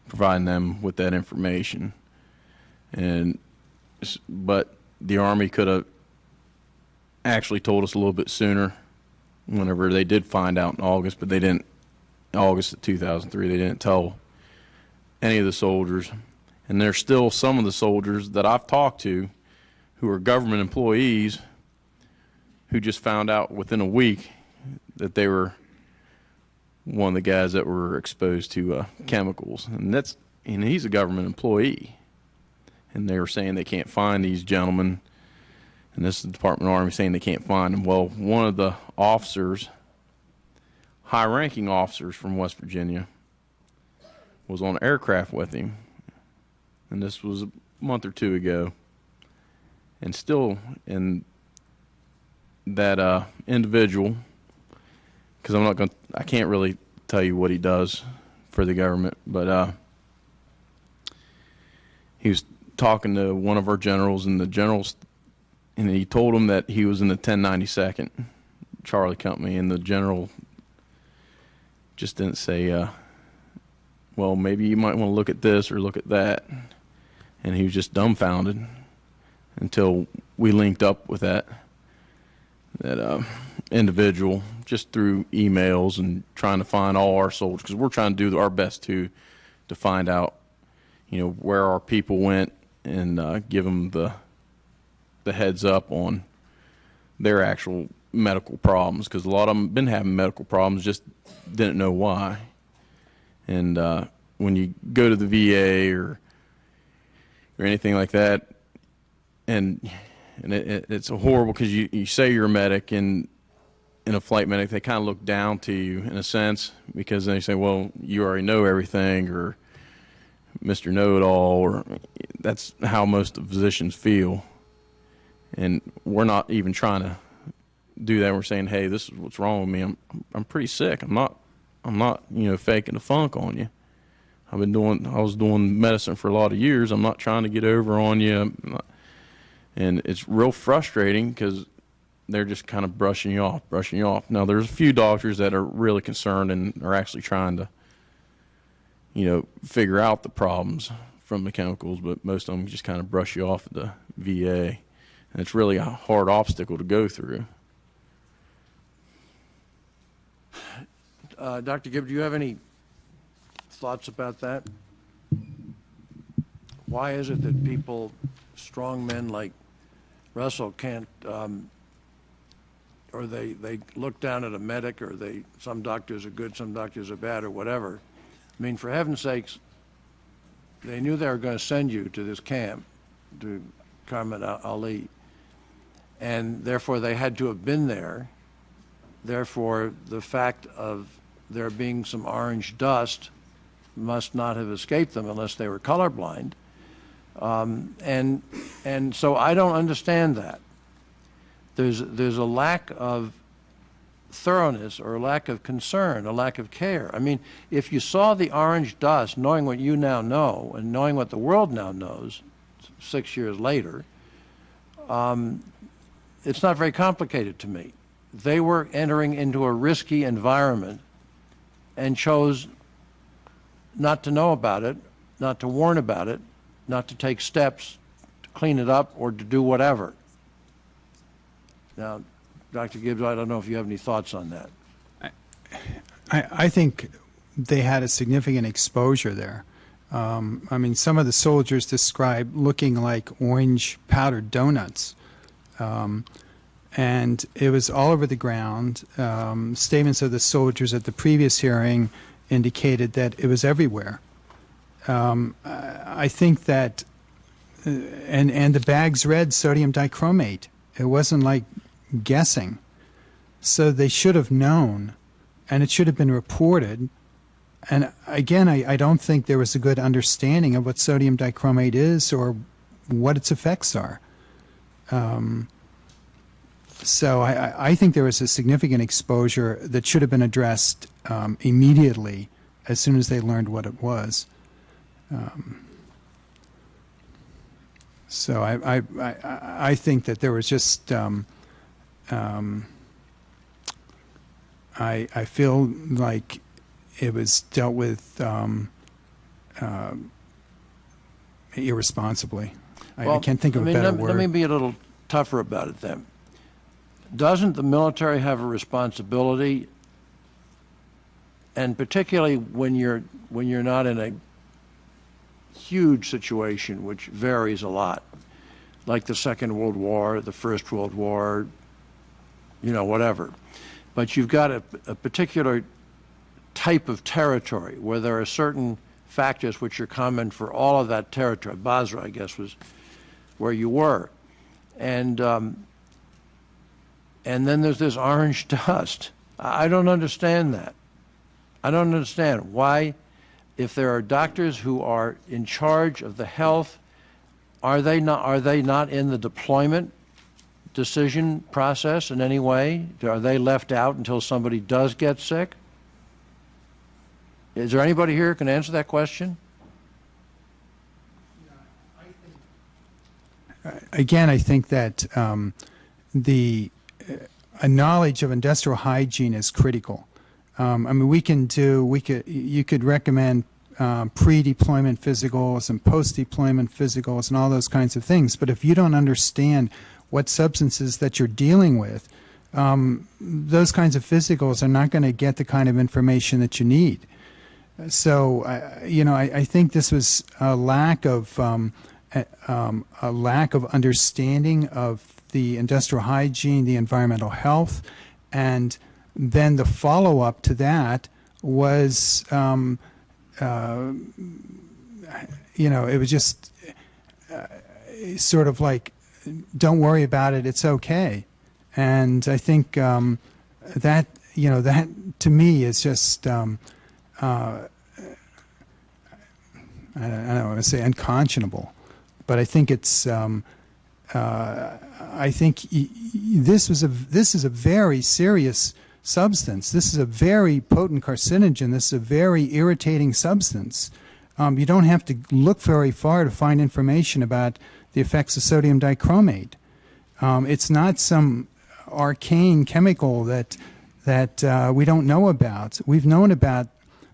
them with that information. But the Army could have actually told us a little bit sooner whenever they did find out in August, but they didn't. August of 2003, they didn't tell any of the soldiers. And there's still some of the soldiers that I've talked to who are government employees who just found out within a week that they were one of the guys that were exposed to chemicals. And he's a government employee. And they were saying they can't find these gentlemen. And this is the Department of Army saying they can't find them. Well, one of the officers, high-ranking officers from West Virginia, was on aircraft with him. And this was a month or two ago. And still, in that individual, because I can't really tell you what he does for the government, but he was talking to one of our generals, and and he told him that he was in the 1092nd Charlie Company, and the general just didn't say, well, maybe you might want to look at this or look at that. And he was just dumbfounded until we linked up with that individual just through emails and trying to find all our soldiers, because we're trying to do our best to find out, where our people went and give them the heads up on their actual medical problems, because a lot of them have been having medical problems, just didn't know why. And when you go to the VA or anything like that, and it's horrible, because you say you're a medic, and in a flight medic, they kind of look down to you in a sense, because they say, well, you already know everything, or Mr. Know-It-All, or that's how most of the physicians feel. And we're not even trying to do that. We're saying, hey, this is what's wrong with me. I'm pretty sick. I'm not faking the funk on you. I was doing medicine for a lot of years. I'm not trying to get over on you. And it's real frustrating, because they're just kind of brushing you off. Now, there's a few doctors that are really concerned and are actually trying to, figure out the problems from the chemicals, but most of them just kind of brush you off at the VA. And it's really a hard obstacle to go through.
Dr. Gibb, do you have any thoughts about that? Why is it that people, strong men like Russell, can't, or they look down at a medic, or some doctors are good, some doctors are bad, or whatever? I mean, for heaven's sakes, they knew they were going to send you to this camp, to Qarmat Ali, and therefore they had to have been there. Therefore, the fact of there being some orange dust must not have escaped them unless they were colorblind. And so I don't understand that. There's a lack of thoroughness or a lack of concern, a lack of care. I mean, if you saw the orange dust, knowing what you now know and knowing what the world now knows 6 years later, it's not very complicated to me. They were entering into a risky environment and chose not to know about it, not to warn about it, not to take steps to clean it up or to do whatever. Now, Dr. Gibbs, I don't know if you have any thoughts on that.
I think they had a significant exposure there. I mean, some of the soldiers described looking like orange powdered donuts. And it was all over the ground. Statements of the soldiers at the previous hearing indicated that it was everywhere. I think that, and the bags read sodium dichromate. It wasn't like guessing. So they should have known, and it should have been reported. And again, I don't think there was a good understanding of what sodium dichromate is or what its effects are. So I think there was a significant exposure that should have been addressed immediately as soon as they learned what it was. So I think that there was just I feel like it was dealt with irresponsibly. I can't think of a better word.
Let me be a little tougher about it then. Doesn't the military have a responsibility, and particularly when you're not in a huge situation, which varies a lot, like the Second World War, the First World War, whatever. But you've got a particular type of territory where there are certain factors which are common for all of that territory. Basra, I guess, was where you were. And then there's this orange dust. I don't understand that. I don't understand why, if there are doctors who are in charge of the health, are they not in the deployment decision process in any way? Are they left out until somebody does get sick? Is there anybody here who can answer that question?
Again, I think that a knowledge of industrial hygiene is critical. I mean, you could recommend pre-deployment physicals and post-deployment physicals and all those kinds of things. But if you don't understand what substances that you're dealing with, those kinds of physicals are not going to get the kind of information that you need. So, I think this was a lack of understanding of the industrial hygiene, the environmental health, and then the follow-up to that was, it was just sort of like, don't worry about it, it's okay. And I think that to me is just, I don't want to say unconscionable, but I think it's, I think this is a very serious substance. This is a very potent carcinogen. This is a very irritating substance. You don't have to look very far to find information about the effects of sodium dichromate. It's not some arcane chemical that we don't know about. We've known about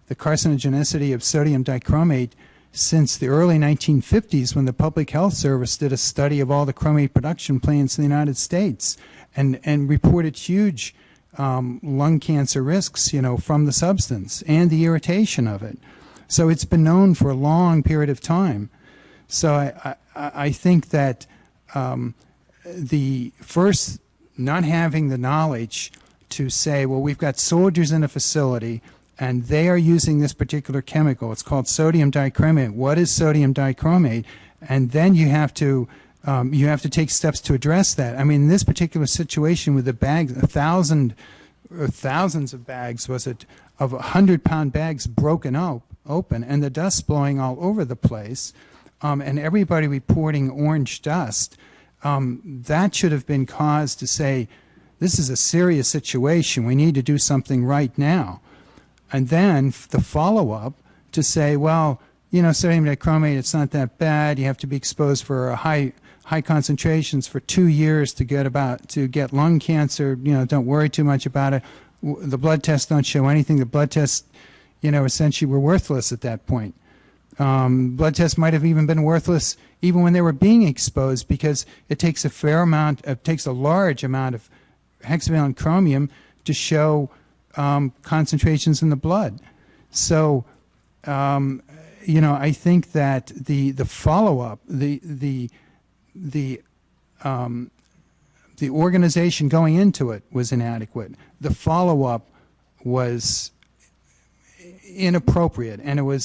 the carcinogenicity of sodium dichromate since the early 1950s, when the Public Health Service did a study of all the chromate production plants in the United States and reported huge lung cancer risks, from the substance and the irritation of it. So it's been known for a long period of time. So I think that the first, not having the knowledge to say, well, we've got soldiers in a facility and they are using this particular chemical. It's called sodium dichromate. What is sodium dichromate? And then you have to take steps to address that. I mean, in this particular situation with the bags, thousands of bags, was it, of 100-pound bags broken open, and the dust blowing all over the place, and everybody reporting orange dust, that should have been cause to say, this is a serious situation. We need to do something right now. And then the follow-up to say, well, you know, sodium dichromate, it's not that bad. You have to be exposed for high concentrations for 2 years to get lung cancer. You know, don't worry too much about it. The blood tests don't show anything. The blood tests, you know, essentially were worthless at that point. Blood tests might have even been worthless even when they were being exposed, because it takes a large amount of hexavalent chromium to show concentrations in the blood. So, you know, I think that the follow-up, the organization going into it was inadequate. The follow-up was inappropriate, and the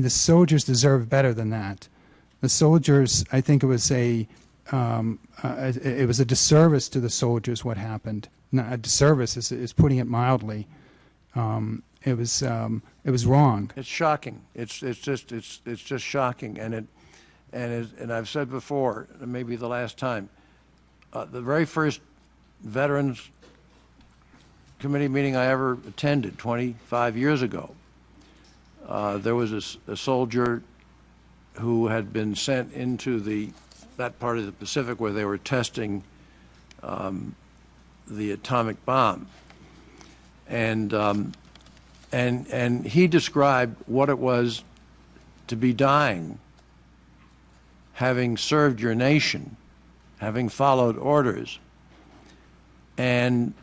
soldiers deserve better than that. The soldiers, I think it was a disservice to the soldiers what happened. Not a disservice is putting it mildly. It was wrong.
It's shocking. It's just shocking, and I've said before, maybe the last time, the very first Veterans Committee meeting I ever attended 25 years ago, there was a soldier who had been sent into that part of the Pacific where they were testing the atomic bomb, and he described what it was to be dying, having served your nation, having followed orders. And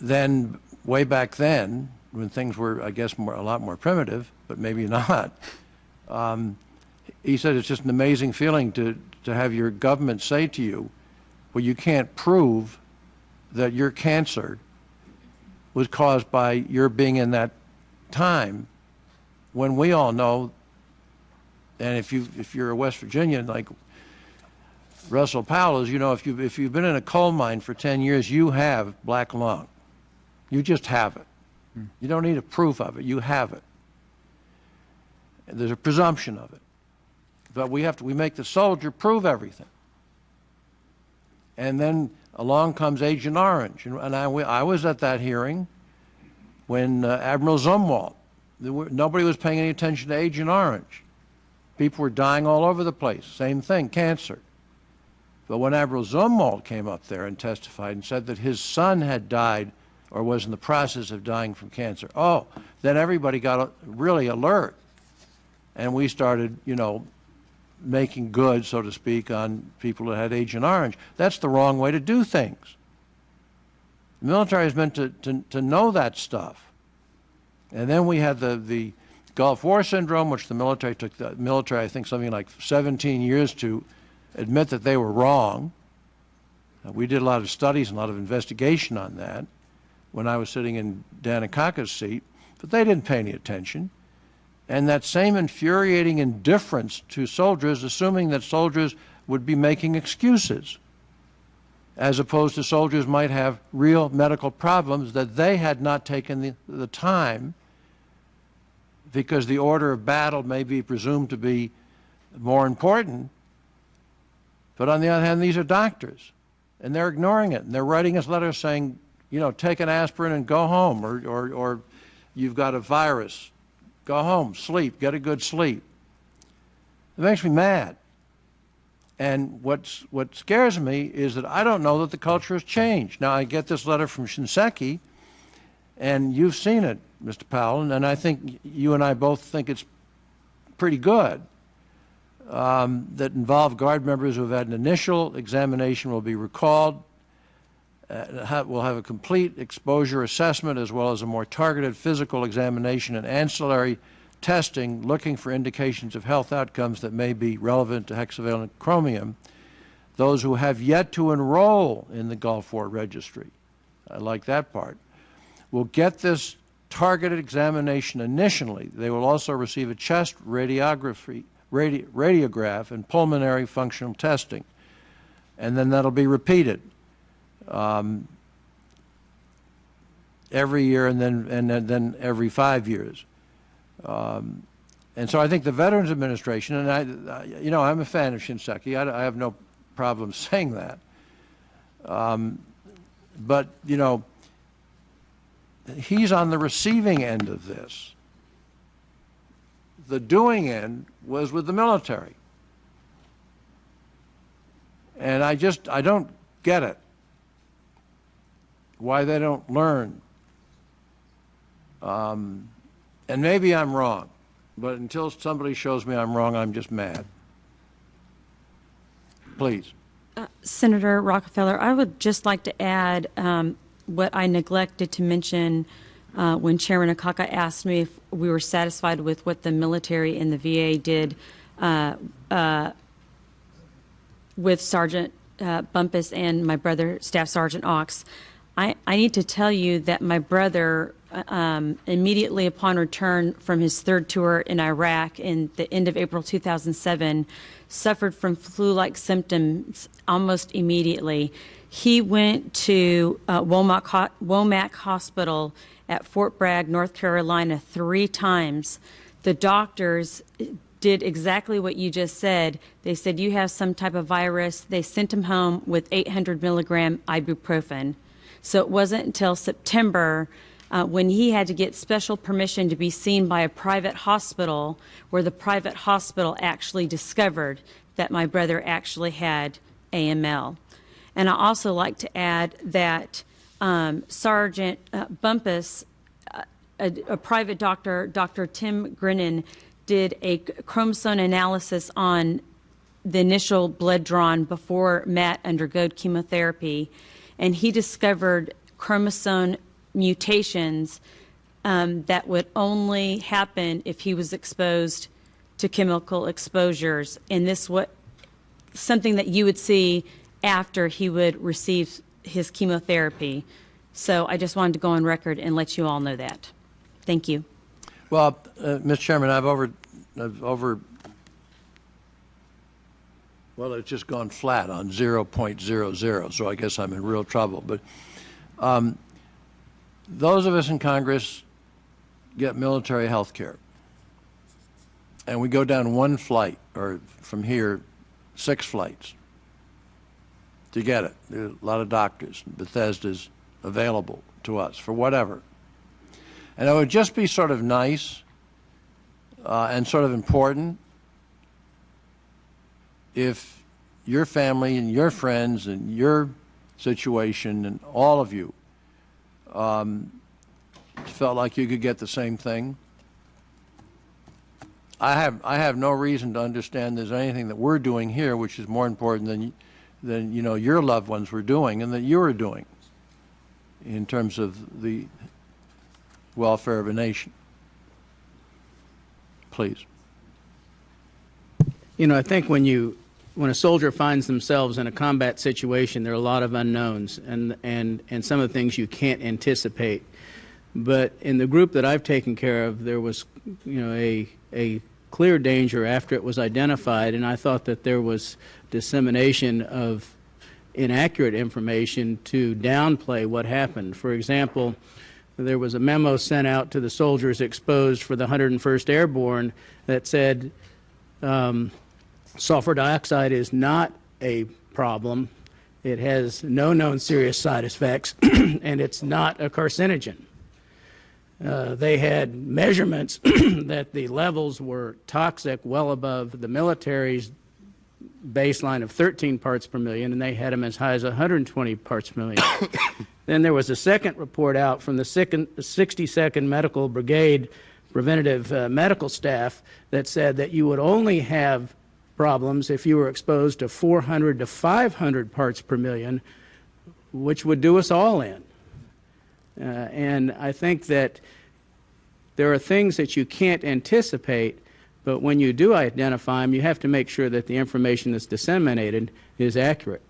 then, way back then, when things were, I guess, a lot more primitive, but maybe not, he said it's just an amazing feeling to have your government say to you, well, you can't prove that your cancer was caused by your being in that time, when we all know, and if you're a West Virginian like Russell Powell is, you know, if you've been in a coal mine for 10 years, you have black lung. You just have it. You don't need a proof of it. You have it. And there's a presumption of it. But we make the soldier prove everything. And then along comes Agent Orange. And I was at that hearing when Admiral Zumwalt, nobody was paying any attention to Agent Orange. People were dying all over the place. Same thing, cancer. But when Admiral Zumwalt came up there and testified and said that his son had died or was in the process of dying from cancer, then everybody got really alert. And we started, you know, making good, so to speak, on people that had Agent Orange. That's the wrong way to do things. The military is meant to know that stuff. And then we had the Gulf War syndrome, which the military took, I think, something like 17 years to admit that they were wrong. We did a lot of studies and a lot of investigation on that when I was sitting in Dan Akaka's seat, but they didn't pay any attention. And that same infuriating indifference to soldiers, assuming that soldiers would be making excuses, as opposed to soldiers might have real medical problems that they had not taken the time, because the order of battle may be presumed to be more important. But on the other hand, these are doctors, and they're ignoring it, and they're writing us letters saying, you know, take an aspirin and go home, or you've got a virus, go home, sleep, get a good sleep. It makes me mad. And what scares me is that I don't know that the culture has changed. Now, I get this letter from Shinseki, and you've seen it, Mr. Powell, and I think you and I both think it's pretty good. That involve Guard members who have had an initial examination will be recalled. We'll have a complete exposure assessment as well as a more targeted physical examination and ancillary testing looking for indications of health outcomes that may be relevant to hexavalent chromium. Those who have yet to enroll in the Gulf War registry, I like that part, will get this targeted examination initially. They will also receive a chest radiograph and pulmonary functional testing, and then that'll be repeated every year, and then every 5 years. And so I think the Veterans Administration, and I'm a fan of Shinseki. I have no problem saying that. But, he's on the receiving end of this. The doing end was with the military. And I don't get it. Why they don't learn. And maybe I'm wrong. But until somebody shows me I'm wrong, I'm just mad. Please.
Senator Rockefeller, I would just like to add what I neglected to mention when Chairman Akaka asked me if we were satisfied with what the military and the VA did with Sergeant Bumpus and my brother, Staff Sergeant Ox. I need to tell you that my brother, immediately upon return from his third tour in Iraq in the end of April 2007, suffered from flu-like symptoms almost immediately. He went to Womack Hospital at Fort Bragg, North Carolina, 3 times. The doctors did exactly what you just said. They said, you have some type of virus. They sent him home with 800 milligram ibuprofen. So it wasn't until September when he had to get special permission to be seen by a private hospital, where the private hospital actually discovered that my brother actually had AML. And I also like to add that Sergeant Bumpus, a private doctor, Dr. Tim Grinnan, did a chromosome analysis on the initial blood drawn before Matt underwent chemotherapy, and he discovered chromosome mutations that would only happen if he was exposed to chemical exposures, and this was something that you would see after he would receive his chemotherapy. So I just wanted to go on record and let you all know that. Thank you.
Well, Mr. Chairman, well, it's just gone flat on 0.00, so I guess I'm in real trouble. But those of us in Congress get military health care. And we go down one flight, or from here, 6 flights to get it. There are a lot of doctors. Bethesda's available to us for whatever. And it would just be sort of nice and sort of important if your family and your friends and your situation and all of you felt like you could get the same thing. I have no reason to understand there's anything that we're doing here which is more important than your loved ones were doing and that you are doing in terms of the welfare of a nation. Please.
I think when a soldier finds themselves in a combat situation, there are a lot of unknowns and some of the things you can't anticipate. But in the group that I've taken care of, there was a clear danger after it was identified, and I thought that there was dissemination of inaccurate information to downplay what happened. For example, there was a memo sent out to the soldiers exposed for the 101st Airborne that said sulfur dioxide is not a problem. It has no known serious side effects, and it's not a carcinogen. They had measurements that the levels were toxic well above the military's baseline of 13 parts per million, and they had them as high as 120 parts per million. Then there was a second report out from the 62nd Medical Brigade preventative medical staff that said that you would only have problems if you were exposed to 400 to 500 parts per million, which would do us all in. And I think that there are things that you can't anticipate, but when you do identify them, you have to make sure that the information that's disseminated is accurate.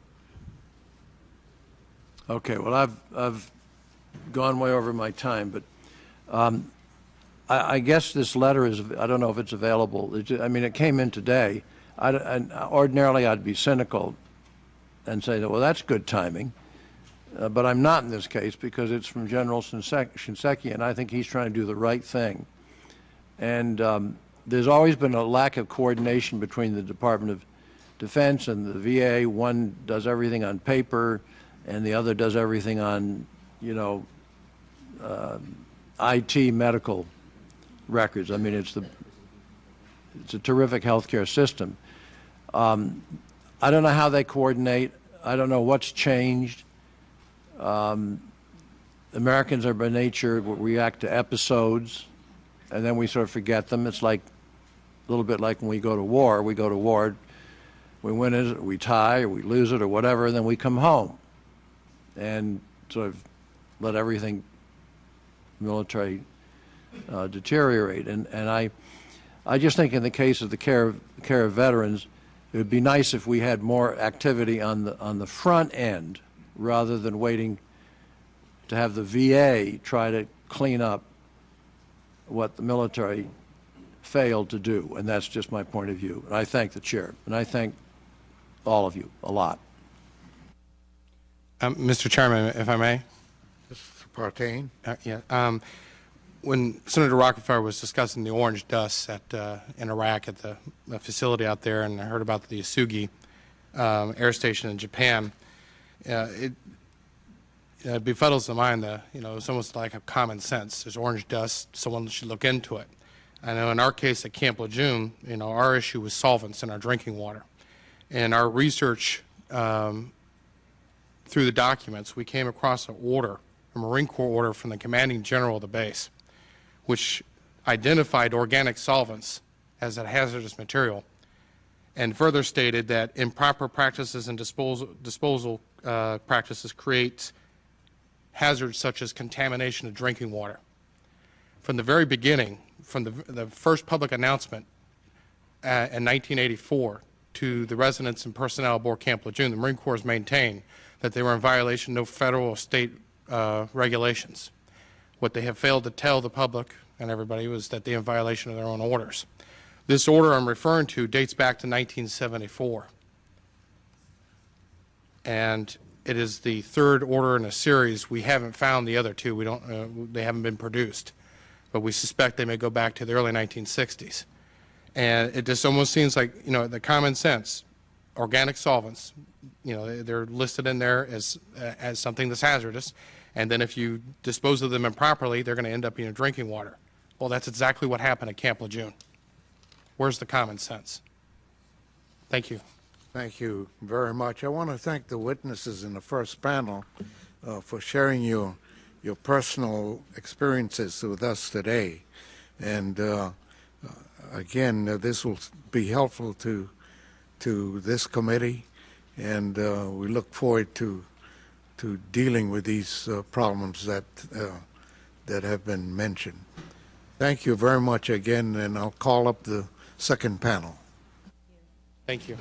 Okay, well, I've gone way over my time, but I guess this letter is, I don't know if it's available. It came in today. Ordinarily, I'd be cynical and say that, well, that's good timing. But I'm not in this case because it's from General Shinseki, and I think he's trying to do the right thing. And there's always been a lack of coordination between the Department of Defense and the VA. One does everything on paper, and the other does everything on, you know, IT medical records. I mean, it's a terrific healthcare system. I don't know how they coordinate. I don't know what's changed. Americans are by nature react to episodes, and then we sort of forget them. It's like a little bit like when we go to war. We go to war, we win it, we tie, or we lose it, or whatever, and then we come home and sort of let everything military deteriorate. And I just think in the case of the care of veterans, it would be nice if we had more activity on the front end rather than waiting to have the VA try to clean up what the military failed to do. And that's just my point of view. And I thank the chair, and I thank all of you a lot.
Mr. Chairman, if I may.
Mr. Partain.
Yeah. When Senator Rockefeller was discussing the orange dust in Iraq at the facility out there, and I heard about the Atsugi air station in Japan, it befuddles the mind. It's almost like a common sense. There's orange dust. Someone should look into it. I know in our case at Camp Lejeune, our issue was solvents in our drinking water. And our research through the documents, we came across an order, a Marine Corps order from the commanding general of the base, which identified organic solvents as a hazardous material, and further stated that improper practices and disposal practices create hazards such as contamination of drinking water. From the very beginning, from the first public announcement in 1984 to the residents and personnel aboard Camp Lejeune, the Marine Corps has maintained that they were in violation of no federal or state regulations. What they have failed to tell the public and everybody was that they're in violation of their own orders. This order I'm referring to dates back to 1974. And it is the third order in a series. We haven't found the other two. They haven't been produced. But we suspect they may go back to the early 1960s. And it just almost seems like, the common sense, organic solvents, they're listed in there as something that's hazardous. And then if you dispose of them improperly, they're going to end up in your drinking water. Well, that's exactly what happened at Camp Lejeune. Where's the common sense? Thank you.
Thank you very much. I want to thank the witnesses in the first panel for sharing your personal experiences with us today. And again, this will be helpful to this committee, and we look forward to dealing with these problems that have been mentioned. Thank you very much again, and I'll call up the second panel.
Thank you.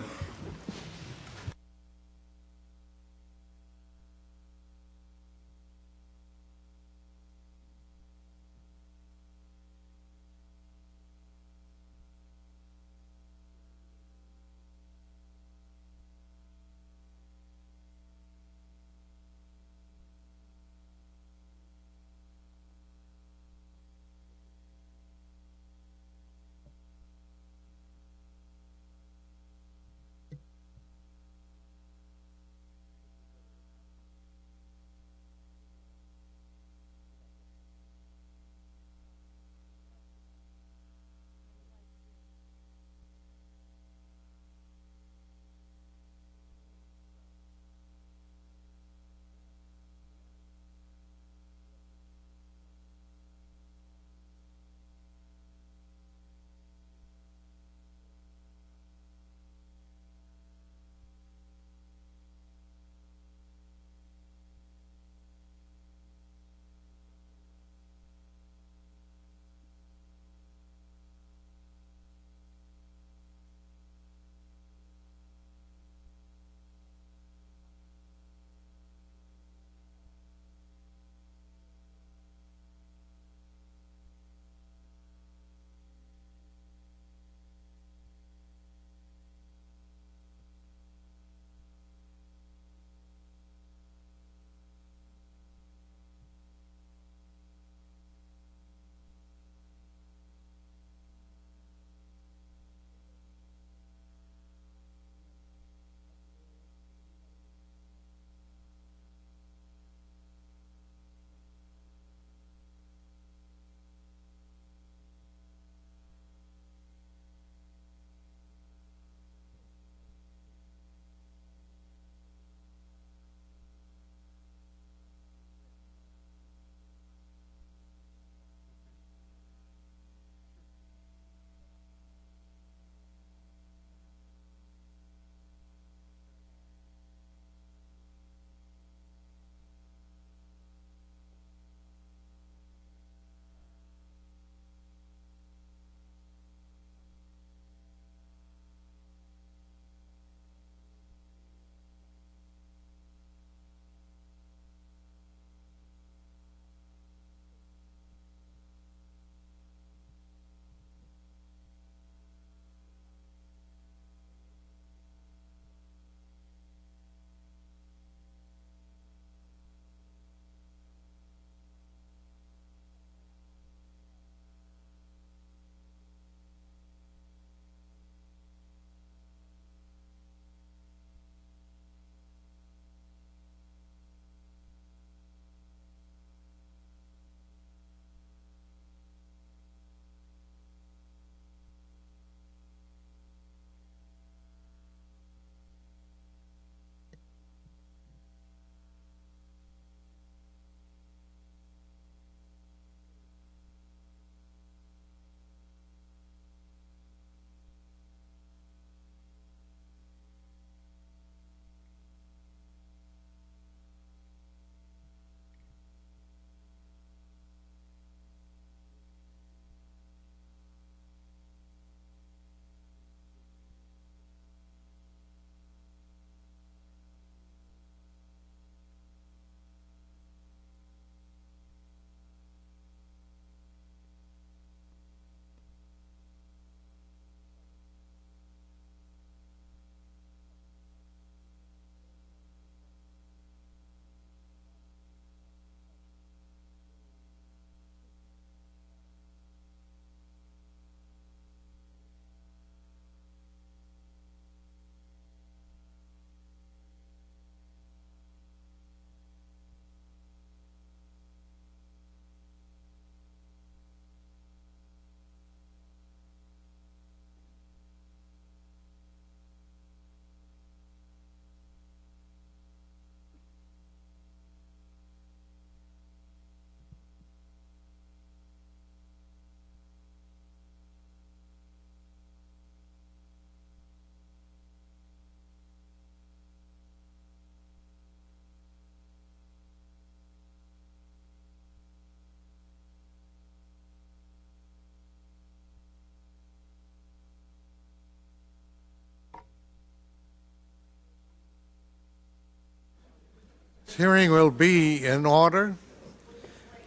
This hearing will be in order.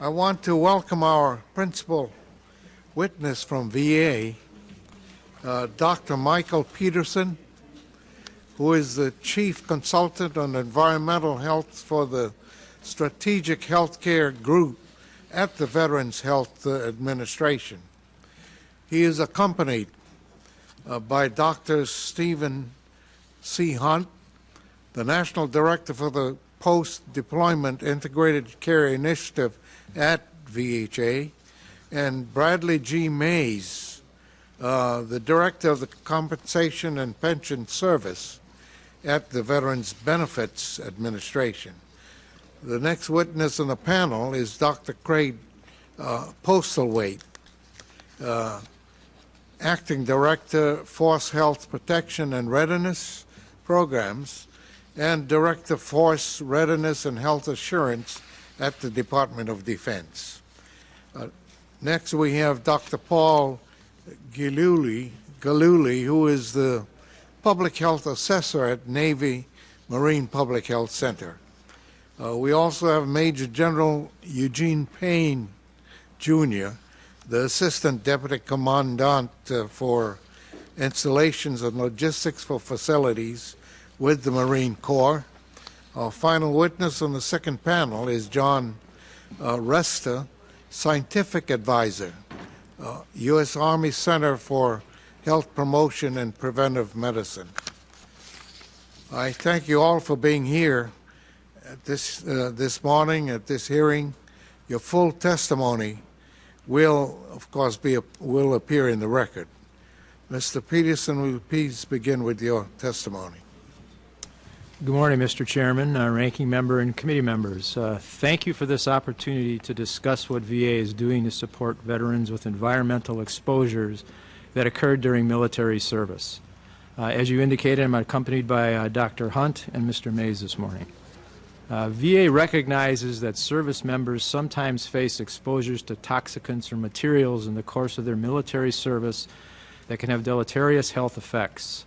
I want to welcome our principal witness from VA, Dr. Michael Peterson, who is the Chief Consultant on Environmental Health for the Strategic Healthcare Group at the Veterans Health Administration. He is accompanied by Dr. Stephen C. Hunt, the National Director for the Post-Deployment Integrated Care Initiative at VHA, and Bradley G. Mays, the Director of the Compensation and Pension Service at the Veterans Benefits Administration. The next witness on the panel is Dr. Craig Postlethwaite, Acting Director, Force Health Protection and Readiness Programs, and Director, Force Readiness and Health Assurance at the Department of Defense. Next, we have Dr. Paul Galuli, who is the Public Health Assessor at Navy Marine Public Health Center. We also have Major General Eugene Payne, Jr., the Assistant Deputy Commandant for Installations and Logistics for Facilities with the Marine Corps. Our final witness on the second panel is John Resta, Scientific Advisor, U.S. Army Center for Health Promotion and Preventive Medicine. I thank you all for being here at this morning at this hearing. Your full testimony will, of course, will appear in the record. Mr. Peterson, will you please begin with your testimony?
Good morning, Mr. Chairman, Ranking Member, and committee members. Thank you for this opportunity to discuss what VA is doing to support veterans with environmental exposures that occurred during military service. As you indicated, I'm accompanied by Dr. Hunt and Mr. Mays this morning. VA recognizes that service members sometimes face exposures to toxicants or materials in the course of their military service that can have deleterious health effects.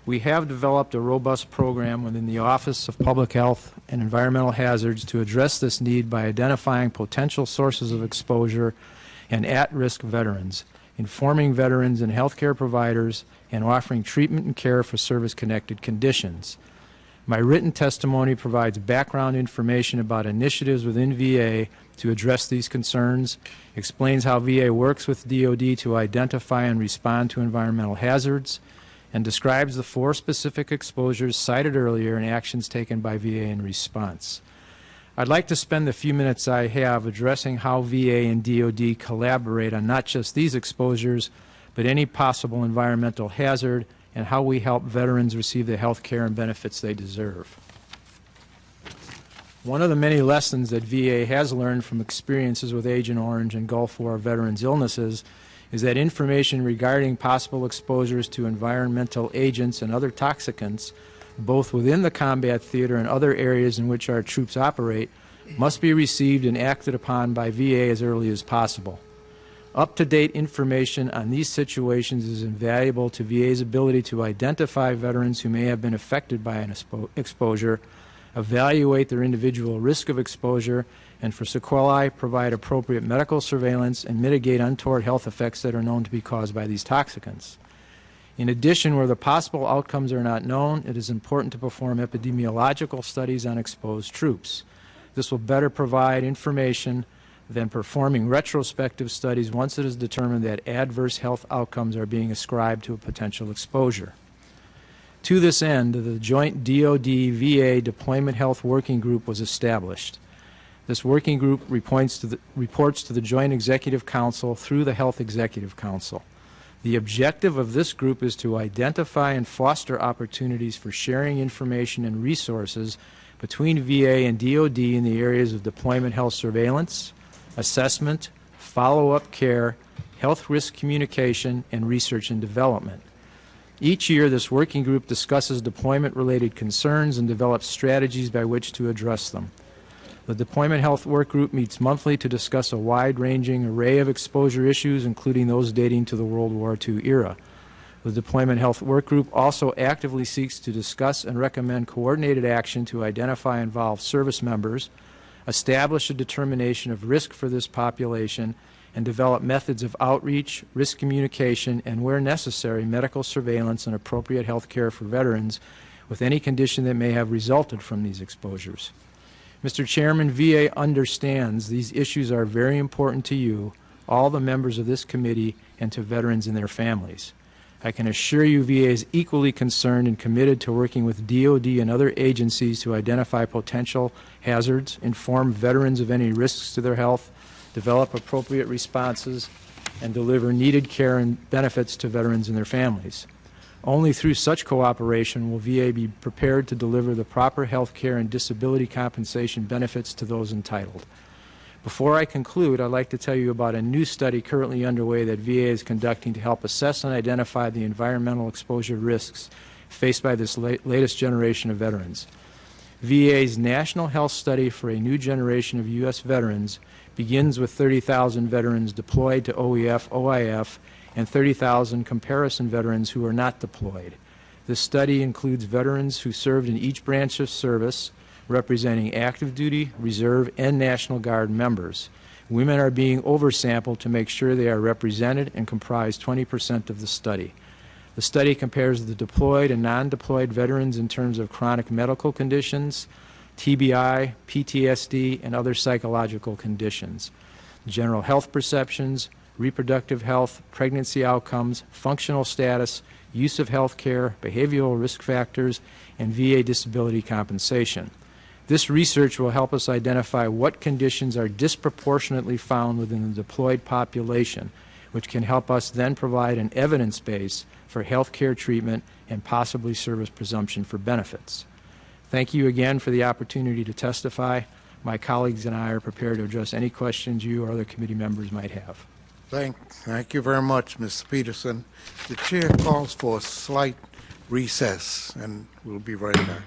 We have developed a robust program within the Office of Public Health and Environmental Hazards to address this need by identifying potential sources of exposure and at-risk veterans, informing veterans and healthcare providers, and offering treatment and care for service-connected conditions. My written testimony provides background information about initiatives within VA to address these concerns, explains how VA works with DoD to identify and respond to environmental hazards, and describes the 4 specific exposures cited earlier and actions taken by VA in response. I'd like to spend the few minutes I have addressing how VA and DoD collaborate on not just these exposures, but any possible environmental hazard, and how we help veterans receive the health care and benefits they deserve. One of the many lessons that VA has learned from experiences with Agent Orange and Gulf War veterans' illnesses is that information regarding possible exposures to environmental agents and other toxicants, both within the combat theater and other areas in which our troops operate, must be received and acted upon by VA as early as possible. Up-to-date information on these situations is invaluable to VA's ability to identify veterans who may have been affected by an exposure, evaluate their individual risk of exposure, and for sequelae, provide appropriate medical surveillance and mitigate untoward health effects that are known to be caused by these toxicants. In addition, where the possible outcomes are not known, it is important to perform epidemiological studies on exposed troops. This will better provide information than performing retrospective studies once it is determined that adverse health outcomes are being ascribed to a potential exposure. To this end, the joint DoD-VA Deployment Health Working Group was established. This working group reports to the Joint Executive Council through the Health Executive Council. The objective of this group is to identify and foster opportunities for sharing information and resources between VA and DoD in the areas of deployment health surveillance, assessment, follow-up care, health risk communication, and research and development. Each year, this working group discusses deployment-related concerns and develops strategies by which to address them. The Deployment Health Work Group meets monthly to discuss a wide-ranging array of exposure issues, including those dating to the World War II era.
The Deployment Health Work Group also actively seeks to discuss and recommend coordinated action to identify and involve service members, establish a determination of risk for this population, and develop methods of outreach, risk communication, and where necessary, medical surveillance and appropriate health care for veterans with any condition that may have resulted from these exposures. Mr. Chairman, VA understands these issues are very important to you, all the members of this committee, and to veterans and their families. I can assure you VA is equally concerned and committed to working with DoD and other agencies to identify potential hazards, inform veterans of any risks to their health, develop appropriate responses, and deliver needed care and benefits to veterans and their families. Only through such cooperation will VA be prepared to deliver the proper health care and disability compensation benefits to those entitled. Before I conclude, I'd like to tell you about a new study currently underway that VA is conducting to help assess and identify the environmental exposure risks faced by this latest generation of veterans. VA's National Health Study for a New Generation of U.S. Veterans begins with 30,000 veterans deployed to OEF, OIF, and 30,000 comparison veterans who are not deployed. This study includes veterans who served in each branch of service, representing active duty, reserve, and National Guard members. Women are being oversampled to make sure they are represented and comprise 20% of the study. The study compares the deployed and non-deployed veterans in terms of chronic medical conditions, TBI, PTSD, and other psychological conditions, general health perceptions, reproductive health, pregnancy outcomes, functional status, use of health care, behavioral risk factors, and VA disability compensation. This research will help us identify what conditions are disproportionately found within the deployed population, which can help us then provide an evidence base for health care treatment and possibly service presumption for benefits. Thank you again for the opportunity to testify. My colleagues and I are prepared to address any questions you or other committee members might have.
Thank you very much, Mr. Peterson. The chair calls for a slight recess, and we'll be right back.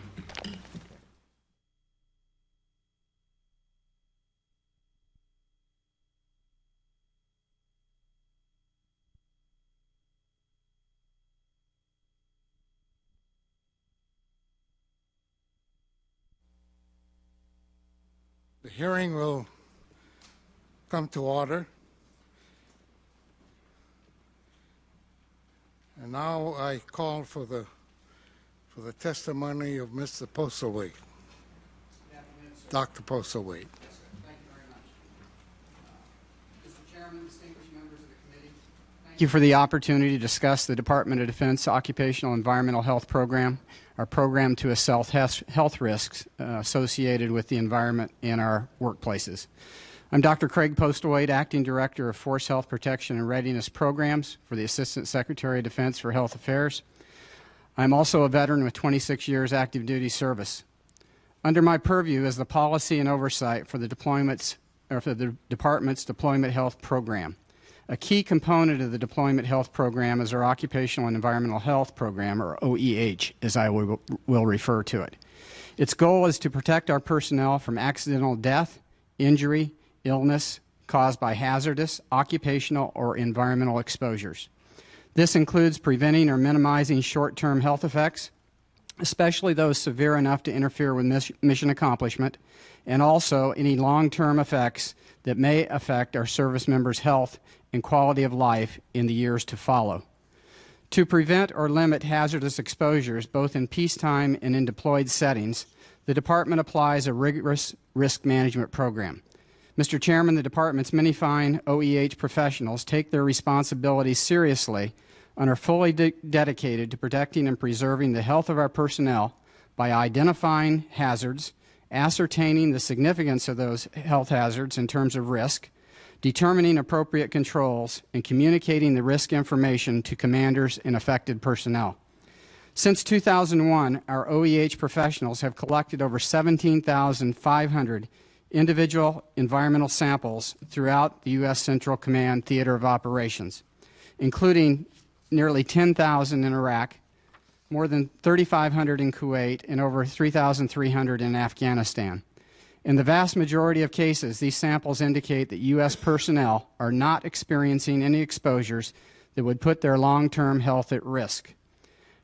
The hearing will come to order. And now I call for the testimony of Mr. Postlethwaite, Dr. Postlethwaite.
Thank you for the opportunity to discuss the Department of Defense Occupational Environmental Health Program, our program to assess health risks associated with the environment in our workplaces. I'm Dr. Craig Postlethwaite, Acting Director of Force Health Protection and Readiness Programs for the Assistant Secretary of Defense for Health Affairs. I'm also a veteran with 26 years active duty service. Under my purview is the policy and oversight for the Department's Deployment Health Program. A key component of the Deployment Health Program is our Occupational and Environmental Health Program, or OEH, as I will refer to it. Its goal is to protect our personnel from accidental death, injury, illness caused by hazardous, occupational, or environmental exposures. This includes preventing or minimizing short-term health effects, especially those severe enough to interfere with mission accomplishment, and also any long-term effects that may affect our service members' health and quality of life in the years to follow. To prevent or limit hazardous exposures, both in peacetime and in deployed settings, the Department applies a rigorous risk management program. Mr. Chairman, the Department's many fine OEH professionals take their responsibilities seriously and are fully dedicated to protecting and preserving the health of our personnel by identifying hazards, ascertaining the significance of those health hazards in terms of risk, determining appropriate controls, and communicating the risk information to commanders and affected personnel. Since 2001, our OEH professionals have collected over 17,500 individual environmental samples throughout the U.S. Central Command Theater of Operations, including nearly 10,000 in Iraq, more than 3,500 in Kuwait, and over 3,300 in Afghanistan. In the vast majority of cases, these samples indicate that U.S. personnel are not experiencing any exposures that would put their long-term health at risk.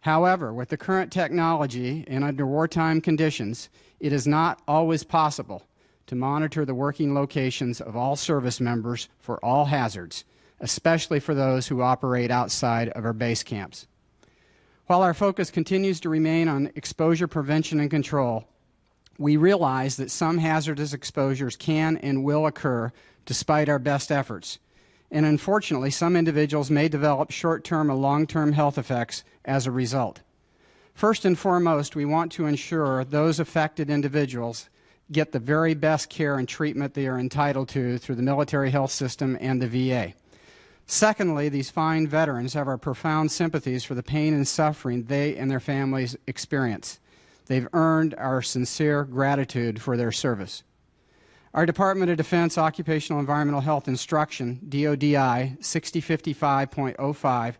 However, with the current technology and under wartime conditions, it is not always possible to monitor the working locations of all service members for all hazards, especially for those who operate outside of our base camps. While our focus continues to remain on exposure prevention and control, we realize that some hazardous exposures can and will occur despite our best efforts. And unfortunately, some individuals may develop short-term or long-term health effects as a result. First and foremost, we want to ensure those affected individuals get the very best care and treatment they are entitled to through the military health system and the VA. Secondly, these fine veterans have our profound sympathies for the pain and suffering they and their families experience. They've earned our sincere gratitude for their service. Our Department of Defense Occupational Environmental Health Instruction, DODI 6055.05,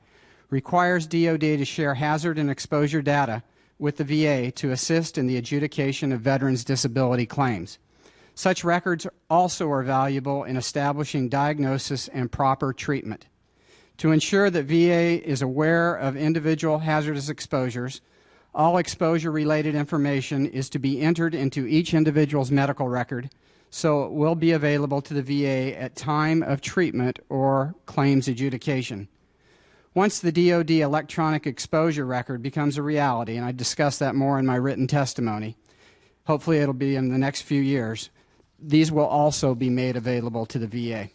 requires DOD to share hazard and exposure data with the VA to assist in the adjudication of veterans' disability claims. Such records also are valuable in establishing diagnosis and proper treatment. To ensure that VA is aware of individual hazardous exposures, all exposure-related information is to be entered into each individual's medical record, so it will be available to the VA at time of treatment or claims adjudication. Once the DoD electronic exposure record becomes a reality, and I discuss that more in my written testimony, hopefully it'll be in the next few years, these will also be made available to the VA.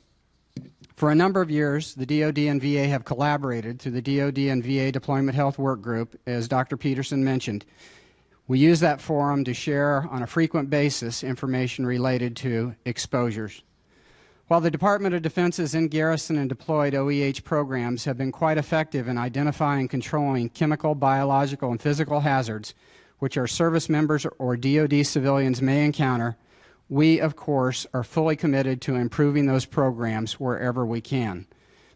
For a number of years, the DoD and VA have collaborated through the DoD and VA Deployment Health Work Group, as Dr. Peterson mentioned. We use that forum to share on a frequent basis information related to exposures. While the Department of Defense's in-garrison and deployed OEH programs have been quite effective in identifying and controlling chemical, biological, and physical hazards which our service members or DoD civilians may encounter, we, of course, are fully committed to improving those programs wherever we can.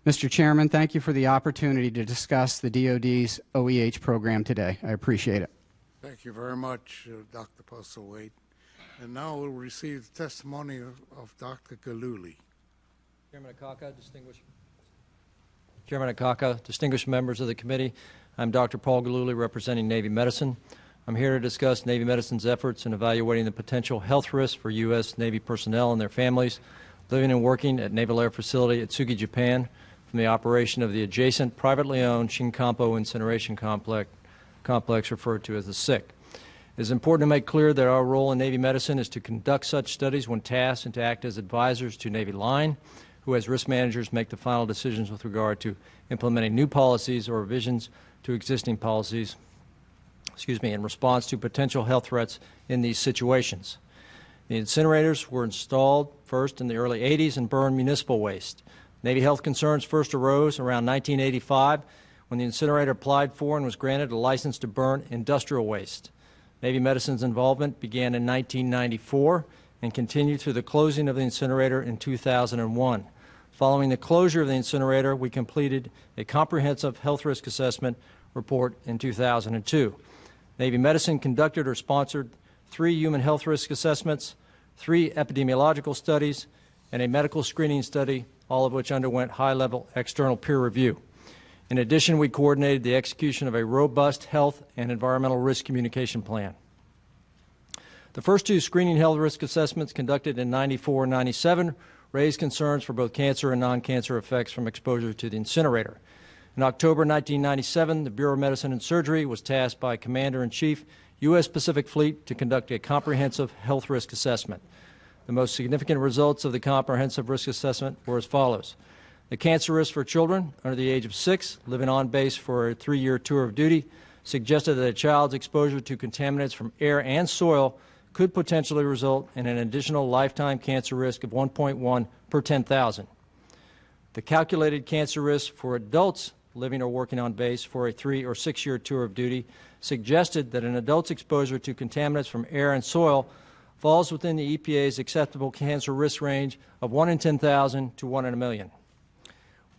Mr. Chairman, thank you for the opportunity to discuss the DoD's OEH program today. I appreciate it.
Thank you very much, Dr. Postlewaite. And now we'll receive the testimony of Dr. Galuli.
Chairman Akaka, distinguished members of the committee, I'm Dr. Paul Galuli, representing Navy Medicine. I'm here to discuss Navy Medicine's efforts in evaluating the potential health risks for U.S. Navy personnel and their families living and working at Naval Air Facility Atsugi, Japan, from the operation of the adjacent privately owned Shinkampo incineration complex referred to as the SIC. It is important to make clear that our role in Navy Medicine is to conduct such studies when tasked and to act as advisors to Navy Line, who as risk managers make the final decisions with regard to implementing new policies or revisions to existing policies in response to potential health threats in these situations. The incinerators were installed first in the early 80s and burned municipal waste. Navy health concerns first arose around 1985 when the incinerator applied for and was granted a license to burn industrial waste. Navy Medicine's involvement began in 1994 and continued through the closing of the incinerator in 2001. Following the closure of the incinerator, we completed a comprehensive health risk assessment report in 2002. Navy Medicine conducted or sponsored 3 human health risk assessments, 3 epidemiological studies, and a medical screening study, all of which underwent high-level external peer review. In addition, we coordinated the execution of a robust health and environmental risk communication plan. The first 2 screening health risk assessments conducted in 94 and 97 raised concerns for both cancer and non-cancer effects from exposure to the incinerator. In October 1997, the Bureau of Medicine and Surgery was tasked by Commander-in-Chief, U.S. Pacific Fleet, to conduct a comprehensive health risk assessment. The most significant results of the comprehensive risk assessment were as follows. The cancer risk for children under the age of 6 living on base for a 3-year tour of duty suggested that a child's exposure to contaminants from air and soil could potentially result in an additional lifetime cancer risk of 1.1 per 10,000. The calculated cancer risk for adults living or working on base for a 3- or 6-year tour of duty suggested that an adult's exposure to contaminants from air and soil falls within the EPA's acceptable cancer risk range of 1 in 10,000 to 1 in a million.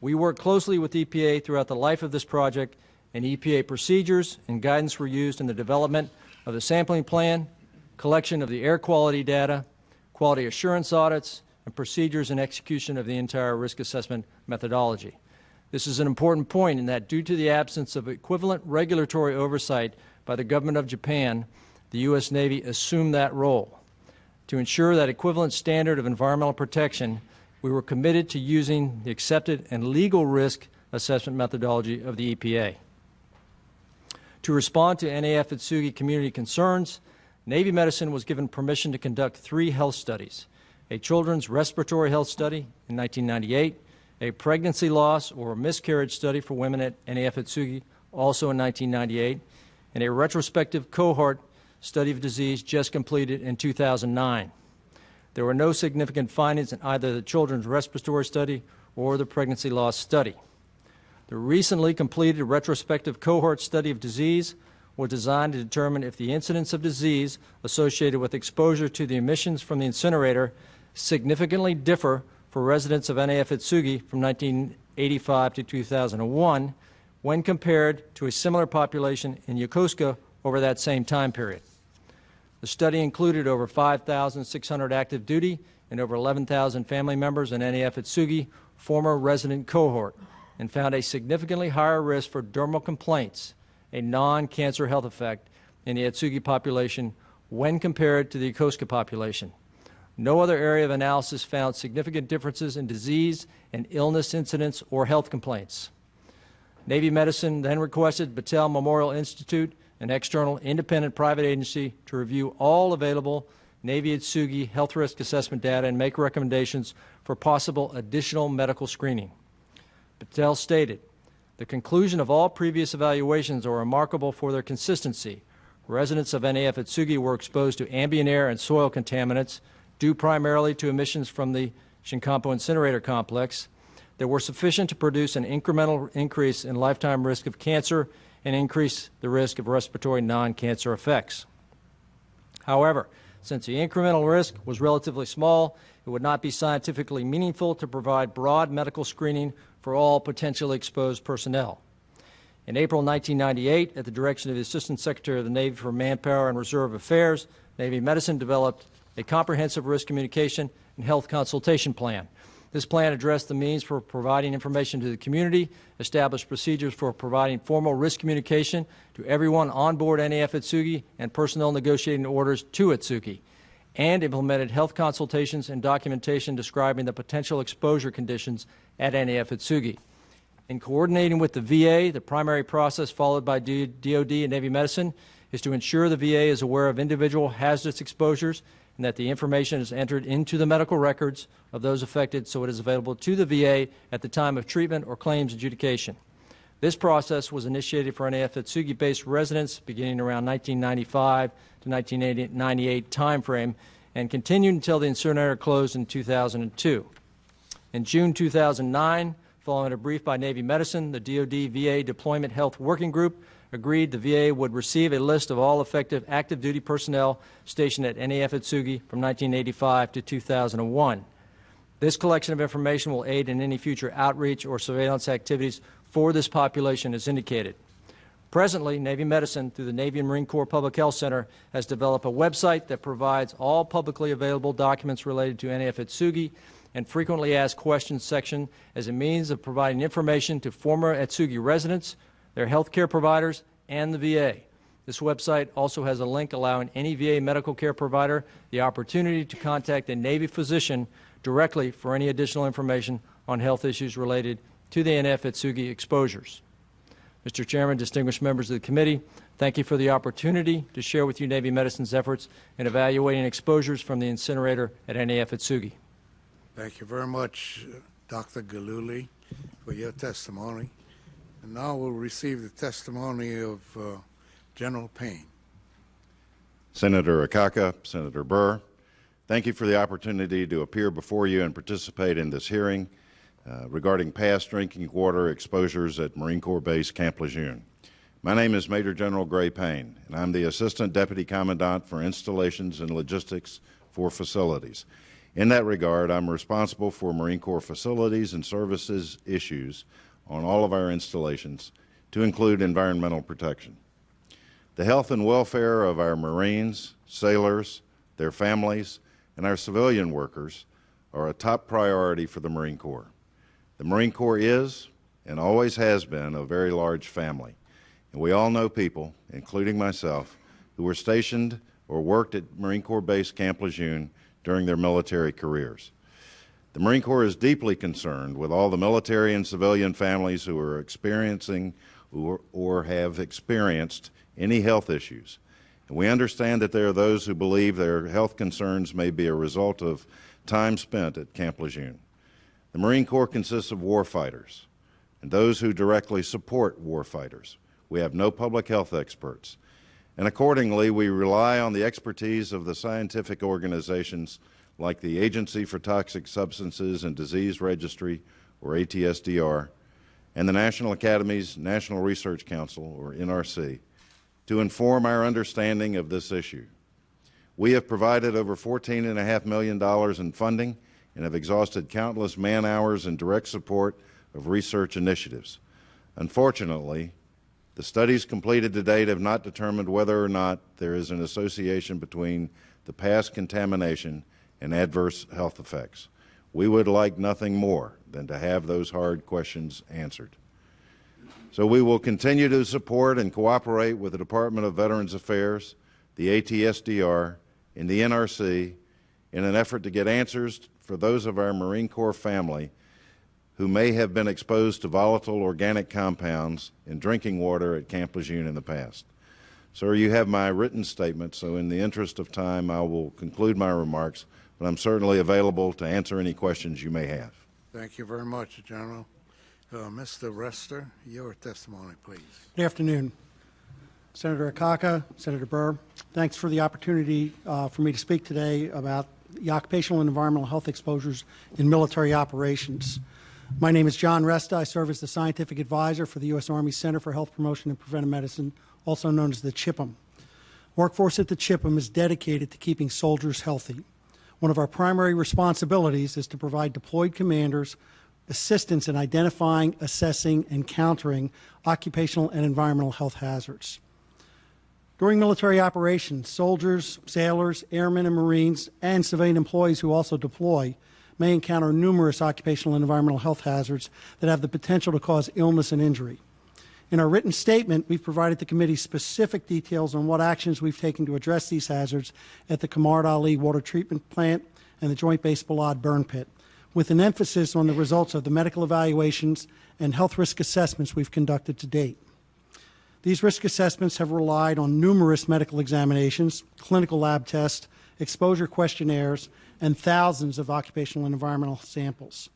We worked closely with EPA throughout the life of this project, and EPA procedures and guidance were used in the development of the sampling plan, collection of the air quality data, quality assurance audits, and procedures and execution of the entire risk assessment methodology. This is an important point in that due to the absence of equivalent regulatory oversight by the government of Japan, the U.S. Navy assumed that role. To ensure that equivalent standard of environmental protection, we were committed to using the accepted and legal risk assessment methodology of the EPA. To respond to NAF Atsugi community concerns, Navy Medicine was given permission to conduct 3 health studies: a children's respiratory health study in 1998, a pregnancy loss or miscarriage study for women at NAF Atsugi also in 1998, and a retrospective cohort study of disease just completed in 2009. There were no significant findings in either the children's respiratory study or the pregnancy loss study. The recently completed retrospective cohort study of disease was designed to determine if the incidence of disease associated with exposure to the emissions from the incinerator significantly differ for residents of NAF Atsugi from 1985 to 2001 when compared to a similar population in Yokosuka over that same time period. The study included over 5,600 active duty and over 11,000 family members in NAF Atsugi former resident cohort and found a significantly higher risk for dermal complaints, a non-cancer health effect, in the Atsugi population when compared to the Yokosuka population. No other area of analysis found significant differences in disease and illness incidence or health complaints. Navy Medicine then requested Battelle Memorial Institute, an external independent private agency, to review all available Navy Atsugi health risk assessment data and make recommendations for possible additional medical screening. Battelle stated, "The conclusion of all previous evaluations are remarkable for their consistency. Residents of NAF Atsugi were exposed to ambient air and soil contaminants due primarily to emissions from the Shinkampo incinerator complex that were sufficient to produce an incremental increase in lifetime risk of cancer and increase the risk of respiratory non-cancer effects. However, since the incremental risk was relatively small, it would not be scientifically meaningful to provide broad medical screening for all potentially exposed personnel." In April 1998, at the direction of the Assistant Secretary of the Navy for Manpower and Reserve Affairs, Navy Medicine developed a comprehensive risk communication and health consultation plan. This plan addressed the means for providing information to the community, established procedures for providing formal risk communication to everyone on board NAF Atsugi and personnel negotiating orders to Atsugi, and implemented health consultations and documentation describing the potential exposure conditions at NAF Atsugi. In coordinating with the VA, the primary process followed by DoD and Navy Medicine is to ensure the VA is aware of individual hazardous exposures and that the information is entered into the medical records of those affected so it is available to the VA at the time of treatment or claims adjudication. This process was initiated for NAF Atsugi-based residents beginning around 1995 to 1998 timeframe and continued until the incinerator closed in 2002. In June 2009, following a brief by Navy Medicine, the DoD VA Deployment Health Working Group agreed the VA would receive a list of all effective active duty personnel stationed at NAF Atsugi from 1985 to 2001. This collection of information will aid in any future outreach or surveillance activities for this population as indicated. Presently, Navy Medicine, through the Navy and Marine Corps Public Health Center, has developed a website that provides all publicly available documents related to NAF Atsugi and frequently asked questions section as a means of providing information to former Atsugi residents, their health care providers, and the VA. This website also has a link allowing any VA medical care provider the opportunity to contact a Navy physician directly for any additional information on health issues related to the NAF Atsugi exposures. Mr. Chairman, distinguished members of the committee, thank you for the opportunity to share with you Navy Medicine's efforts in evaluating exposures from the incinerator at NAF Atsugi.
Thank you very much, Dr. Galuli, for your testimony. And now we'll receive the testimony of General Payne.
Senator Akaka, Senator Burr, thank you for the opportunity to appear before you and participate in this hearing regarding past drinking water exposures at Marine Corps Base Camp Lejeune. My name is Major General Gray Payne, and I'm the Assistant Deputy Commandant for Installations and Logistics for Facilities. In that regard, I'm responsible for Marine Corps facilities and services issues on all of our installations, to include environmental protection. The health and welfare of our Marines, sailors, their families, and our civilian workers are a top priority for the Marine Corps. The Marine Corps is and always has been a very large family. And we all know people, including myself, who were stationed or worked at Marine Corps Base Camp Lejeune during their military careers. The Marine Corps is deeply concerned with all the military and civilian families who are experiencing or have experienced any health issues. And we understand that there are those who believe their health concerns may be a result of time spent at Camp Lejeune. The Marine Corps consists of warfighters and those who directly support warfighters. We have no public health experts. And accordingly, we rely on the expertise of the scientific organizations like the Agency for Toxic Substances and Disease Registry, or ATSDR, and the National Academy's National Research Council, or NRC, to inform our understanding of this issue. We have provided over $14.5 million in funding and have exhausted countless man-hours in direct support of research initiatives. Unfortunately, the studies completed to date have not determined whether or not there is an association between the past contamination and adverse health effects. We would like nothing more than to have those hard questions answered. So we will continue to support and cooperate with the Department of Veterans Affairs, the ATSDR, and the NRC in an effort to get answers for those of our Marine Corps family who may have been exposed to volatile organic compounds in drinking water at Camp Lejeune in the past. Sir, you have my written statement, so in the interest of time, I will conclude my remarks, but I'm certainly available to answer any questions you may have.
Thank you very much, General. Mr. Rester, your testimony, please.
Good afternoon. Senator Akaka, Senator Burr, thanks for the opportunity for me to speak today about the occupational and environmental health exposures in military operations. My name is John Resta. I serve as the scientific advisor for the U.S. Army Center for Health Promotion and Preventive Medicine, also known as the CHIPM. Workforce at the CHIPM is dedicated to keeping soldiers healthy. One of our primary responsibilities is to provide deployed commanders assistance in identifying, assessing, and countering occupational and environmental health hazards. During military operations, soldiers, sailors, airmen and Marines, and civilian employees who also deploy may encounter numerous occupational and environmental health hazards that have the potential to cause illness and injury. In our written statement, we've provided the committee specific details on what actions we've taken to address these hazards at the Qarmat Ali water treatment plant and the Joint Base Balad burn pit, with an emphasis on the results of the medical evaluations and health risk assessments we've conducted to date. These risk assessments have relied on numerous medical examinations, clinical lab tests, exposure questionnaires, and thousands of occupational and environmental samples.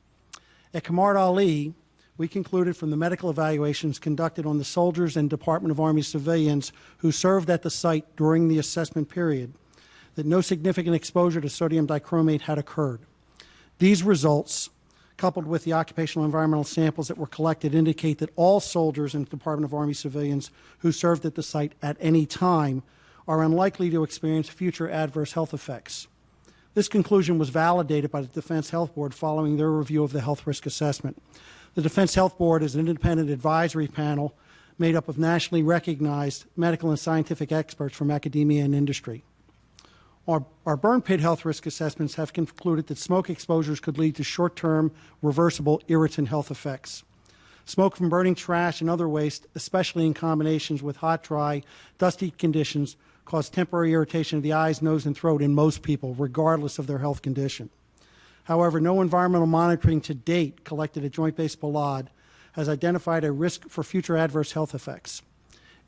At Qarmat Ali, we concluded from the medical evaluations conducted on the soldiers and Department of Army civilians who served at the site during the assessment period that no significant exposure to sodium dichromate had occurred. These results, coupled with the occupational environmental samples that were collected, indicate that all soldiers and Department of Army civilians who served at the site at any time are unlikely to experience future adverse health effects. This conclusion was validated by the Defense Health Board following their review of the health risk assessment. The Defense Health Board is an independent advisory panel made up of nationally recognized medical and scientific experts from academia and industry. Our burn pit health risk assessments have concluded that smoke exposures could lead to short-term, reversible irritant health effects. Smoke from burning trash and other waste, especially in combinations with hot, dry, dusty conditions, cause temporary irritation of the eyes, nose, and throat in most people, regardless of their health condition. However, no environmental monitoring to date collected at Joint Base Balad has identified a risk for future adverse health effects.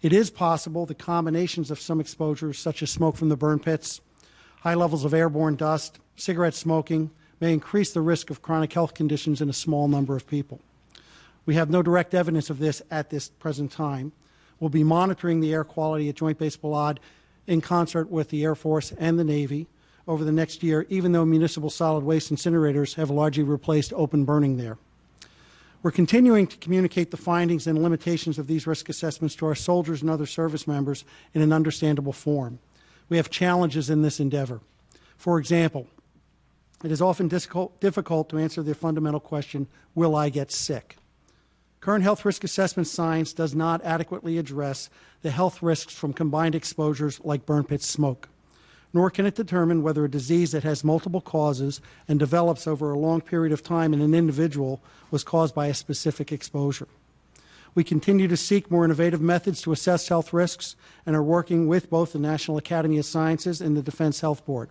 It is possible the combinations of some exposures, such as smoke from the burn pits, high levels of airborne dust, cigarette smoking, may increase the risk of chronic health conditions in a small number of people. We have no direct evidence of this at this present time. We'll be monitoring the air quality at Joint Base Balad in concert with the Air Force and the Navy over the next year, even though municipal solid waste incinerators have largely replaced open burning there. We're continuing to communicate the findings and limitations of these risk assessments to our soldiers and other service members in an understandable form. We have challenges in this endeavor. For example, it is often difficult to answer the fundamental question, will I get sick? Current health risk assessment science does not adequately address the health risks from combined exposures like burn pit smoke. nor can it determine whether a disease that has multiple causes and develops over a long period of time in an individual was caused by a specific exposure. We continue to seek more innovative methods to assess health risks and are working with both the National Academy of Sciences and the Defense Health Board.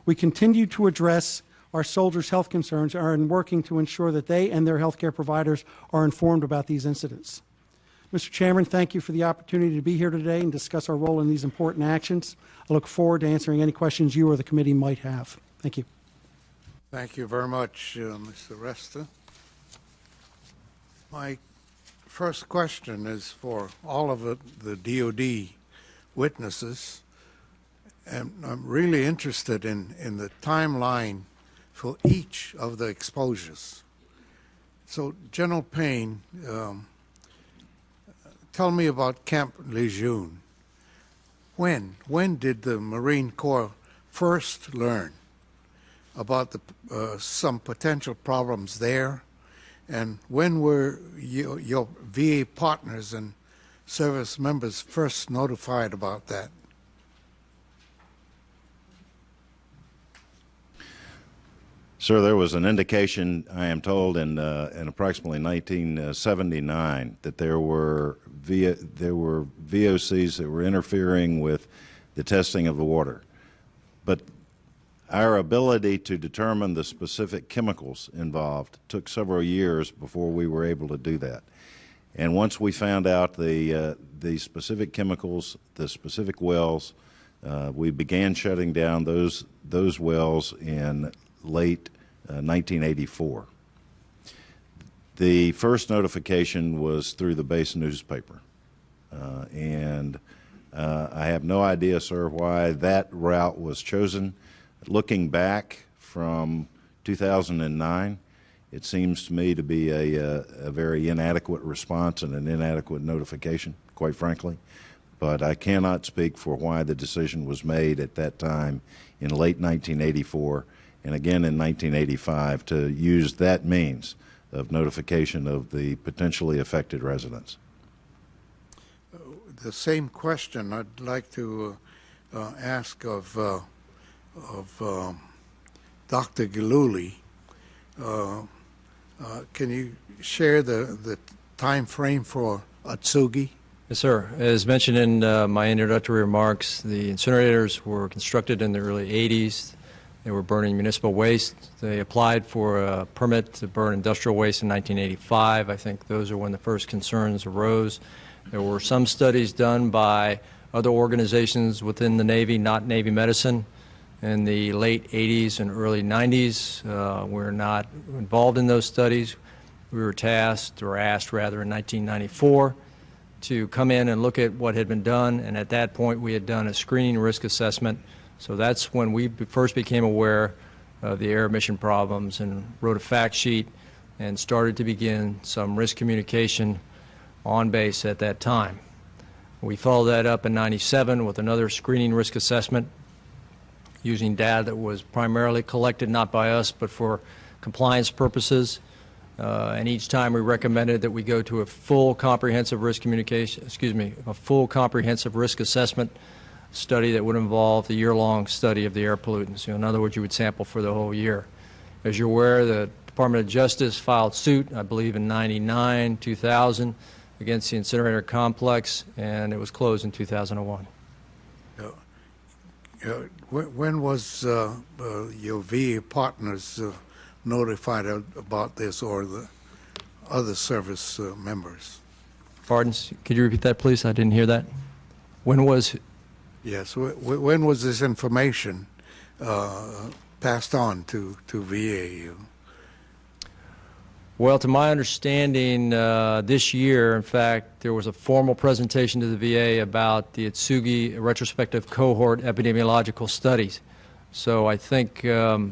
We continue to address our soldiers' health concerns and are working to ensure that they and their health care providers are informed about these incidents. Mr. Chairman, thank you for the opportunity to be here today and discuss our role in these important actions. I look forward to answering any questions you or the committee might have. Thank you.
Thank you very much, Mr. Resta. My first question is for all of the DoD witnesses, and I'm really interested in the timeline for each of the exposures. So, General Payne, tell me about Camp Lejeune. When did the Marine Corps first learn about some potential problems there? And when were your VA partners and service members first notified about that?
Sir, there was an indication, I am told, in approximately 1979 that there were VOCs that were interfering with the testing of the water. But our ability to determine the specific chemicals involved took several years before we were able to do that. And once we found out the specific chemicals, the specific wells, we began shutting down those wells in late 1984. The first notification was through the base newspaper. And I have no idea, sir, why that route was chosen. Looking back from 2009, it seems to me to be a very inadequate response and an inadequate notification, quite frankly. But I cannot speak for why the decision was made at that time in late 1984 and again in 1985 to use that means of notification of the potentially affected residents.
The same question I'd like to ask of Dr. Gillooly. Can you share the time frame for Atsugi?
Yes, sir. As mentioned in my introductory remarks, the incinerators were constructed in the early 80s. They were burning municipal waste. They applied for a permit to burn industrial waste in 1985. I think those are when the first concerns arose. There were some studies done by other organizations within the Navy, not Navy medicine, in the late 80s and early 90s. We're not involved in those studies. We were tasked, or asked rather, in 1994 to come in and look at what had been done, and at that point we had done a screening risk assessment. So that's when we first became aware of the air emission problems and wrote a fact sheet and started to begin some risk communication on base at that time. We followed that up in '97 with another screening risk assessment using data that was primarily collected not by us but for compliance purposes. And each time we recommended that we go to a full comprehensive risk comprehensive risk assessment study that would involve the year-long study of the air pollutants. In other words, you would sample for the whole year. As you're aware, the Department of Justice filed suit, I believe in '99, 2000, against the incinerator complex, and it was closed in 2001.
When was your VA partners notified about this, or the other service members?
Pardon? Could you repeat that, please? I didn't hear that. When was?
Yes. When was this information passed on to VA?
Well, to my understanding, this year, in fact, there was a formal presentation to the VA about the Atsugi retrospective cohort epidemiological studies. So I think, to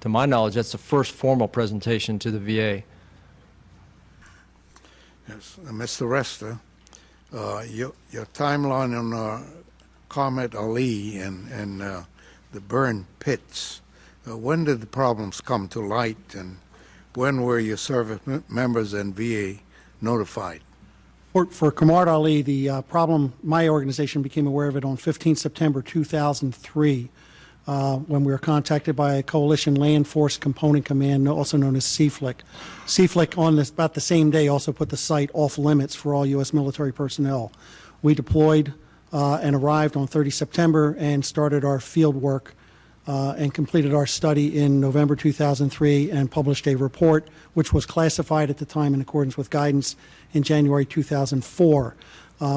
my knowledge, that's the first formal presentation to the VA.
Yes. Mr. Resta, your timeline on Qarmat Ali and the burn pits, when did the problems come to light, and when were your service members and VA notified?
For Qarmat Ali, the problem, my organization became aware of it on 15 September 2003 when we were contacted by a Coalition Land Force Component Command, also known as CFLIC. CFLIC on this, about the same day also put the site off limits for all U.S. military personnel. We deployed and arrived on 30 September and started our field work and completed our study in November 2003 and published a report which was classified at the time in accordance with guidance in January 2004.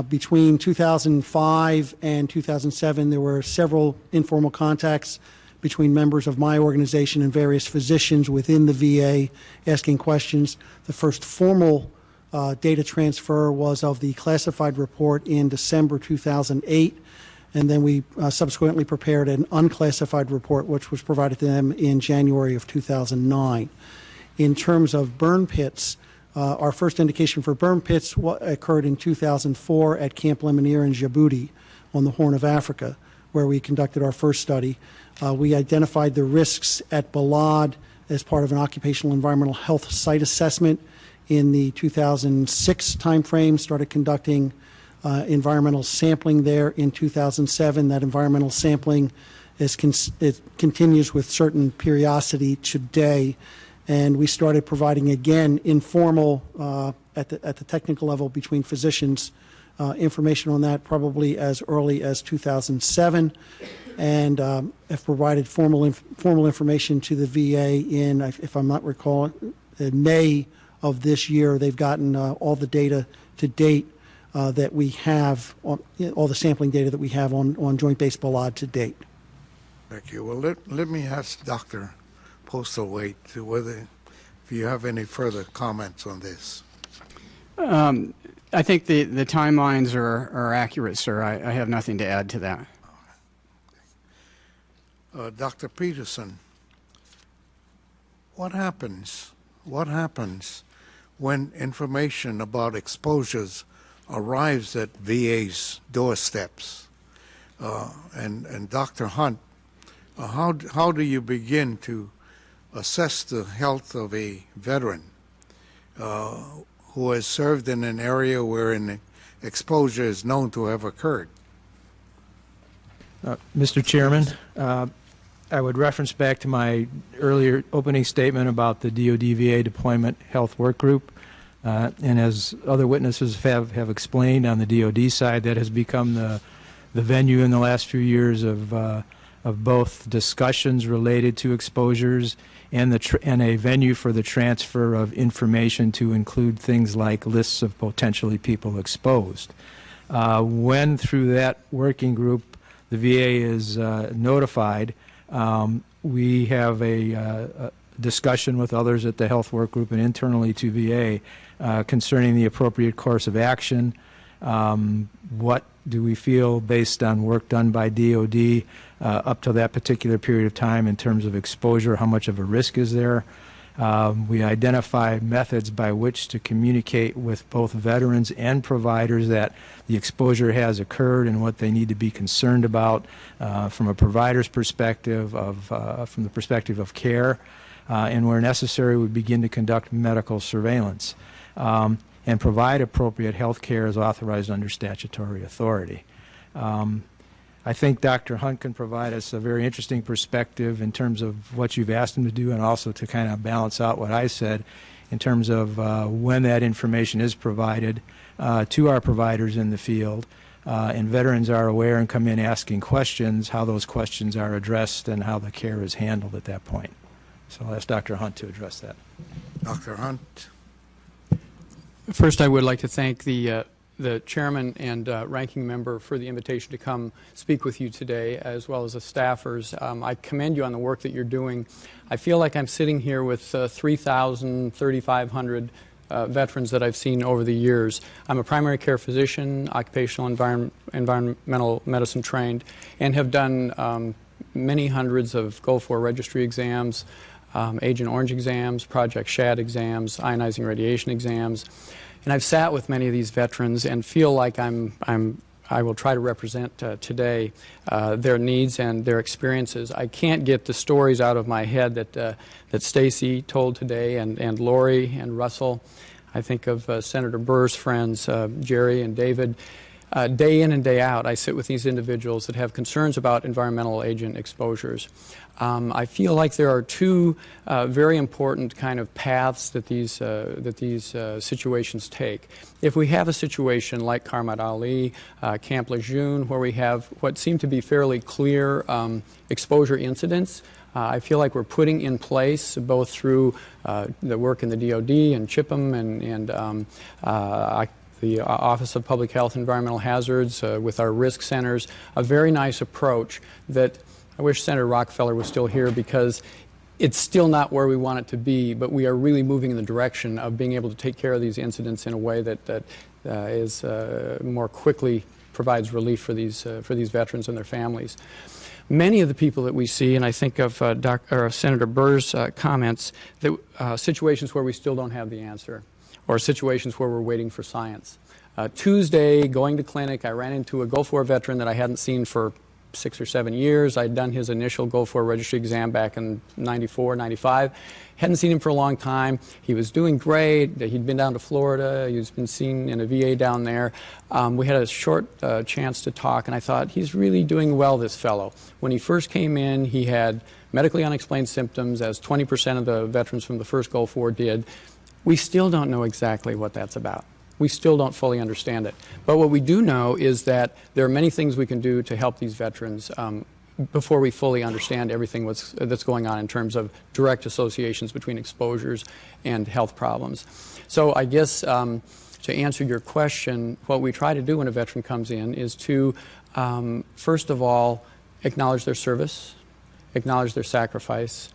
Between 2005 and 2007, there were several informal contacts between members of my organization and various physicians within the VA asking questions. The first formal data transfer was of the classified report in December 2008, and then we subsequently prepared an unclassified report which was provided to them in January of 2009. In terms of burn pits, our first indication for burn pits occurred in 2004 at Camp Lemonnier in Djibouti on the Horn of Africa, where we conducted our first study. We identified the risks at Balad as part of an occupational environmental health site assessment in the 2006 timeframe, started conducting environmental sampling there in 2007. That environmental sampling it continues with certain periodicity today. And we started providing, again, informal, at the technical level between physicians, information on that probably as early as 2007, and have provided formal information to the VA in, if I'm not recalling, in May of this year. They've gotten all the data to date that we have, all the sampling data that we have on Joint Base Balad to date.
Thank you. Well, let me ask Dr. Postlethwaite whether if you have any further comments on this.
I think the timelines are accurate, sir. I have nothing to add to that.
Dr. Peterson, what happens when information about exposures arrives at VA's doorsteps? And Dr. Hunt, how do you begin to assess the health of a veteran who has served in an area where an exposure is known to have occurred?
Mr. Chairman, I would reference back to my earlier opening statement about the DoD VA Deployment Health Work Group. And as other witnesses have explained on the DoD side, that has become the venue in the last few years of both discussions related to exposures and a venue for the transfer of information to include things like lists of potentially people exposed. When through that working group the VA is notified, we have a discussion with others at the health work group and internally to VA concerning the appropriate course of action. What do we feel based on work done by DoD up to that particular period of time in terms of exposure, how much of a risk is there? We identify methods by which to communicate with both veterans and providers that the exposure has occurred and what they need to be concerned about from a provider's perspective, from the perspective of care, and where necessary we begin to conduct medical surveillance and provide appropriate health care as authorized under statutory authority. I think Dr. Hunt can provide us a very interesting perspective in terms of what you've asked him to do and also to kind of balance out what I said in terms of when that information is provided to our providers in the field and veterans are aware and come in asking questions, how those questions are addressed and how the care is handled at that point. So I'll ask Dr. Hunt to address that.
Dr. Hunt.
First, I would like to thank the chairman and ranking member for the invitation to come speak with you today, as well as the staffers. I commend you on the work that you're doing. I feel like I'm sitting here with 3,000, 3,500 veterans that I've seen over the years. I'm a primary care physician, occupational environmental medicine trained, and have done many hundreds of Gulf War registry exams, Agent Orange exams, Project Shad exams, ionizing radiation exams. And I've sat with many of these veterans and feel like I will try to represent today their needs and their experiences. I can't get the stories out of my head that Stacy told today and Laurie and Russell. I think of Senator Burr's friends, Jerry and David. Day in and day out, I sit with these individuals that have concerns about environmental agent exposures. I feel like there are two very important kind of paths that these situations take. If we have a situation like Qarmat Ali, Camp Lejeune, where we have what seem to be fairly clear exposure incidents, I feel like we're putting in place, both through the work in the DoD and CHIPM and the Office of Public Health and Environmental Hazards, with our risk centers, a very nice approach that I wish Senator Rockefeller was still here, because it's still not where we want it to be, but we are really moving in the direction of being able to take care of these incidents in a way that is more quickly provides relief for these veterans and their families. Many of the people that we see, and I think of Senator Burr's comments, that situations where we still don't have the answer, or situations where we're waiting for science. Tuesday, going to clinic, I ran into a Gulf War veteran that I hadn't seen for 6 or 7 years. I'd done his initial Gulf War registry exam back in 94, 95. Hadn't seen him for a long time. He was doing great. He'd been down to Florida. He's been seen in a VA down there. We had a short chance to talk, and I thought, he's really doing well, this fellow. When he first came in, he had medically unexplained symptoms, as 20% of the veterans from the first Gulf War did. We still don't know exactly what that's about. We still don't fully understand it. But what we do know is that there are many things we can do to help these veterans before we fully understand everything that's going on in terms of direct associations between exposures and health problems. So I guess to answer your question, what we try to do when a veteran comes in is to, first of all, acknowledge their service, acknowledge their sacrifice,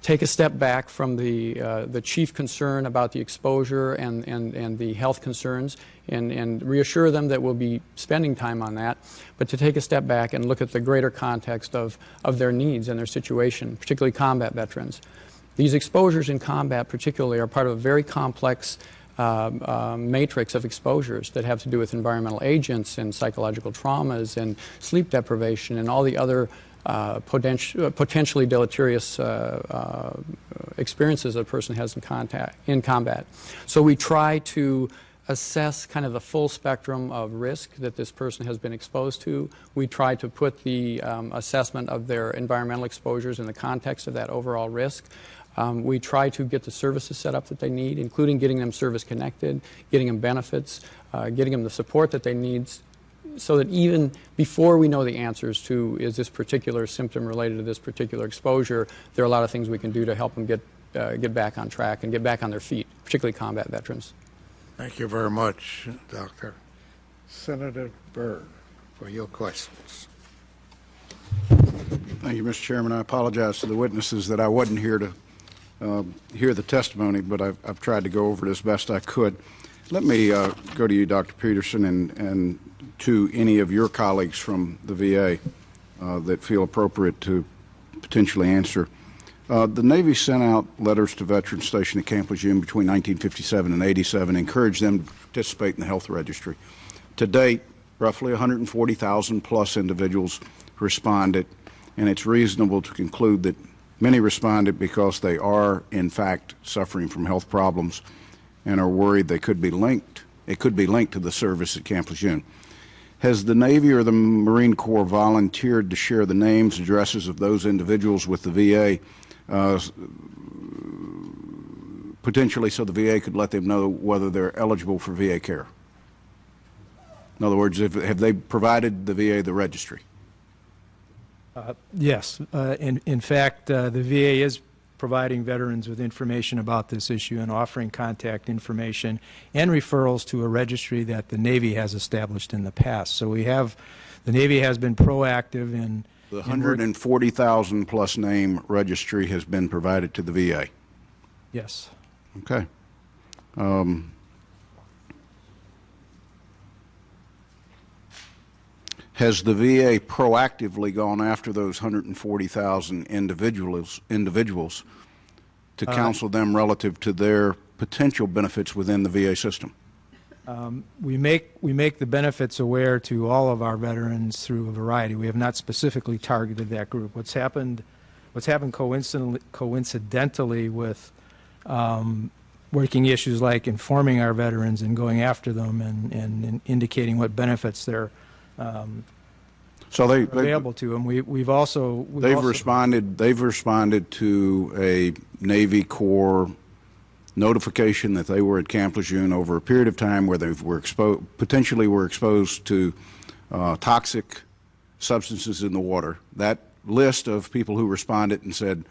take a step back from the chief concern about the exposure and the health concerns, and reassure them that we'll be spending time on that, but to take a step back and look at the greater context of their needs and their situation, particularly combat veterans. These exposures in combat particularly are part of a very complex matrix of exposures that have to do with environmental agents and psychological traumas and sleep deprivation and all the other potentially deleterious experiences a person has in combat. So we try to assess kind of the full spectrum of risk that this person has been exposed to. We try to put the assessment of their environmental exposures in the context of that overall risk. We try to get the services set up that they need, including getting them service connected, getting them benefits, getting them the support that they need, so that even before we know the answers to, is this particular symptom related to this particular exposure, there are a lot of things we can do to help them get back on track and get back on their feet, particularly combat veterans.
Thank you very much, Doctor. Senator Burr, for your questions.
Thank you, Mr. Chairman. I apologize to the witnesses that I wasn't here to hear the testimony, but I've tried to go over it as best I could. Let me go to you, Dr. Peterson, and to any of your colleagues from the VA that feel appropriate to potentially answer. The Navy sent out letters to veterans stationed at Camp Lejeune between 1957 and 87, encouraged them to participate in the health registry. To date, roughly 140,000 plus individuals responded, and it's reasonable to conclude that many responded because they are, in fact, suffering from health problems and are worried it could be linked to the service at Camp Lejeune. Has the Navy or the Marine Corps volunteered to share the names, addresses of those individuals with the VA, potentially so the VA could let them know whether they're eligible for VA care? In other words, have they provided the VA the registry?
Yes. In fact, the VA is providing veterans with information about this issue and offering contact information and referrals to a registry that the Navy has established in the past. So the Navy has been proactive in... The
140,000 plus name registry has been provided to the VA?
Yes.
Okay. Has the VA proactively gone after those 140,000 individuals to counsel them relative to their potential benefits within the VA system?
We make the benefits aware to all of our veterans through a variety. We have not specifically targeted that group. What's happened coincidentally with
working issues like informing our veterans and going after them and indicating what benefits they're
so they
available to them. We've also
responded to a Navy Corps notification that they were at Camp Lejeune over a period of time where they were potentially were exposed to toxic substances in the water. That list of people who responded and said,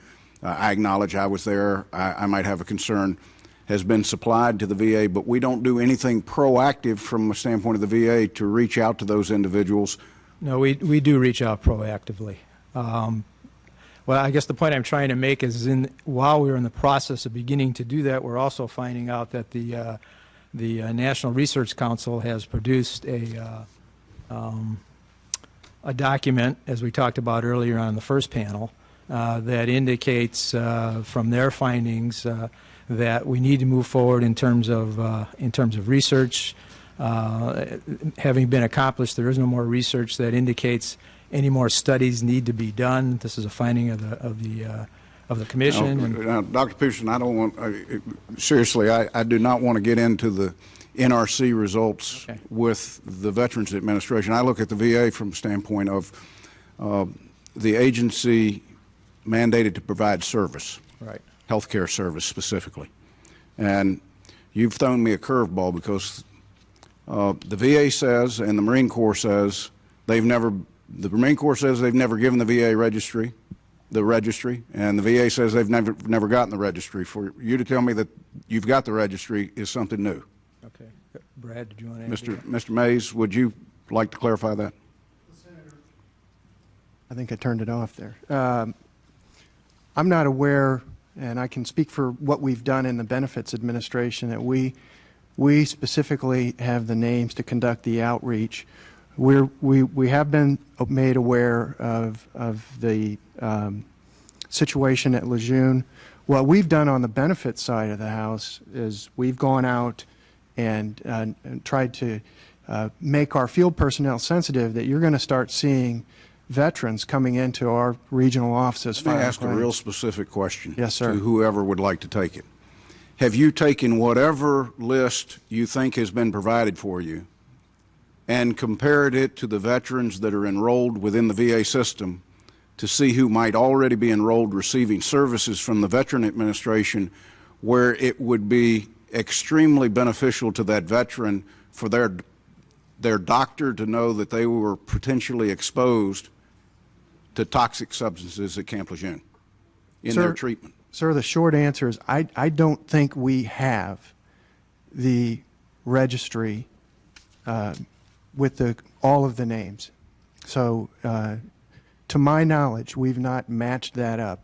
I acknowledge I was there, I might have a concern, has been supplied to the VA, but we don't do anything proactive from a standpoint of the VA to reach out to those individuals.
No, we do reach out proactively. Well, I guess the point I'm trying to make is while we're in the process of beginning to do that, we're also finding out that the National Research Council has produced a document, as we talked about earlier on the first panel, that indicates from their findings that we need to move forward in terms of research. Having been accomplished, there is no more research that indicates any more studies need to be done. This is a finding of the commission.
Now, Dr. Peterson, I don't want seriously. I do not want to get into the NRC results with the Veterans Administration. I look at the VA from the standpoint of the agency mandated to provide service,
right?
Healthcare service specifically, and you've thrown me a curveball because the VA says and the Marine Corps says they've never. The Marine Corps says they've never given the VA registry, and the VA says they've never gotten the registry. For you to tell me that you've got the registry is something new.
Okay, Brad, did you want to add?
Mr. Mays, would you like to clarify that?
I think I turned it off there. I'm not aware, and I can speak for what we've done in the Benefits Administration, that we specifically have the names to conduct the outreach. We have been made aware of the situation at Lejeune. What we've done on the benefits side of the house is we've gone out and tried to make our field personnel sensitive that you're going to start seeing veterans coming into our regional offices.
Let me ask a real specific question.
Yes, sir.
To whoever would like to take it. Have you taken whatever list you think has been provided for you and compared it to the veterans that are enrolled within the VA system to see who might already be enrolled receiving services from the Veteran Administration, where it would be extremely beneficial to that veteran for their doctor to know that they were potentially exposed to toxic substances at Camp Lejeune in their treatment?
Sir, the short answer is I don't think we have the registry with all of the names. So to my knowledge, we've not matched that up.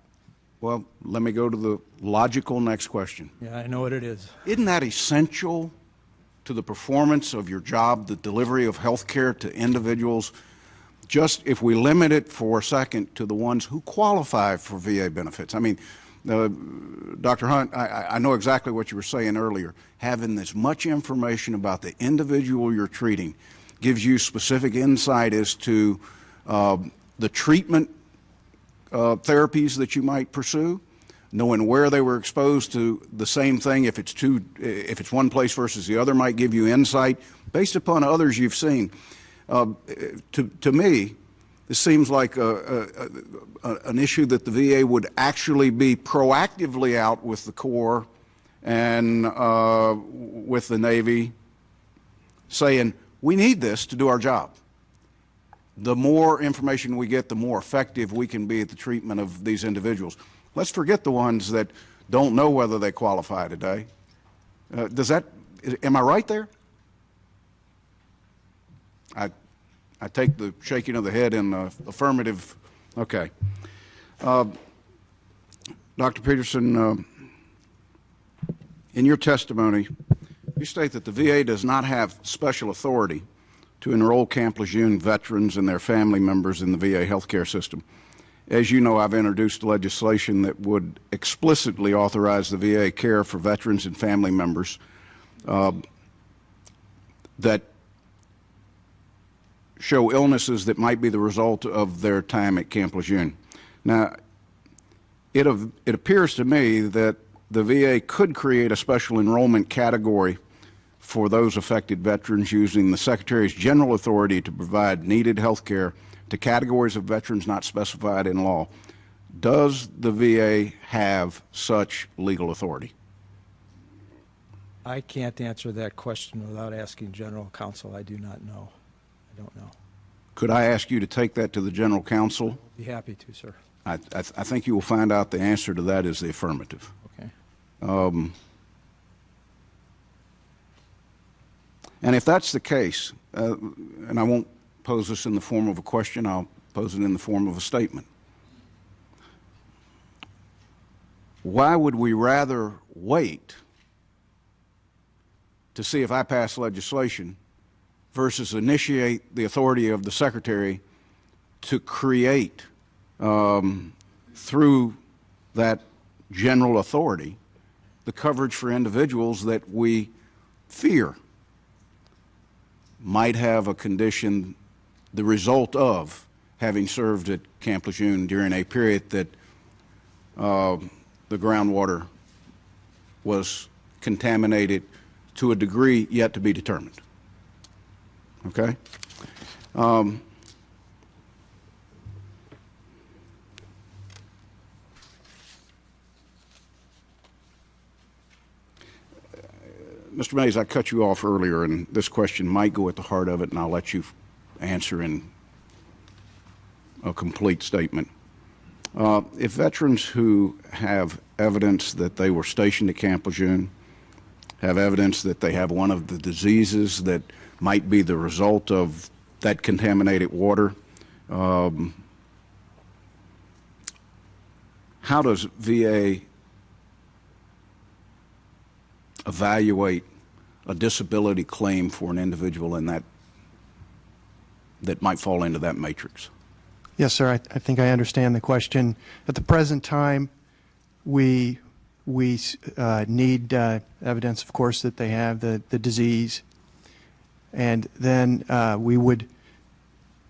Well, let me go to the logical next question.
Yeah, I know what it is.
Isn't that essential to the performance of your job, the delivery of health care to individuals? Just if we limit it for a second to the ones who qualify for VA benefits. I mean, Dr. Hunt, I know exactly what you were saying earlier. Having as much information about the individual you're treating gives you specific insight as to the treatment therapies that you might pursue, knowing where they were exposed to the same thing. If it's one place versus the other, might give you insight based upon others you've seen. To me, this seems like an issue that the VA would actually be proactively out with the Corps and with the Navy saying, we need this to do our job. The more information we get, the more effective we can be at the treatment of these individuals. Let's forget the ones that don't know whether they qualify today. Am I right there? I take the shaking of the head in affirmative. Okay. Dr. Peterson, in your testimony, you state that the VA does not have special authority to enroll Camp Lejeune veterans and their family members in the VA healthcare system. As you know, I've introduced legislation that would explicitly authorize the VA care for veterans and family members that show illnesses that might be the result of their time at Camp Lejeune. Now, it appears to me that the VA could create a special enrollment category for those affected veterans using the Secretary's general authority to provide needed health care to categories of veterans not specified in law. Does the VA have such legal authority?
I can't answer that question without asking General Counsel. I do not know. I don't know.
Could I ask you to take that to the General Counsel?
Be happy to, sir.
I think you will find out the answer to that is the affirmative.
Okay.
And if that's the case, and I won't pose this in the form of a question, I'll pose it in the form of a statement. Why would we rather wait to see if I pass legislation versus initiate the authority of the Secretary to create, through that general authority, the coverage for individuals that we fear might have a condition the result of having served at Camp Lejeune during a period that the groundwater was contaminated to a degree yet to be determined. Okay? Mr. Mays, I cut you off earlier, and this question might go at the heart of it, and I'll let you answer in a complete statement. If veterans who have evidence that they were stationed at Camp Lejeune, have evidence that they have one of the diseases that might be the result of that contaminated water, how does VA evaluate a disability claim for an individual in that might fall into that matrix?
Yes, sir. I think I understand the question. At the present time, we need evidence, of course, that they have the disease, and then we would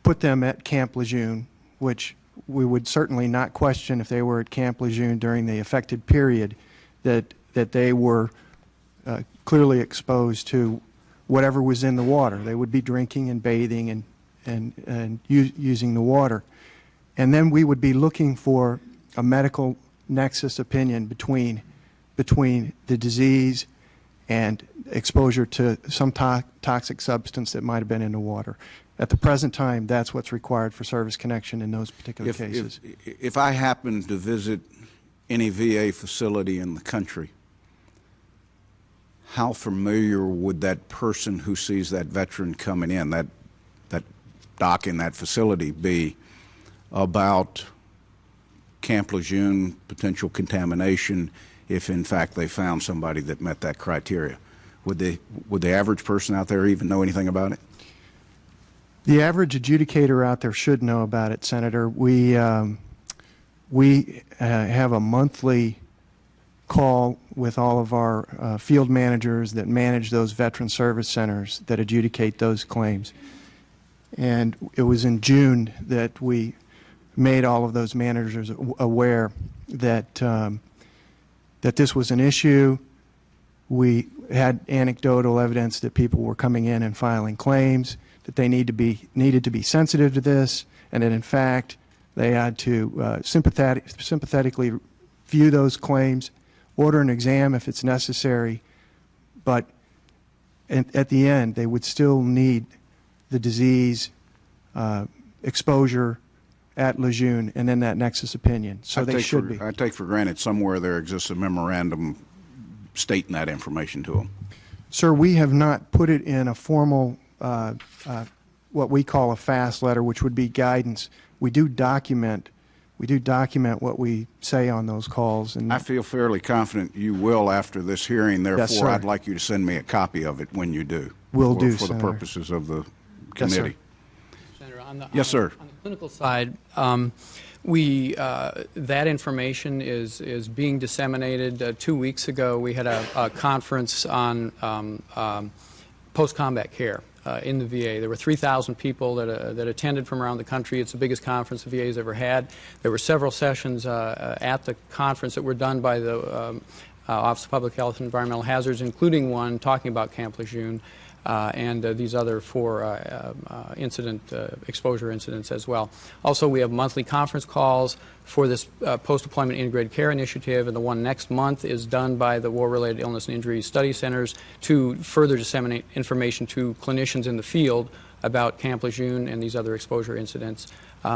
put them at Camp Lejeune, which we would certainly not question if they were at Camp Lejeune during the affected period, that they were clearly exposed to whatever was in the water. They would be drinking and bathing and using the water. And then we would be looking for a medical nexus opinion between the disease and exposure to some toxic substance that might have been in the water. At the present time, that's what's required for service connection in those particular cases.
If I happen to visit any VA facility in the country, how familiar would that person who sees that veteran coming in, that doc in that facility, be about Camp Lejeune, potential contamination, if in fact they found somebody that met that criteria? Would the average person out there even know anything about it?
The average adjudicator out there should know about it, Senator. We have a monthly call with all of our field managers that manage those veteran service centers that adjudicate those claims. And it was in June that we made all of those managers aware that that this was an issue. We had anecdotal evidence that people were coming in and filing claims, that they needed to be sensitive to this, and that in fact they had to sympathetically view those claims, order an exam if it's necessary, but at the end they would still need the disease exposure at Lejeune and then that nexus opinion. So they should be.
I take for granted somewhere there exists a memorandum stating that information to them.
Sir, we have not put it in a formal, what we call a fast letter, which would be guidance. We do document what we say on those calls. And
I feel fairly confident you will after this hearing. Therefore,
yes, sir.
I'd like you to send me a copy of it when you do.
Will do,
for the
Senator.
purposes of the
Yes, sir.
committee.
Senator,
Yes, sir.
On the clinical side, that information is being disseminated. 2 weeks ago, we had a conference on post-combat care in the VA. There were 3,000 people that attended from around the country. It's the biggest conference the VA has ever had. There were several sessions at the conference that were done by the Office of Public Health and Environmental Hazards, including one talking about Camp Lejeune, and these other 4 exposure incidents as well. Also, we have monthly conference calls for this post-deployment integrated care initiative, and the one next month is done by the War-Related Illness and Injury Study Centers to further disseminate information to clinicians in the field about Camp Lejeune and these other exposure incidents.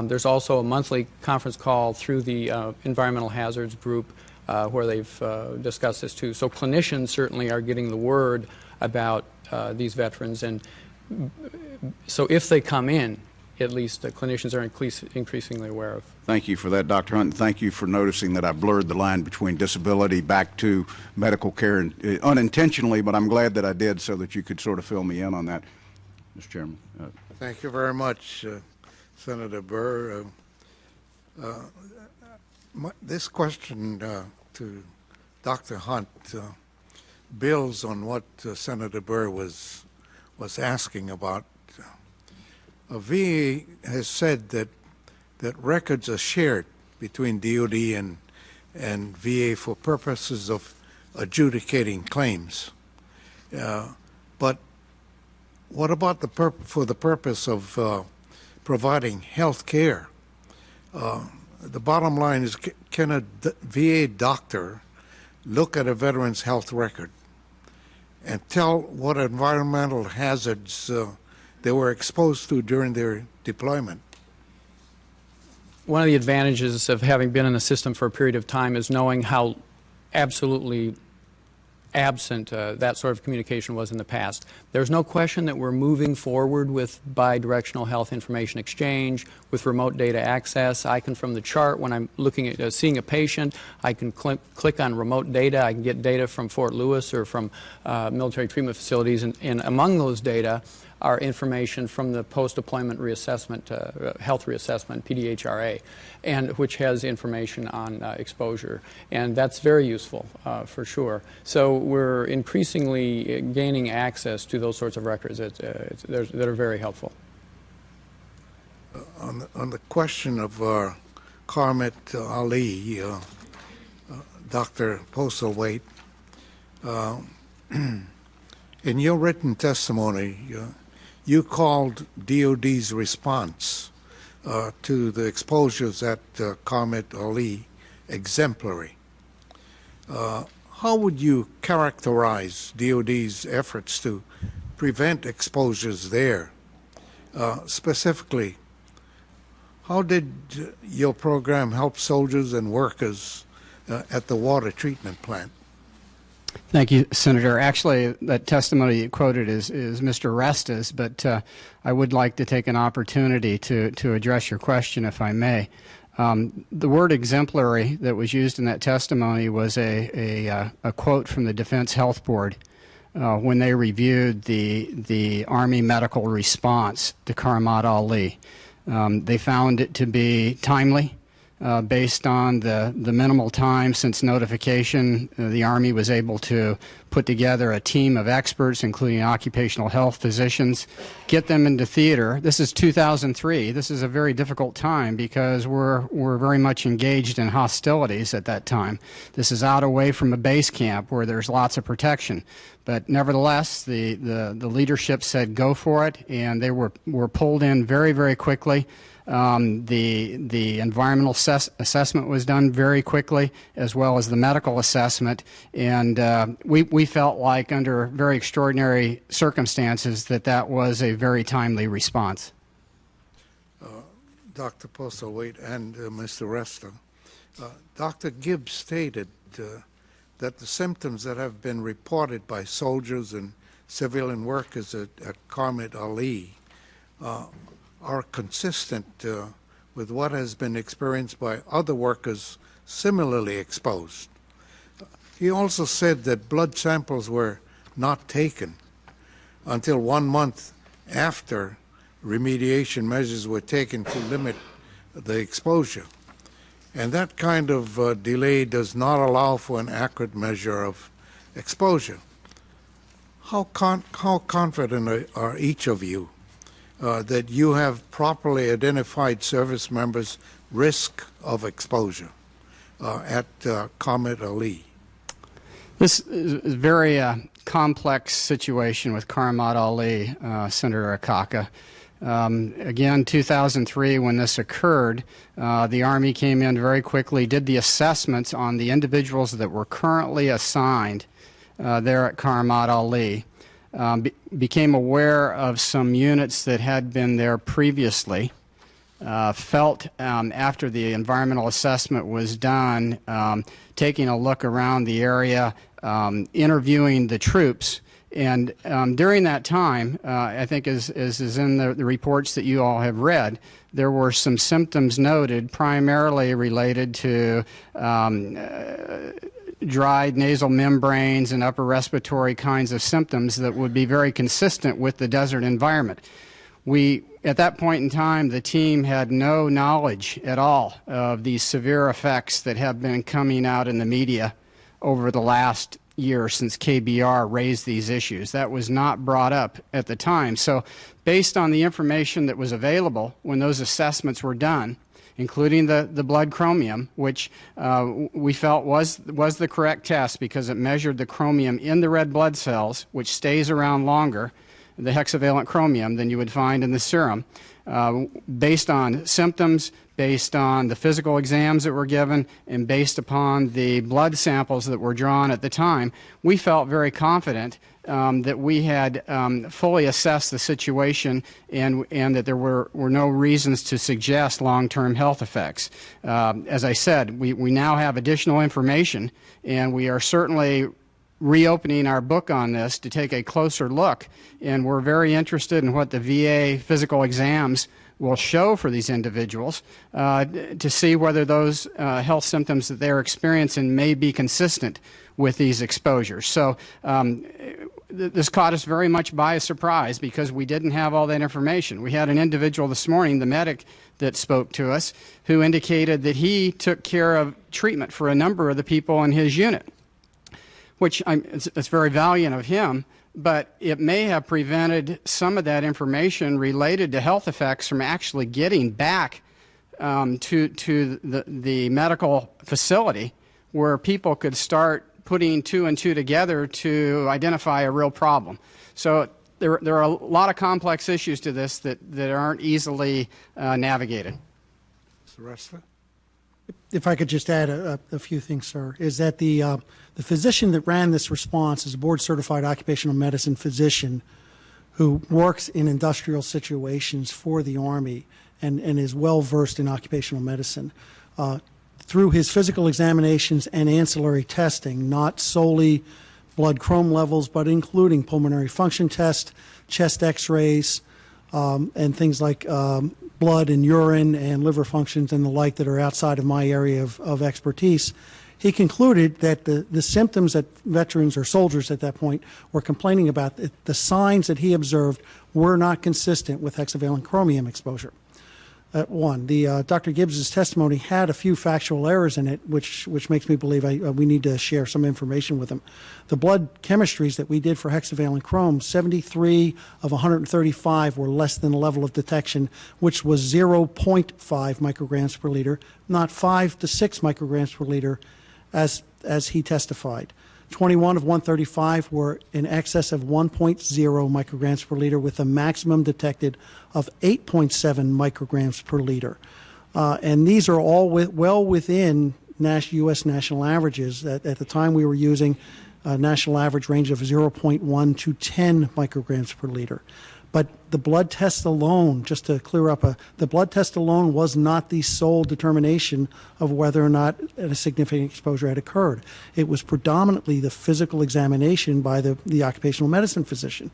There's also a monthly conference call through the environmental hazards group where they've discussed this too. So clinicians certainly are getting the word about these veterans, and so if they come in, at least clinicians are increasingly aware of.
Thank you for that, Dr. Hunt, and thank you for noticing that I blurred the line between disability back to medical care, unintentionally, but I'm glad that I did so that you could sort of fill me in on that, Mr. Chairman.
Thank you very much, Senator Burr. This question to Dr. Hunt builds on what Senator Burr was asking about. VA has said that records are shared between DoD and VA for purposes of adjudicating claims. But what about for the purpose of providing health care? The bottom line is, can a VA doctor look at a veteran's health record and tell what environmental hazards they were exposed to during their deployment?
One of the advantages of having been in the system for a period of time is knowing how absolutely absent that sort of communication was in the past. There's no question that we're moving forward with bi-directional health information exchange, with remote data access. I can, from the chart, when I'm looking at seeing a patient, I can click on remote data. I can get data from Fort Lewis or from military treatment facilities, and among those data are information from the post-deployment reassessment, health reassessment, PDHRA, and which has information on exposure. And that's very useful, for sure. So we're increasingly gaining access to those sorts of records that are very helpful.
On the question of Qarmat Ali, Dr. Postlethwaite, in your written testimony, you called DoD's response to the exposures at Qarmat Ali exemplary. How would you characterize DoD's efforts to prevent exposures there? Specifically, how did your program help soldiers and workers at the water treatment plant?
Thank you, Senator. Actually, that testimony you quoted is Mr. Resta's, but I would like to take an opportunity to address your question, if I may. The word exemplary that was used in that testimony was a quote from the Defense Health Board when they reviewed the Army medical response to Qarmat Ali. They found it to be timely. Based on the minimal time since notification, the Army was able to put together a team of experts, including occupational health physicians, get them into theater. This is 2003. This is a very difficult time because we're very much engaged in hostilities at that time. This is out away from a base camp where there's lots of protection. But nevertheless, the leadership said go for it, and they were pulled in very, very quickly. The environmental assessment was done very quickly, as well as the medical assessment, and we felt like under very extraordinary circumstances that was a very timely response.
Dr. Postlethwaite and Mr. Resta, Dr. Gibb stated that the symptoms that have been reported by soldiers and civilian workers at Qarmat Ali are consistent with what has been experienced by other workers similarly exposed. He also said that blood samples were not taken until 1 month after remediation measures were taken to limit the exposure. And that kind of delay does not allow for an accurate measure of exposure. How confident are each of you that you have properly identified service members' risk of exposure at Qarmat Ali?
This is a very complex situation with Qarmat Ali, Senator Akaka. Again, 2003, when this occurred, the Army came in very quickly, did the assessments on the individuals that were currently assigned there at Qarmat Ali, became aware of some units that had been there previously, felt after the environmental assessment was done, taking a look around the area, interviewing the troops. And during that time, I think as is in the reports that you all have read, there were some symptoms noted primarily related to dried nasal membranes and upper respiratory kinds of symptoms that would be very consistent with the desert environment. At that point in time, the team had no knowledge at all of these severe effects that have been coming out in the media over the last year since KBR raised these issues. That was not brought up at the time. So based on the information that was available when those assessments were done, including the blood chromium, which we felt was the correct test because it measured the chromium in the red blood cells, which stays around longer, the hexavalent chromium, than you would find in the serum. Based on symptoms, based on the physical exams that were given, and based upon the blood samples that were drawn at the time, we felt very confident that we had fully assessed the situation and that there were no reasons to suggest long-term health effects. As I said, we now have additional information, and we are certainly reopening our book on this to take a closer look, and we're very interested in what the VA physical exams will show for these individuals to see whether those health symptoms that they're experiencing may be consistent with these exposures. So this caught us very much by surprise because we didn't have all that information. We had an individual this morning, the medic that spoke to us, who indicated that he took care of treatment for a number of the people in his unit, which it's very valiant of him, but it may have prevented some of that information related to health effects from actually getting back to the medical facility where people could start putting two and two together to identify a real problem. So there are a lot of complex issues to this that aren't easily navigated.
Mr. Ressler?
If I could just add a few things, sir, is that the physician that ran this response is a board-certified occupational medicine physician who works in industrial situations for the Army and is well-versed in occupational medicine. Through his physical examinations and ancillary testing, not solely blood chrome levels, but including pulmonary function test, chest x-rays, and things like blood and urine and liver functions and the like that are outside of my area of expertise, he concluded that the symptoms that veterans or soldiers at that point were complaining about, the signs that he observed were not consistent with hexavalent chromium exposure. Dr. Gibbs' testimony had a few factual errors in it, which makes me believe we need to share some information with him. The blood chemistries that we did for hexavalent chrome, 73 of 135 were less than the level of detection, which was 0.5 micrograms per liter, not 5 to 6 micrograms per liter, as he testified. 21 of 135 were in excess of 1.0 micrograms per liter with a maximum detected of 8.7 micrograms per liter. And these are all well within U.S. national averages. At the time we were using a national average range of 0.1 to 10 micrograms per liter. But the blood test alone, just to clear up, the blood test alone was not the sole determination of whether or not a significant exposure had occurred. It was predominantly the physical examination by the occupational medicine physician.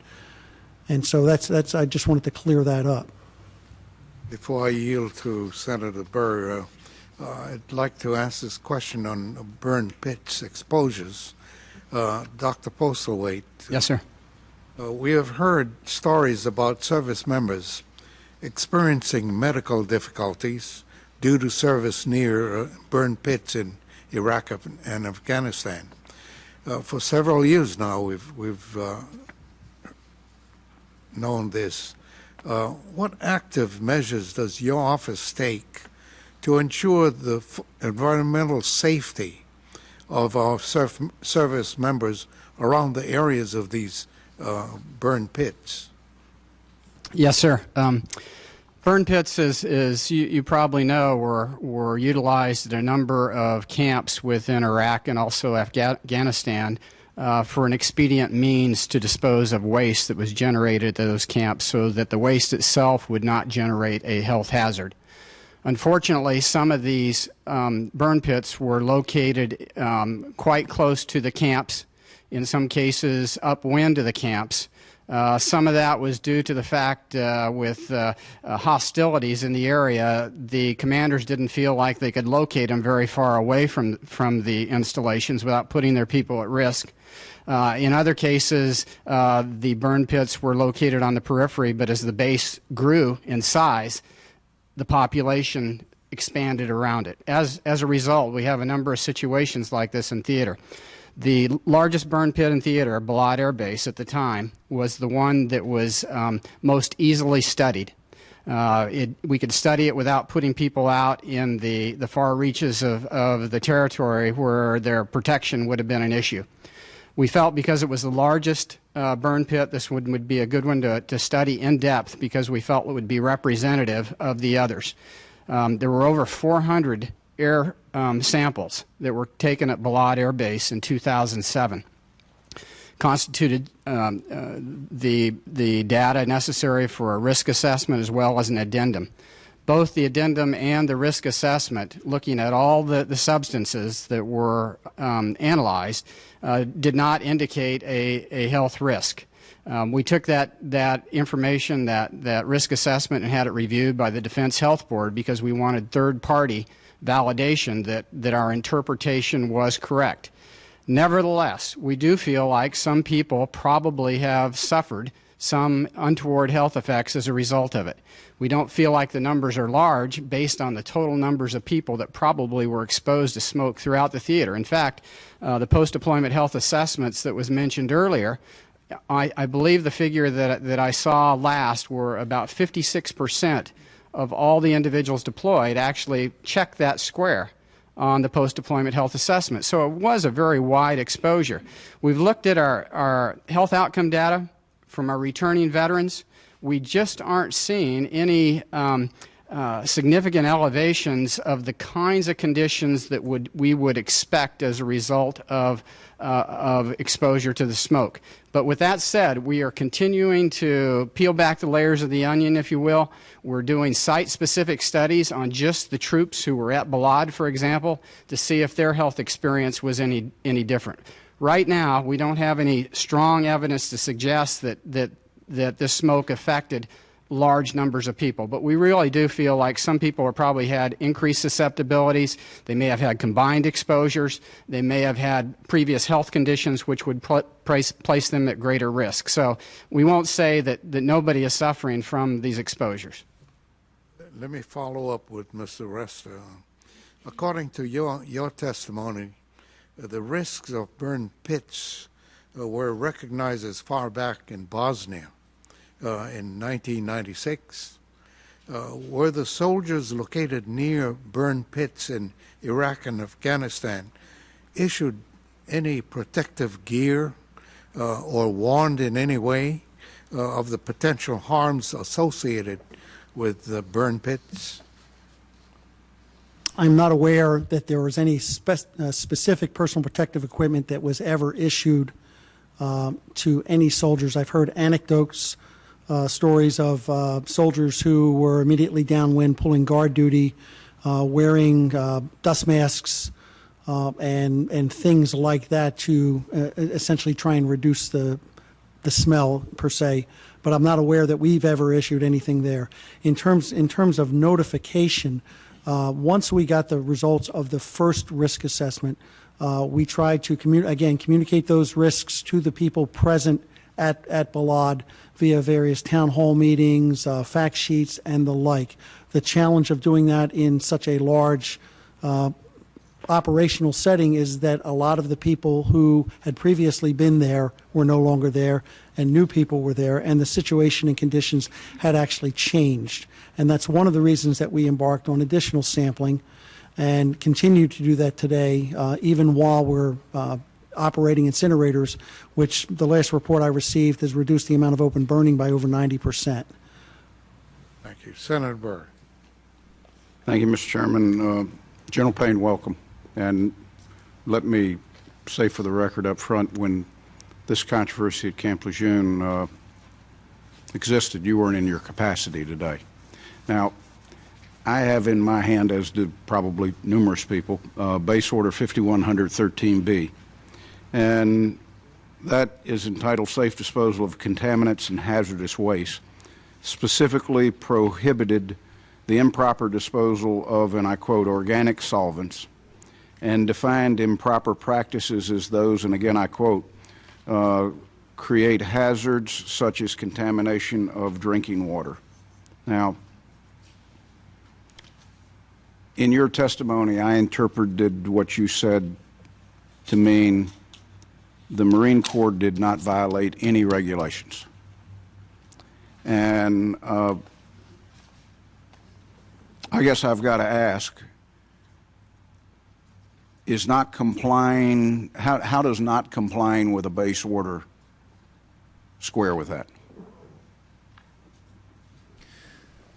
And so that's I just wanted to clear that up.
Before I yield to Senator Burr, I'd like to ask this question on burn pits exposures. Dr. Postlethwaite.
Yes, sir.
We have heard stories about service members experiencing medical difficulties due to service near burn pits in Iraq and Afghanistan. For several years now, we've known this. What active measures does your office take to ensure the environmental safety of our service members around the areas of these burn pits?
Yes, sir. Burn pits, as you probably know, were utilized at a number of camps within Iraq and also Afghanistan for an expedient means to dispose of waste that was generated at those camps so that the waste itself would not generate a health hazard. Unfortunately, some of these burn pits were located quite close to the camps, in some cases upwind of the camps. Some of that was due to the fact with hostilities in the area, the commanders didn't feel like they could locate them very far away from the installations without putting their people at risk. In other cases, the burn pits were located on the periphery, but as the base grew in size, the population expanded around it. As a result, we have a number of situations like this in theater. The largest burn pit in theater, Balad Air Base at the time, was the one that was most easily studied. We could study it without putting people out in the far reaches of the territory where their protection would have been an issue. We felt because it was the largest burn pit, this would be a good one to study in depth because we felt it would be representative of the others. There were over 400 air samples that were taken at Balad Air Base in 2007, constituted the data necessary for a risk assessment as well as an addendum. Both the addendum and the risk assessment, looking at all the substances that were analyzed, did not indicate a health risk. We took that information, that risk assessment, and had it reviewed by the Defense Health Board because we wanted third-party validation that our interpretation was correct. Nevertheless, we do feel like some people probably have suffered some untoward health effects as a result of it. We don't feel like the numbers are large based on the total numbers of people that probably were exposed to smoke throughout the theater. In fact, the post-deployment health assessments that was mentioned earlier, I believe the figure that I saw last were about 56% of all the individuals deployed actually checked that square on the post-deployment health assessment. So it was a very wide exposure. We've looked at our health outcome data from our returning veterans. We just aren't seeing any significant elevations of the kinds of conditions that we would expect as a result of exposure to the smoke. But with that said, we are continuing to peel back the layers of the onion, if you will. We're doing site-specific studies on just the troops who were at Balad, for example, to see if their health experience was any different. Right now, we don't have any strong evidence to suggest that this smoke affected large numbers of people. But we really do feel like some people have probably had increased susceptibilities. They may have had combined exposures. They may have had previous health conditions which would place them at greater risk. So we won't say that nobody is suffering from these exposures.
Let me follow up with Mr. Resta. According to your testimony, the risks of burn pits were recognized as far back in Bosnia in 1996. Were the soldiers located near burn pits in Iraq and Afghanistan issued any protective gear or warned in any way of the potential harms associated with the burn pits?
I'm not aware that there was any specific personal protective equipment that was ever issued to any soldiers. I've heard anecdotes, stories of soldiers who were immediately downwind pulling guard duty, wearing dust masks and things like that to essentially try and reduce the smell per se. But I'm not aware that we've ever issued anything there. In terms of notification, once we got the results of the first risk assessment, we tried to communicate those risks to the people present at Balad via various town hall meetings, fact sheets, and the like. The challenge of doing that in such a large operational setting is that a lot of the people who had previously been there were no longer there, and new people were there, and the situation and conditions had actually changed. And that's one of the reasons that we embarked on additional sampling. and continue to do that today, even while we're operating incinerators, which the last report I received has reduced the amount of open burning by over 90%.
Thank you. Senator Burr.
Thank you, Mr. Chairman. General Payne, welcome. And let me say for the record up front, when this controversy at Camp Lejeune existed, you weren't in your capacity today. Now, I have in my hand, as do probably numerous people, Base Order 5113B. And that is entitled Safe Disposal of Contaminants and Hazardous Waste, specifically prohibited the improper disposal of, and I quote, organic solvents, and defined improper practices as those, and again I quote, create hazards such as contamination of drinking water. Now, in your testimony, I interpreted what you said to mean the Marine Corps did not violate any regulations. And I guess I've got to ask, is not complying, how does not complying with a base order square with that?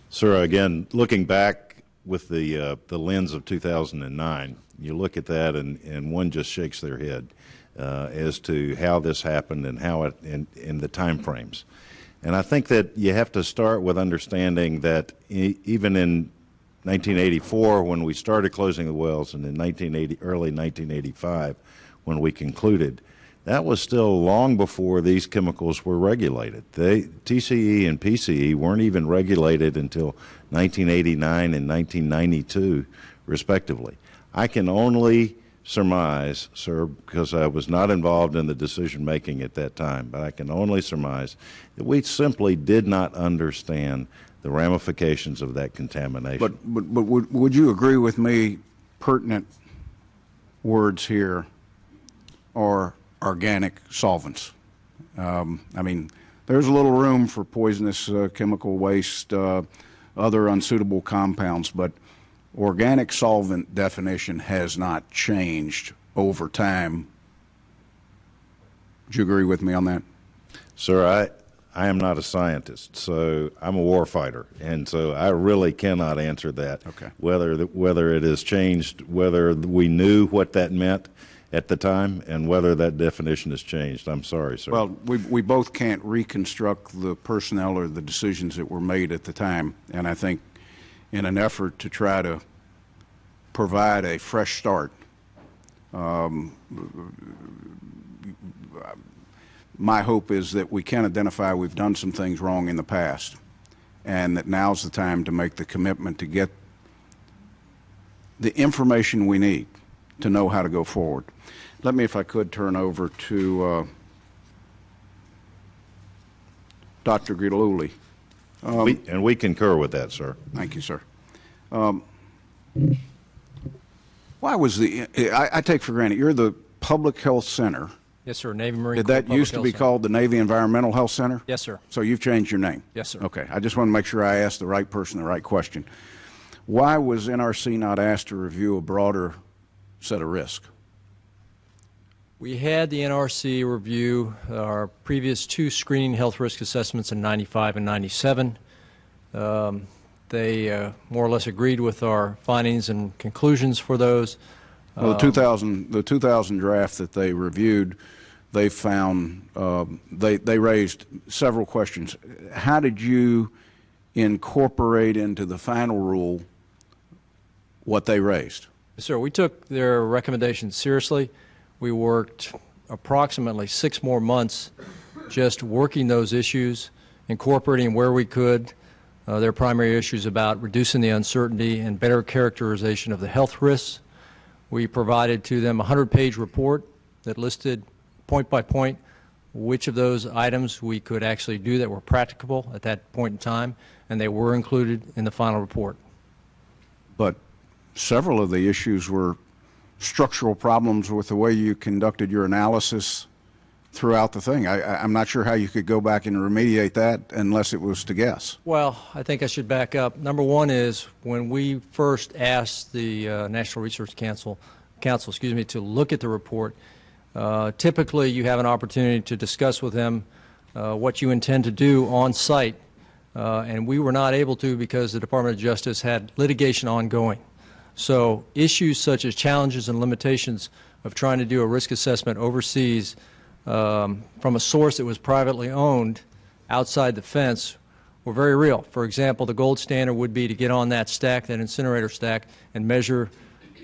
Sir, again, looking back with the lens of 2009, you look at that and one just shakes their head as to how this happened and how it in the time frames. And I think that you have to start with understanding that even in 1984, when we started closing the wells, and in early 1985, when we concluded, that was still long before these chemicals were regulated. TCE and PCE weren't even regulated until 1989 and 1992, respectively. I can only surmise, sir, because I was not involved in the decision-making at that time, but I can only surmise that we simply did not understand the ramifications of that contamination.
But would you agree with me, pertinent words here are organic solvents? I mean, there's a little room for poisonous chemical waste, other unsuitable compounds, but organic solvent definition has not changed over time. Would you agree with me on that?
Sir, I am not a scientist, so I'm a war fighter, and so I really cannot answer that.
Okay.
Whether it has changed, whether we knew what that meant at the time, and whether that definition has changed. I'm sorry, sir.
Well, we both can't reconstruct the personnel or the decisions that were made at the time, and I think in an effort to try to provide a fresh start, my hope is that we can identify we've done some things wrong in the past, and that now's the time to make the commitment to get the information we need to know how to go forward. Let me, if I could, turn over to Dr. Guidoluli.
And we concur with that, sir.
Thank you, sir. Why was I take for granted, you're the Public Health Center.
Yes, sir. Navy Marine
Did
Corps
that
Public
used to
Health
be
Center.
called the Navy Environmental Health Center?
Yes, sir.
So you've changed your name?
Yes, sir.
Okay. I just want to make sure I asked the right person the right question. Why was NRC not asked to review a broader set of risk?
We had the NRC review our previous two screening health risk assessments in 95 and 97. They more or less agreed with our findings and conclusions for those.
Well, the 2000 draft that they reviewed, they found, they raised several questions. How did you incorporate into the final rule what they raised?
Yes, sir. We took their recommendations seriously. We worked approximately 6 more months just working those issues, incorporating where we could their primary issues about reducing the uncertainty and better characterization of the health risks. We provided to them a 100-page report that listed point by point which of those items we could actually do that were practicable at that point in time, and they were included in the final report.
But several of the issues were structural problems with the way you conducted your analysis throughout the thing. I'm not sure how you could go back and remediate that unless it was to guess.
Well, I think I should back up. Number one is when we first asked the National Research Council, to look at the report, typically you have an opportunity to discuss with them what you intend to do on site, and we were not able to because the Department of Justice had litigation ongoing. So issues such as challenges and limitations of trying to do a risk assessment overseas from a source that was privately owned outside the fence were very real. For example, the gold standard would be to get on that stack, that incinerator stack, and measure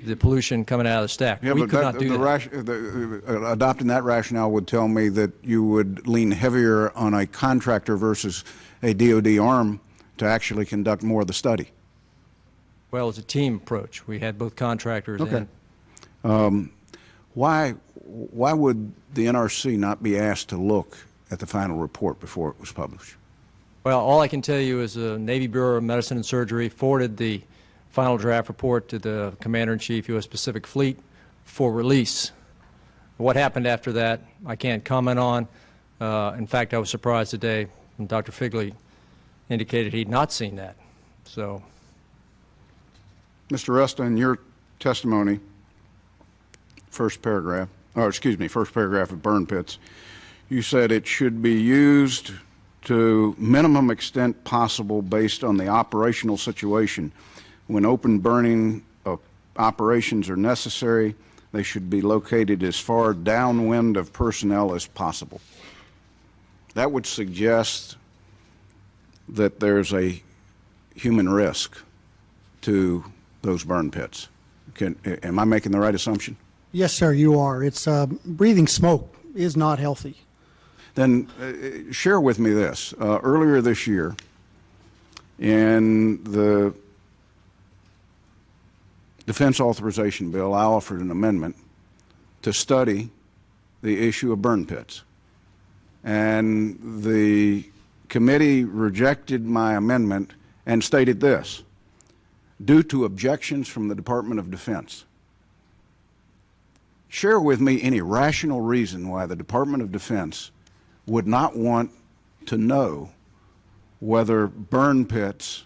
the pollution coming out of the stack.
Yeah,
we could not do
that. Adopting that rationale would tell me that you would lean heavier on a contractor versus a DoD arm to actually conduct more of the study.
Well, it's a team approach. We had both contractors
Okay.
and
Why would the NRC not be asked to look at the final report before it was published?
well, all I can tell you is the Navy Bureau of Medicine and Surgery forwarded the final draft report to the Commander-in-Chief, U.S. Pacific Fleet, for release. What happened after that, I can't comment on. In fact, I was surprised today when Dr. Feigley indicated he'd not seen that. So,
Mr. Resta, in your testimony, first paragraph of burn pits, you said it should be used to minimum extent possible based on the operational situation. When open burning operations are necessary, they should be located as far downwind of personnel as possible. That would suggest that there's a human risk to those burn pits. Am I making the right assumption?
Yes, sir, you are. It's breathing smoke is not healthy.
Then share with me this. Earlier this year, in the Defense Authorization Bill, I offered an amendment to study the issue of burn pits. And the committee rejected my amendment and stated this: due to objections from the Department of Defense. Share with me any rational reason why the Department of Defense would not want to know whether burn pits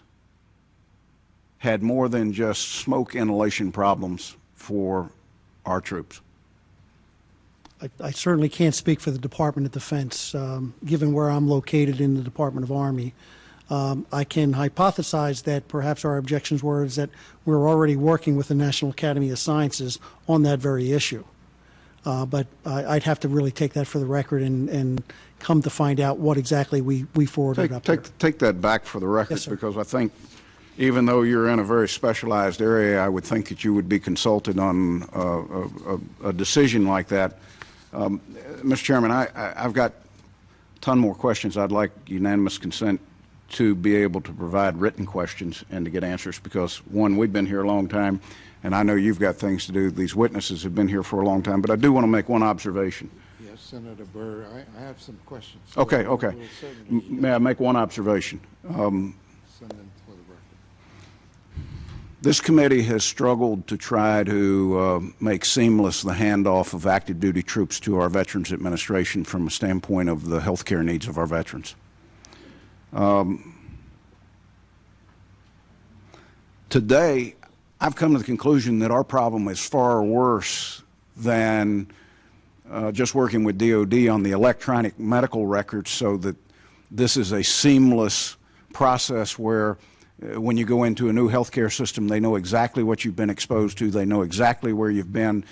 had more than just smoke inhalation problems for our troops.
I certainly can't speak for the Department of Defense. Given where I'm located in the Department of Army, I can hypothesize that perhaps our objections were is that we're already working with the National Academy of Sciences on that very issue. But I'd have to really take that for the record and come to find out what exactly we forwarded up there.
Take that back for the record,
Yes, sir.
because I think even though you're in a very specialized area, I would think that you would be consulted on a decision like that. Mr. Chairman, I've got a ton more questions. I'd like unanimous consent to be able to provide written questions and to get answers because, one, we've been here a long time, and I know you've got things to do. These witnesses have been here for a long time, but I do want to make one observation.
Yes, Senator Burr, I have some questions.
Okay.
We'll certainly,
May I make one observation?
send them for the record.
This committee has struggled to try to make seamless the handoff of active duty troops to our Veterans Administration from a standpoint of the health care needs of our veterans. Today, I've come to the conclusion that our problem is far worse than just working with DoD on the electronic medical records so that this is a seamless process where when you go into a new healthcare system, they know exactly what you've been exposed to, they know exactly where you've been,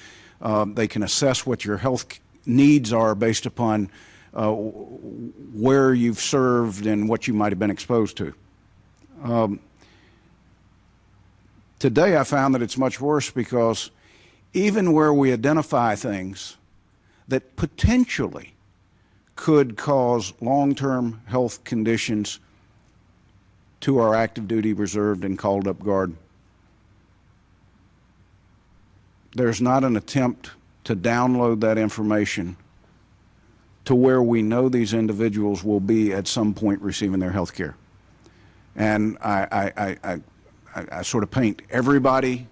they can assess what your health needs are based upon where you've served and what you might have been exposed to. Today I found that it's much worse because even where we identify things that potentially could cause long-term health conditions to our active duty, reserved, and called up guard, there's not an attempt to download that information to where we know these individuals will be at some point receiving their health care. And I sort of paint everybody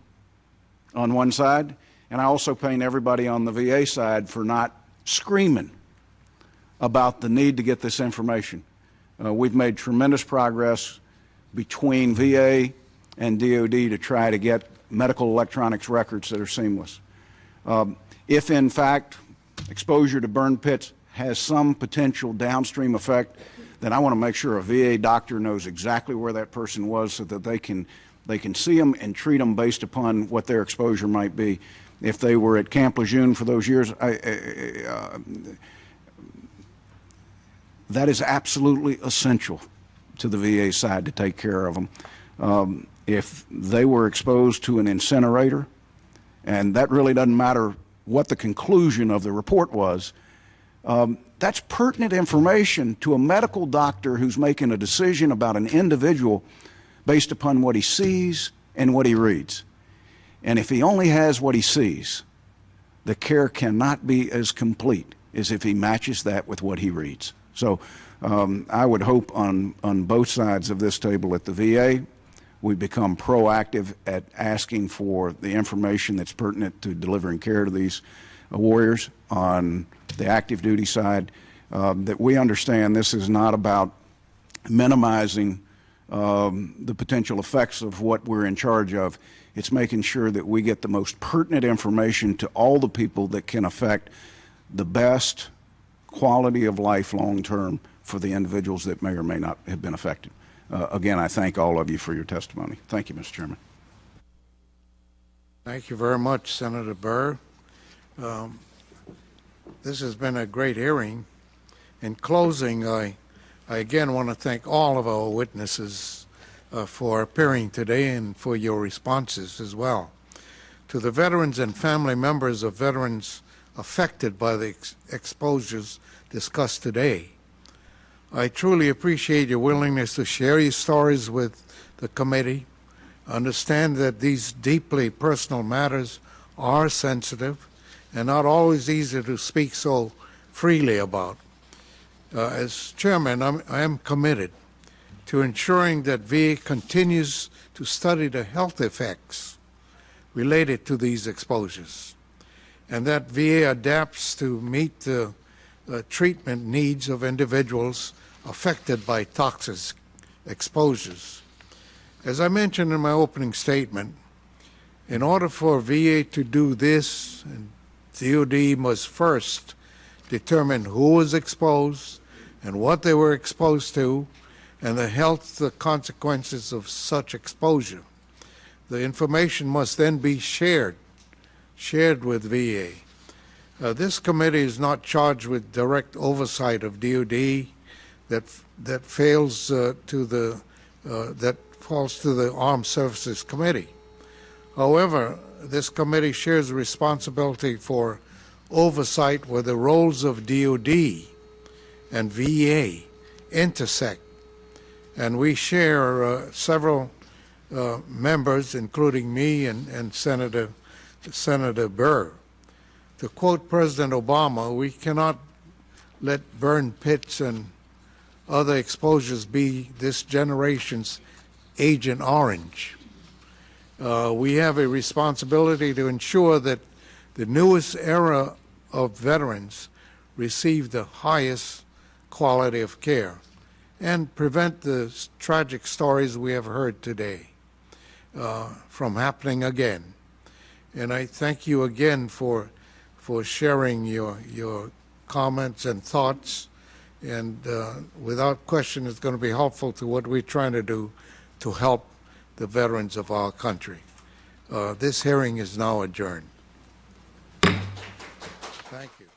on one side, and I also paint everybody on the VA side for not screaming about the need to get this information. We've made tremendous progress between VA and DoD to try to get medical electronics records that are seamless. If, in fact, exposure to burn pits has some potential downstream effect, then I want to make sure a VA doctor knows exactly where that person was so that they can see them and treat them based upon what their exposure might be. If they were at Camp Lejeune for those years, that is absolutely essential to the VA side to take care of them. If they were exposed to an incinerator, and that really doesn't matter what the conclusion of the report was, that's pertinent information to a medical doctor who's making a decision about an individual based upon what he sees and what he reads. And if he only has what he sees, the care cannot be as complete as if he matches that with what he reads. So I would hope on both sides of this table at the VA, we become proactive at asking for the information that's pertinent to delivering care to these warriors. On the active duty side, that we understand this is not about minimizing the potential effects of what we're in charge of. It's making sure that we get the most pertinent information to all the people that can affect the best quality of life long term for the individuals that may or may not have been affected. Again, I thank all of you for your testimony. Thank you, Mr. Chairman.
Thank you very much, Senator Burr. This has been a great hearing. In closing, I again want to thank all of our witnesses for appearing today and for your responses as well. To the veterans and family members of veterans affected by the exposures discussed today, I truly appreciate your willingness to share your stories with the committee. Understand that these deeply personal matters are sensitive and not always easy to speak so freely about. As chairman, I am committed to ensuring that VA continues to study the health effects related to these exposures, and that VA adapts to meet the treatment needs of individuals affected by toxic exposures. As I mentioned in my opening statement, in order for VA to do this, DoD must first determine who was exposed and what they were exposed to, and the health consequences of such exposure. The information must then be shared with VA. This committee is not charged with direct oversight of DoD that falls to the Armed Services Committee. However, this committee shares responsibility for oversight where the roles of DoD and VA intersect, and we share several members, including me and Senator Burr. To quote President Obama, we cannot let burn pits and other exposures be this generation's Agent Orange. We have a responsibility to ensure that the newest era of veterans receive the highest quality of care and prevent the tragic stories we have heard today from happening again. And I thank you again for sharing your comments and thoughts, and without question it's going to be helpful to what we're trying to do to help the veterans of our country. This hearing is now adjourned. Thank you.